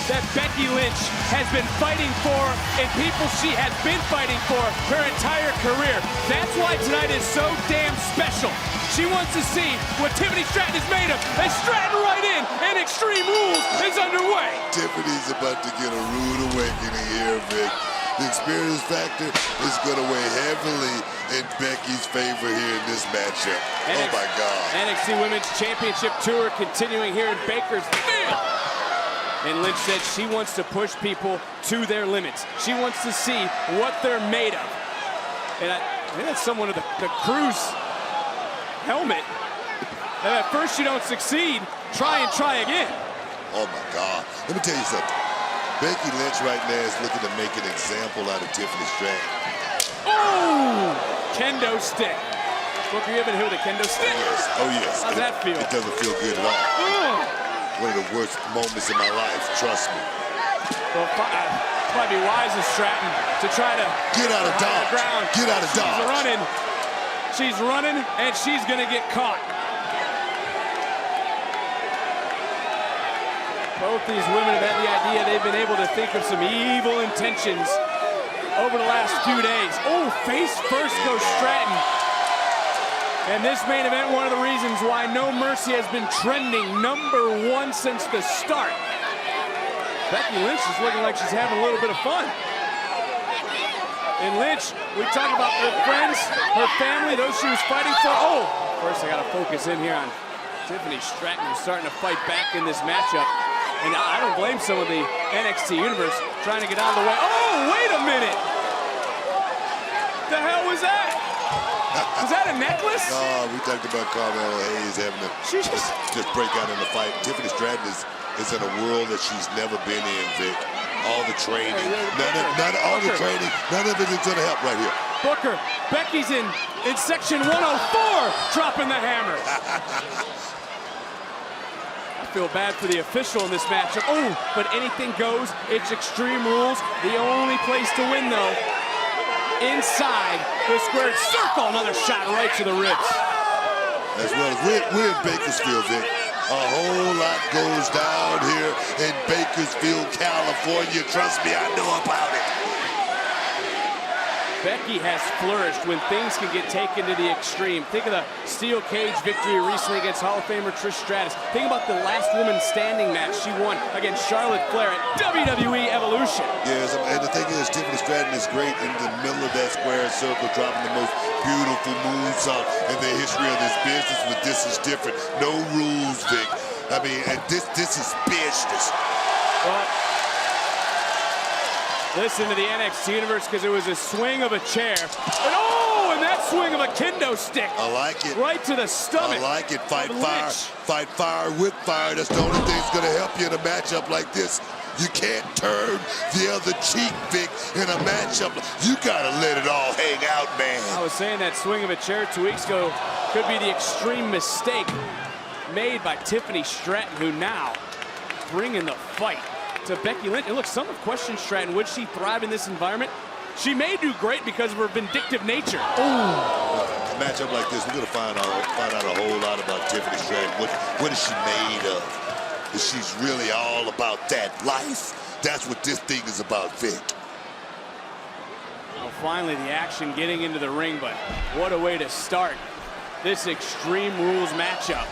that Becky Lynch has been fighting for and people she has been fighting for her entire career. That's why tonight is so damn special. She wants to see what Tiffany Stratton is made of, and Stratton right in. begin, and Extreme Rules is underway. Tiffany's about to get a rude awakening here, Vic. The experience factor is going to weigh heavily in Becky's favor here in this matchup. Oh, my God. NXT Women's Championship Tour continuing here in Bakersfield. And Lynch said she wants to push people to their limits. She wants to see what they're made of. And I think that's someone of the Cruz helmet. And at first you don't succeed, try again. Oh, my God. Let me tell you something. Becky Lynch right now is looking to make an example out of Tiffany Stratton. Oh! Kendo stick. Booker, you ever heard of the kendo stick? Yes. Oh, yes. How's that feel? It doesn't feel good at all. One of the worst moments in my life, trust me. Well, probably be wise of Stratton to try to get out of dodge. Get out of dodge. She's running, and she's going to get caught. Both these women have had the idea they've been able to think of some evil intentions over the last few days. Oh, face first goes Stratton. And this main event, one of the reasons why No Mercy has been trending #1 since the start. Becky Lynch is looking like she's having a little bit of fun. And Lynch, we talk about her friends, her family, those she was fighting for. Oh, first I got to focus in here on Tiffany Stratton, who's starting to fight back in this matchup. And I don't blame some of the NXT Universe trying to get out of the way. Oh, wait a minute! The hell was that? Was that a necklace? Oh, we talked about Carmelo Hayes having to just break out in the fight. Tiffany Stratton is in a world that she's never been in, Vic. All the training, none of it is going to help right here. Booker, Becky's in section 104, dropping the hammer. I feel bad for the official in this matchup. Oh, but anything goes. It's Extreme Rules. The only place to win, though, inside the squared circle. Another shot right to the ribs. As well as we're in Bakersfield, Vic. A whole lot goes down here in Bakersfield, California. Trust me, I know about it. Becky has flourished when things can get taken to the extreme. Think of the steel cage victory recently against Hall of Famer Trish Stratus. Think about the last woman standing match she won against Charlotte Flair at WWE Evolution. Yes, and the thing is, Tiffany Stratton is great in the middle of that square circle, dropping the most beautiful moves in the history of this business, but this is different. No rules, Vic. I mean, and this is business. Well, listen to the NXT Universe, because it was a swing of a chair. And that swing of a kendo stick. I like it. Right to the stomach. I like it. Fight fire with fire. That's the only thing that's going to help you in a matchup like this. You can't turn the other cheek, Vic, in a matchup. You got to let it all hang out, man. I was saying that swing of a chair 2 weeks ago could be the extreme mistake made by Tiffany Stratton, who now bringing the fight to Becky Lynch. And look, some have questioned Stratton. Would she thrive in this environment? She may do great because of her vindictive nature. A matchup like this, we're going to find out a whole lot about Tiffany Stratton. What is she made of? Is she's really all about that life? That's what this thing is about, Vic. Well, finally, the action getting into the ring, but what a way to start this Extreme Rules matchup.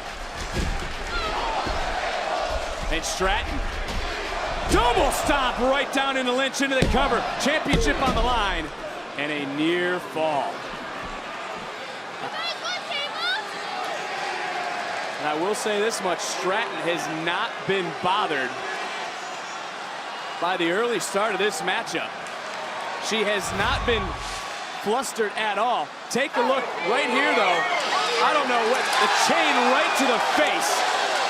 And Stratton, double stomp right down into Lynch, into the cover. Championship on the line, and a near fall. And I will say this much, Stratton has not been bothered by the early start of this matchup. She has not been flustered at all. Take a look right here, though. I don't know what, the chain right to the face.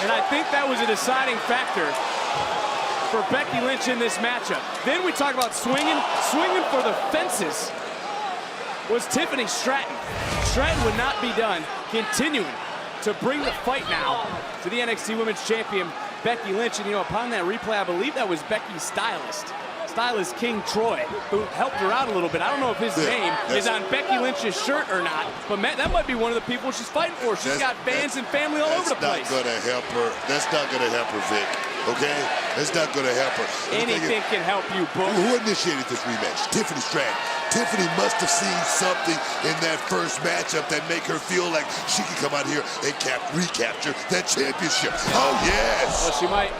And I think that was a deciding factor for Becky Lynch in this matchup. Then we talk about swinging for the fences was Tiffany Stratton. Stratton would not be done, continuing to bring the fight now to the NXT Women's Champion, Becky Lynch. And you know, upon that replay, I believe that was Becky's stylist King Troy, who helped her out a little bit. I don't know if his name is on Becky Lynch's shirt or not, but that might be one of the people she's fighting for. She's got fans and family all over the place. That's not going to help her. That's not going to help her, Vic. Okay? That's not going to help her. Anything can help you, Book. Who initiated this rematch? Tiffany Stratton. Tiffany must have seen something in that first matchup that make her feel like she can come out here and recapture that championship. Oh, yes! Well, she might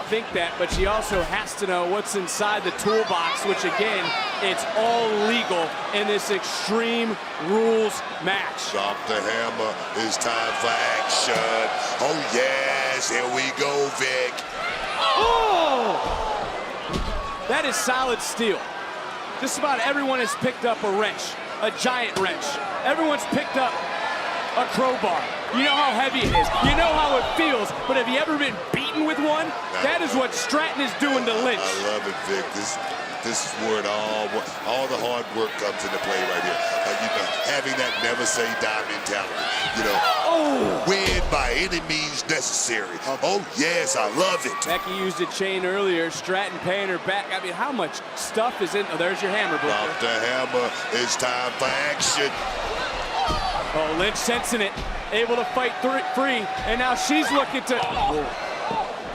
think that, but she also has to know what's inside the toolbox, which again, it's all legal in this Extreme Rules match. Drop the hammer, it's time for action. Oh yes, here we go, Vic. Oh! That is solid steel. Just about everyone has picked up a wrench, a giant wrench. Everyone's picked up a crowbar. You know how heavy it is. You know how it feels, but have you ever been beaten with one? That is what Stratton is doing to Lynch. I love it, Vic. This is where it all the hard work comes into play right here. You know, having that never say die mentality. You know, win by any means necessary. Oh yes, I love it. Becky used a chain earlier. Stratton paying her back. I mean, how much stuff is in? Oh, there's your hammer, Booker. Drop the hammer. It's time for action. Oh, Lynch sensing it, able to fight free, and now she's looking to,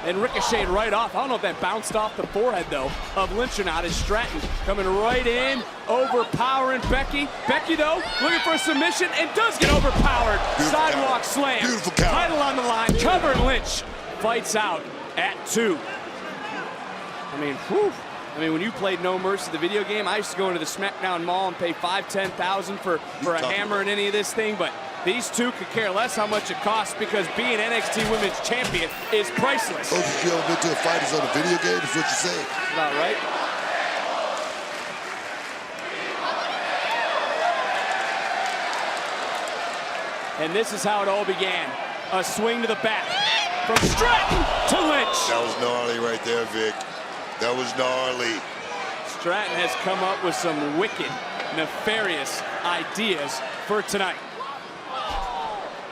and ricocheted right off. I don't know if that bounced off the forehead, though, of Lynch or not, as Stratton coming right in, overpowering Becky. Becky, though, looking for a submission, and does get overpowered. Beautiful Sidewalk counter. slam. Beautiful counter. Title on the line, covered Lynch. Fights out at 2. I mean, whew. I mean, when you played No Mercy, the video game, I used to go into the SmackDown Mall and pay $5,000-$10,000 for a hammer and any of this thing, but these two could care less how much it costs because being NXT Women's Champion is priceless. Oh, you ever been to a fight that's on a video game, is what you're saying. About right. And this is how it all began. A swing to the back from Stratton to Lynch. That was gnarly right there, Vic. That was gnarly. Stratton has come up with some wicked, nefarious ideas for tonight.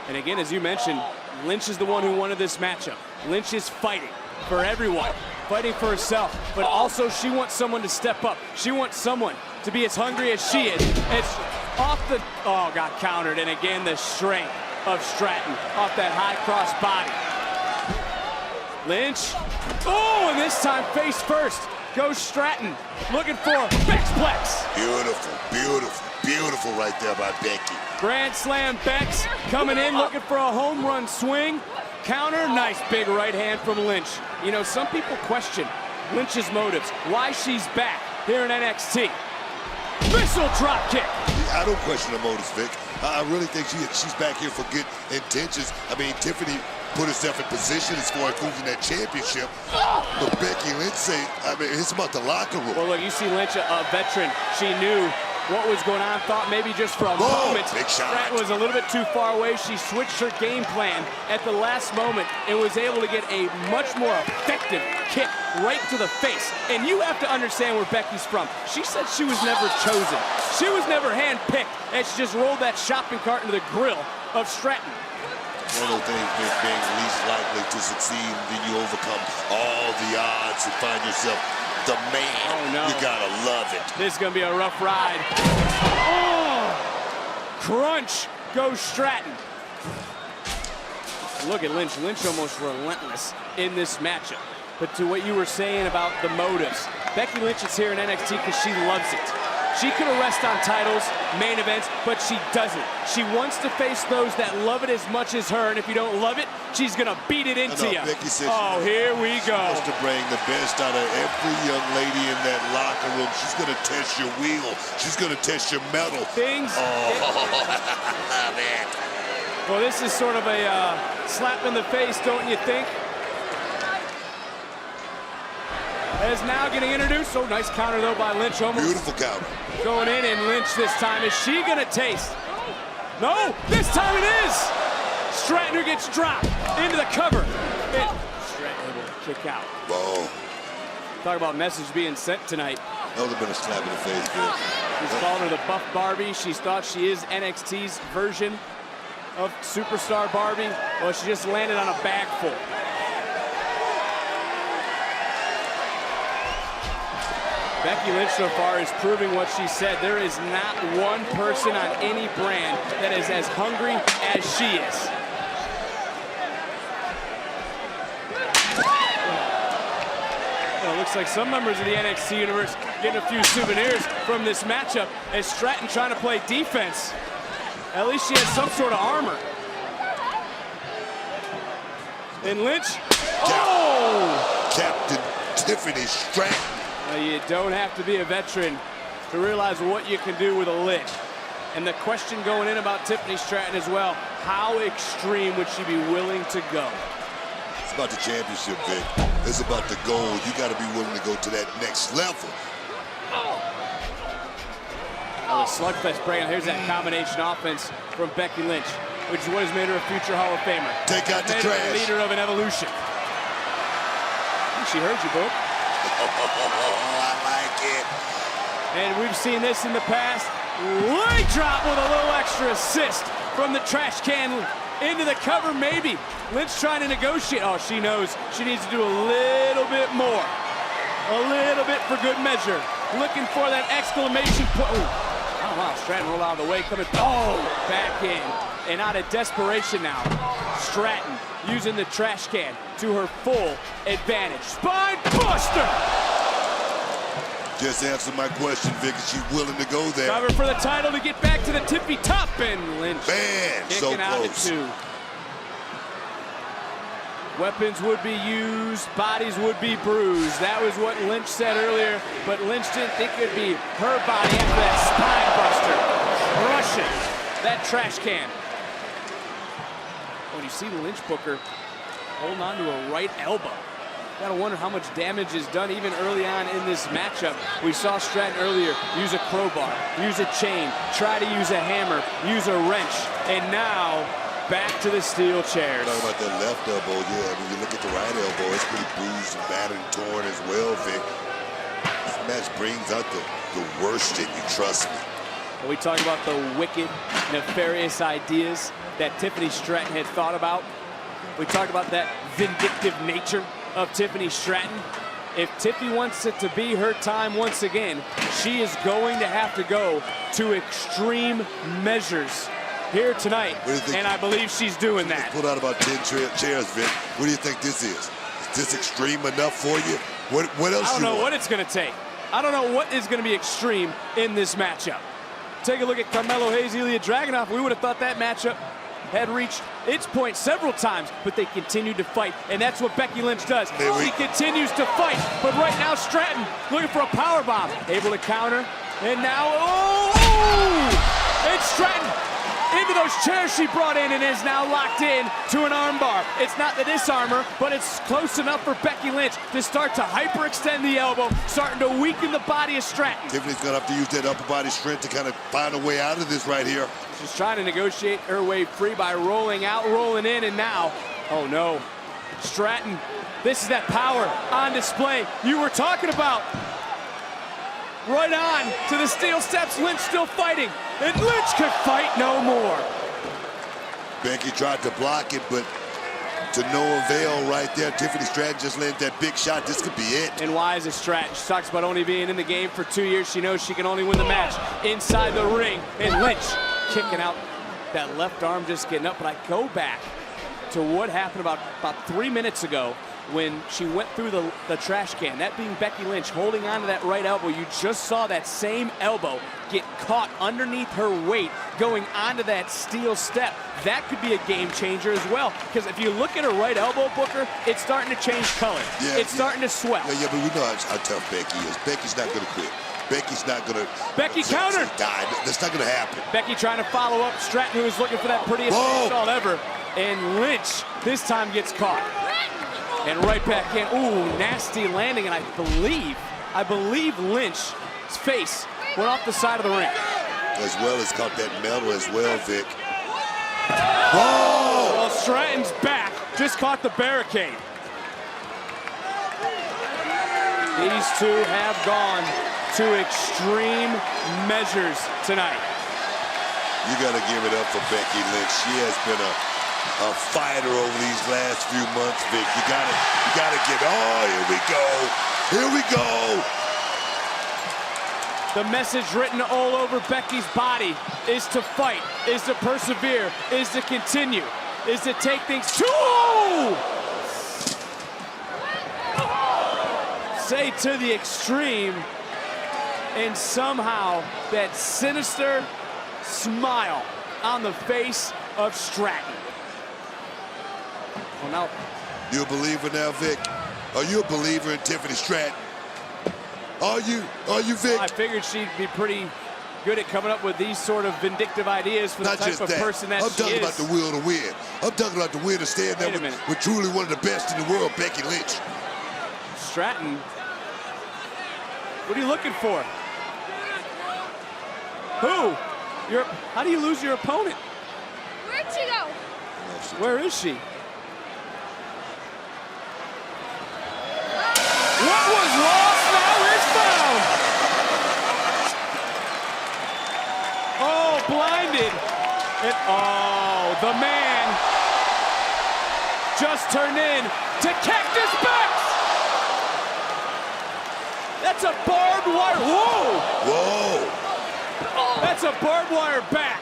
And again, as you mentioned, Lynch is the one who wanted this matchup. Lynch is fighting for everyone, fighting for herself, but also she wants someone to step up. She wants someone to be as hungry as she is. It's off the, oh, got countered. And again, the strength of Stratton off that high cross body. Lynch, oh, and this time face first goes Stratton, looking for Bexplex. Beautiful, beautiful, beautiful right there by Becky. Grand Slam Bex coming in, looking for a home run swing. Counter, nice big right hand from Lynch. You know, some people question Lynch's motives, why she's back here in NXT. Missile drop kick. I don't question her motives, Vic. I really think she's back here for good intentions. I mean, Tiffany put herself in position as far as losing that championship. But Becky Lynch say, I mean, it's about the locker room. Well, look, you see Lynch, a veteran. She knew what was going on, thought maybe just for a moment. Big shot. Stratton was a little bit too far away. She switched her game plan at the last moment and was able to get a much more effective kick right to the face. And you have to understand where Becky's from. She said she was never chosen. She was never handpicked, and she just rolled that shopping cart into the grill of Stratton. One of the things being least likely to succeed, then you overcome all the odds and find yourself the man. Oh, no. You gotta love it. This is gonna be a rough ride. Oh! Crunch goes Stratton. Look at Lynch. Lynch almost relentless in this matchup. But to what you were saying about the motives, Becky Lynch is here in NXT because she loves it. She could rest on titles, main events, but she doesn't. She wants to face those that love it as much as her, and if you don't love it, she's gonna beat it into you. Becky said here we go. She wants to bring the best out of every young lady in that locker room. She's gonna test your wheel. She's gonna test your metal. Things. Love it. Well, this is sort of a slap in the face, don't you think? Is now getting introduced. Oh, nice counter, though, by Lynch. Almost beautiful counter. Going in, and Lynch this time. Is she going to taste? No, this time it is. Stratton gets dropped into the cover. And Stratton able to kick out. Whoa. Talk about message being sent tonight. That would have been a slap in the face, man. He's calling her the Buff Barbie. She's thought she is NXT's version of Superstar Barbie. Well, she just landed on a bag full. Becky Lynch so far is proving what she said. There is not one person on any brand that is as hungry as she is. Well, it looks looks like some members of the NXT universe getting a few souvenirs from this matchup as Stratton trying to play defense. At least she has some sort of armor. And Lynch, oh! Captain Tiffany Stratton. Well, you don't have to be a veteran to realize what you can do with a Lynch. And the question going in about Tiffany Stratton as well, how extreme would she be willing to go? It's about the championship, Vic. It's about the goal. You got to be willing to go to that next level. Oh, the slugfest break. Here's that combination offense from Becky Lynch, which is what has made her a future Hall of Famer. Take out the Made her trash. a leader of an evolution. She heard you, Book. I like it. And we've seen this in the past. Leg drop with a little extra assist from the trash can into the cover, maybe. Lynch trying to negotiate. Oh, she knows she needs to do a little bit more. A little bit for good measure. Looking for that exclamation point. Oh, wow, Stratton rolled out of the way, coming, oh, back in. And out of desperation now, Stratton using the trash can to her full advantage. Spine buster! Just answer my question, Vic. Is she willing to go there? Cover for the title to get back to the tippy top, and Lynch Man, so kicking out close. at 2. Weapons would be used, bodies would be bruised. That was what Lynch said earlier, but Lynch didn't think it would be her body after that spine buster. Crushing that trash can. When you see Lynch Booker holding on to a right elbow, gotta wonder how much damage is done even early on in this matchup. We saw Stratton earlier use a crowbar, use a chain, try to use a hammer, use a wrench, and now back to the steel chairs. Talking about that left elbow, yeah. When you look at the right elbow, it's pretty bruised and battered and torn as well, Vic. This match brings out the worst in you, trust me. We talk about the wicked, nefarious ideas that Tiffany Stratton had thought about. We talked about that vindictive nature of Tiffany Stratton. If Tiffy wants it to be her time once again, she is going to have to go to extreme measures here tonight, and I believe she's doing that. Pulled out about 10 chairs, Vic. What do you think this is? Is this extreme enough for you? What else? I don't know want? what it's going to take. I don't know what is going to be extreme in this matchup. Take a look at Carmelo Hayes, Ilya Dragunov. We would have thought that matchup had reached its point several times, but they continued to fight, and that's what Becky Lynch does. She continues to fight, but right now Stratton looking for a power bomb, able to counter, and now, and Stratton into those chairs she brought in and is now locked in to an armbar. It's not the disarmer, but it's close enough for Becky Lynch to start to hyperextend the elbow, starting to weaken the body of Stratton. Tiffany's gonna have to use that upper body strength to kind of find a way out of this right here. She's trying to negotiate her way free by rolling out, rolling in, and now, oh no, Stratton, this is that power on display you were talking about. Right on to the steel steps, Lynch still fighting, and Lynch could fight no more. Becky tried to block it, but to no avail right there. Tiffany Stratton just landed that big shot. This could be it. And why is it Stratton? She talks about only being in the game for 2 years. She knows she can only win the match inside the ring. And Lynch kicking out that left arm, just getting up. But I go back to what happened about 3 minutes ago when she went through the trash can, that being Becky Lynch holding on to that right elbow. You just saw that same elbow get caught underneath her weight going onto that steel step. That could be a game changer as well, because if you look at her right elbow, Booker, it's starting to change color. It's starting to swell. Yeah, but we know how tough Becky is. Becky's not going to quit. Becky's not going to... Becky countered! That's not going to happen. Becky trying to follow up Stratton, who was looking for that prettiest assault ever. And Lynch this time gets caught. And right back in. Ooh, nasty landing. And I believe Lynch's face went off the side of the ring. As well as caught that metal as well, Vic. Whoa! Well, Stratton's back. Just caught the barricade. These two have gone to extreme measures tonight. You got to give it up for Becky Lynch. She has been a fighter over these last few months, Vic. You gotta get, here we go. The message written all over Becky's body is to fight, is to persevere, is to continue, is to take things to... say to the extreme, and somehow that sinister smile on the face of Stratton. Well, now, you a believer now, Vic? Are you a believer in Tiffany Stratton? Are you, Vic? I figured she'd be pretty good at coming up with these sort of vindictive ideas for the type of person that she is. I'm talking about the will to win. I'm talking about the will to stand there with truly one of the best in the world, Becky Lynch. Stratton, what are you looking for? Who? How do you lose your opponent? Where'd she go? Where is she? What was lost now is found. Oh, blinded. And oh, the man just turned in to Cactus Bex. That's a barbed wire. Whoa! Whoa! That's a barbed wire bat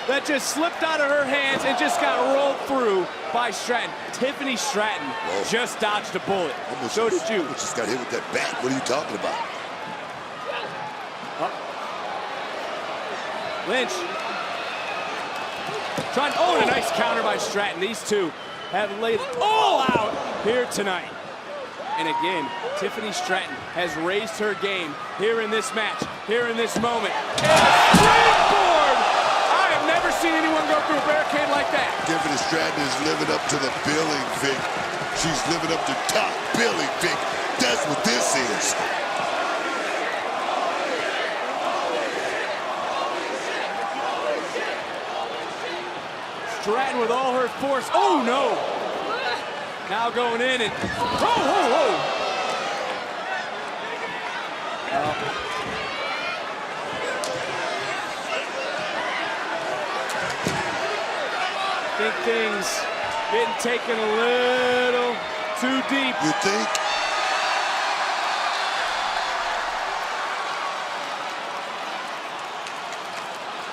that just slipped out of her hands and just got rolled through by Stratton. Tiffany Stratton just dodged a bullet. So did you. Just got hit with that bat. What are you talking about? Lynch. Oh, and a nice counter by Stratton. These two have laid it all out here tonight. And again, Tiffany Stratton has raised her game here in this match, here in this moment. And a springboard! I have never seen anyone go through a barricade like that. Tiffany Stratton is living up to the billing, Vic. She's living up to top billing, Vic. That's what this is. Stratton with all her force. Oh, no! Now going in and, oh. I think things getting taken a little too deep. You think?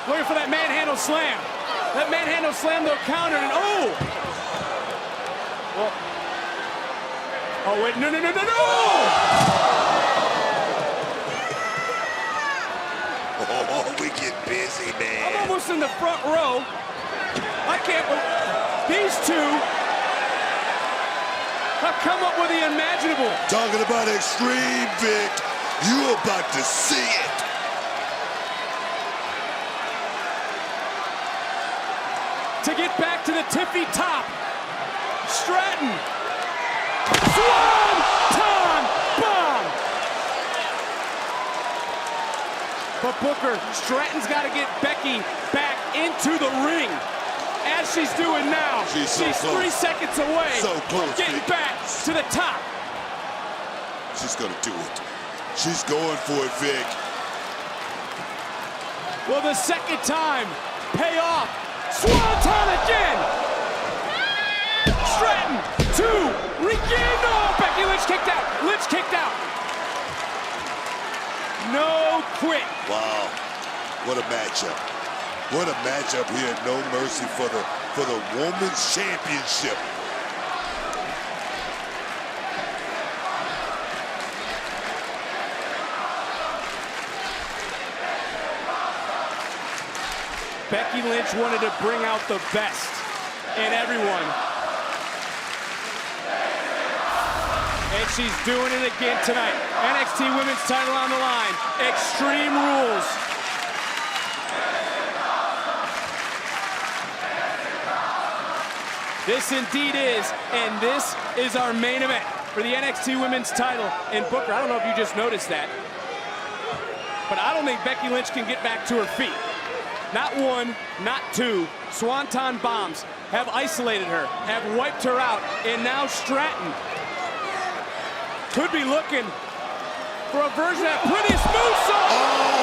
Looking for that manhandle slam. That manhandle slam, though, countered, and oh! Well, oh, wait, no! Oh, we get busy, man. I'm almost in the front row. I can't believe these two have come up with the unimaginable. Talking about extreme, Vic. You about to see it. To get back to the tippy top. Stratton. Swanton bomb. But Booker, Stratton's got to get Becky back into the ring. As she's doing now. She's so close. 3 seconds away. So close, getting Vic. back to the top. She's gonna do it. She's going for it, Vic. Will the second time pay off? Swanton again! Stratton, 2, regain, no! Becky Lynch kicked out, Lynch kicked out. No quit. Wow, what a matchup. What a matchup here at No Mercy for the Women's Championship. Becky Lynch wanted to bring out the best in everyone. And she's doing it again tonight. NXT Women's title on the line. Extreme Rules. This indeed is, and this is our main event for the NXT Women's title. And Booker, I don't know if you just noticed that, but I don't think Becky Lynch can get back to her feet. Not 1, not 2. Swanton bombs have isolated her, have wiped her out, and now Stratton could be looking for a version of that prettiest moonsault.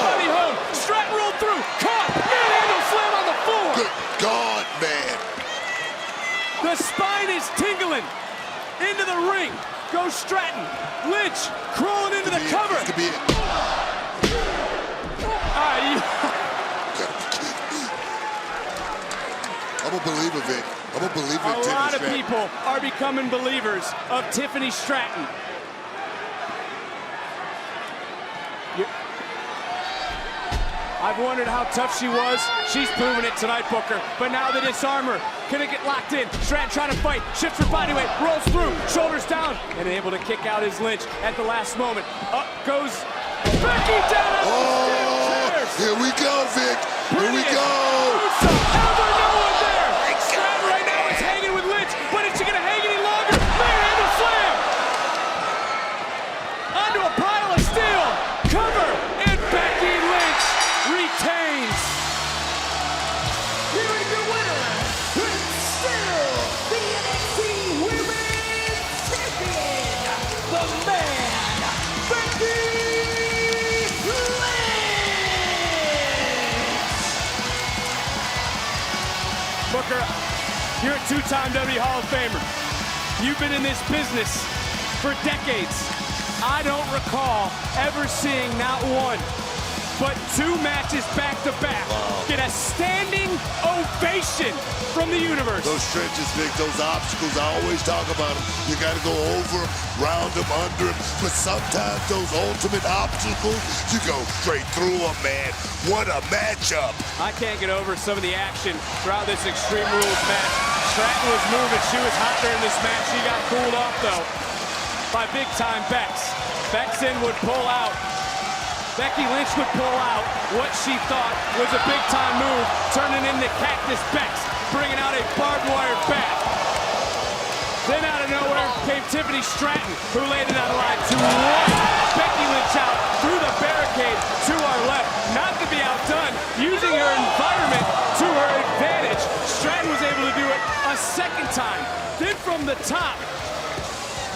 Buddy home. Stratton rolled through, caught, manhandle slam on the floor. Good God, man. The spine is tingling. Into the ring goes Stratton. Lynch crawling into the cover. This could be it. I'm a believer, Vic. I'm a believer in Tiffany A lot of Stratton. people are becoming believers of Tiffany Stratton. I've wondered how tough she was. She's proven it tonight, Booker. But now the disarmer. Can it get locked in? Stratton trying to fight. Shifts her body weight. Rolls through. Shoulders down. And able to kick out his Lynch at the last moment. Up goes Becky down. Here we go, Vic. Here we go. Ever no one there. Stratton right now is hanging with Lynch. But is she going to hang any longer? Manhandle slam. Onto a pile of steel. Cover. And Becky Lynch retains. Here is your winner, and still the NXT Women's Champion, the man, Becky Lynch! Booker, you're a two-time WWE Hall of Famer. You've been in this business for decades. I don't recall ever seeing not one, but two matches back-to-back get a standing ovation from the universe. Those stretches, Vic, those obstacles, I always talk about them. You got to go over them, round them, under them. But sometimes those ultimate obstacles, you go straight through them, man. What a matchup. I can't get over some of the action throughout this Extreme Rules match. Stratton was moving. She was hot during this match. She got cooled off, though, by big-time Bex. Bexen would pull out. Becky Lynch would pull out what she thought was a big-time move, turning into Cactus Bex, bringing out a barbed wire bat. Then out of nowhere came Tiffany Stratton, who laid it on the line to wipe Becky Lynch out through the barricade to our left. Not to be outdone, using her environment to her advantage. Stratton was able to do it a second time. Then from the top,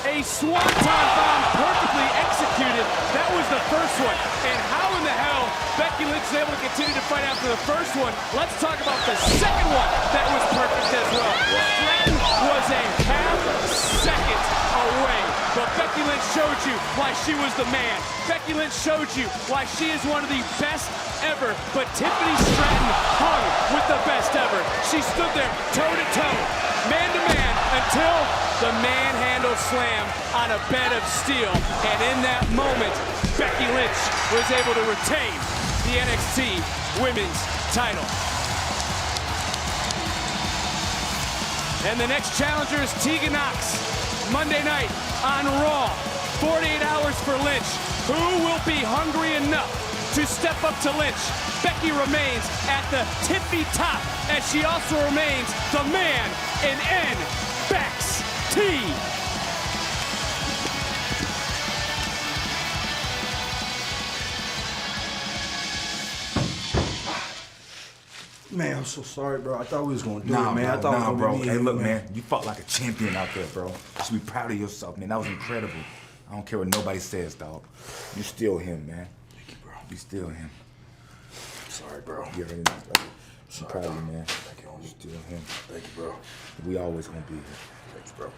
a swanton bomb perfectly executed. That was the first one. And how in the hell Becky Lynch was able to continue to fight after the first one? Let's talk about the second one that was perfect as well. Stratton was a half second away. But Becky Lynch showed you why she was the man. Becky Lynch showed you why she is one of the best ever. But Tiffany Stratton hung with the best ever. She stood there toe-to-toe, man-to-man, until the manhandle slam on a bed of steel. And in that moment, Becky Lynch was able to retain the NXT Women's title. And the next challenger is Tegan Knox. Monday night on Raw. 48 hours for Lynch. Who will be hungry enough to step up to Lynch? Becky remains at the tippy top, as she also remains the man in NXT. Man, I'm so sorry, bro. I thought we was gonna do Nah, it, man. bro, I thought nah, it was bro. gonna be Hey, me, look, man. man. You fought like a champion out there, bro. You should be proud of yourself, man. That was incredible. I don't care what nobody says, dog. You still him, man. Thank you, bro. You still him. Sorry, bro. You already know, bro. I'm proud of you, man. Thank you, homie. You still him. Thank you, bro. We always gonna be here. Thanks, bro.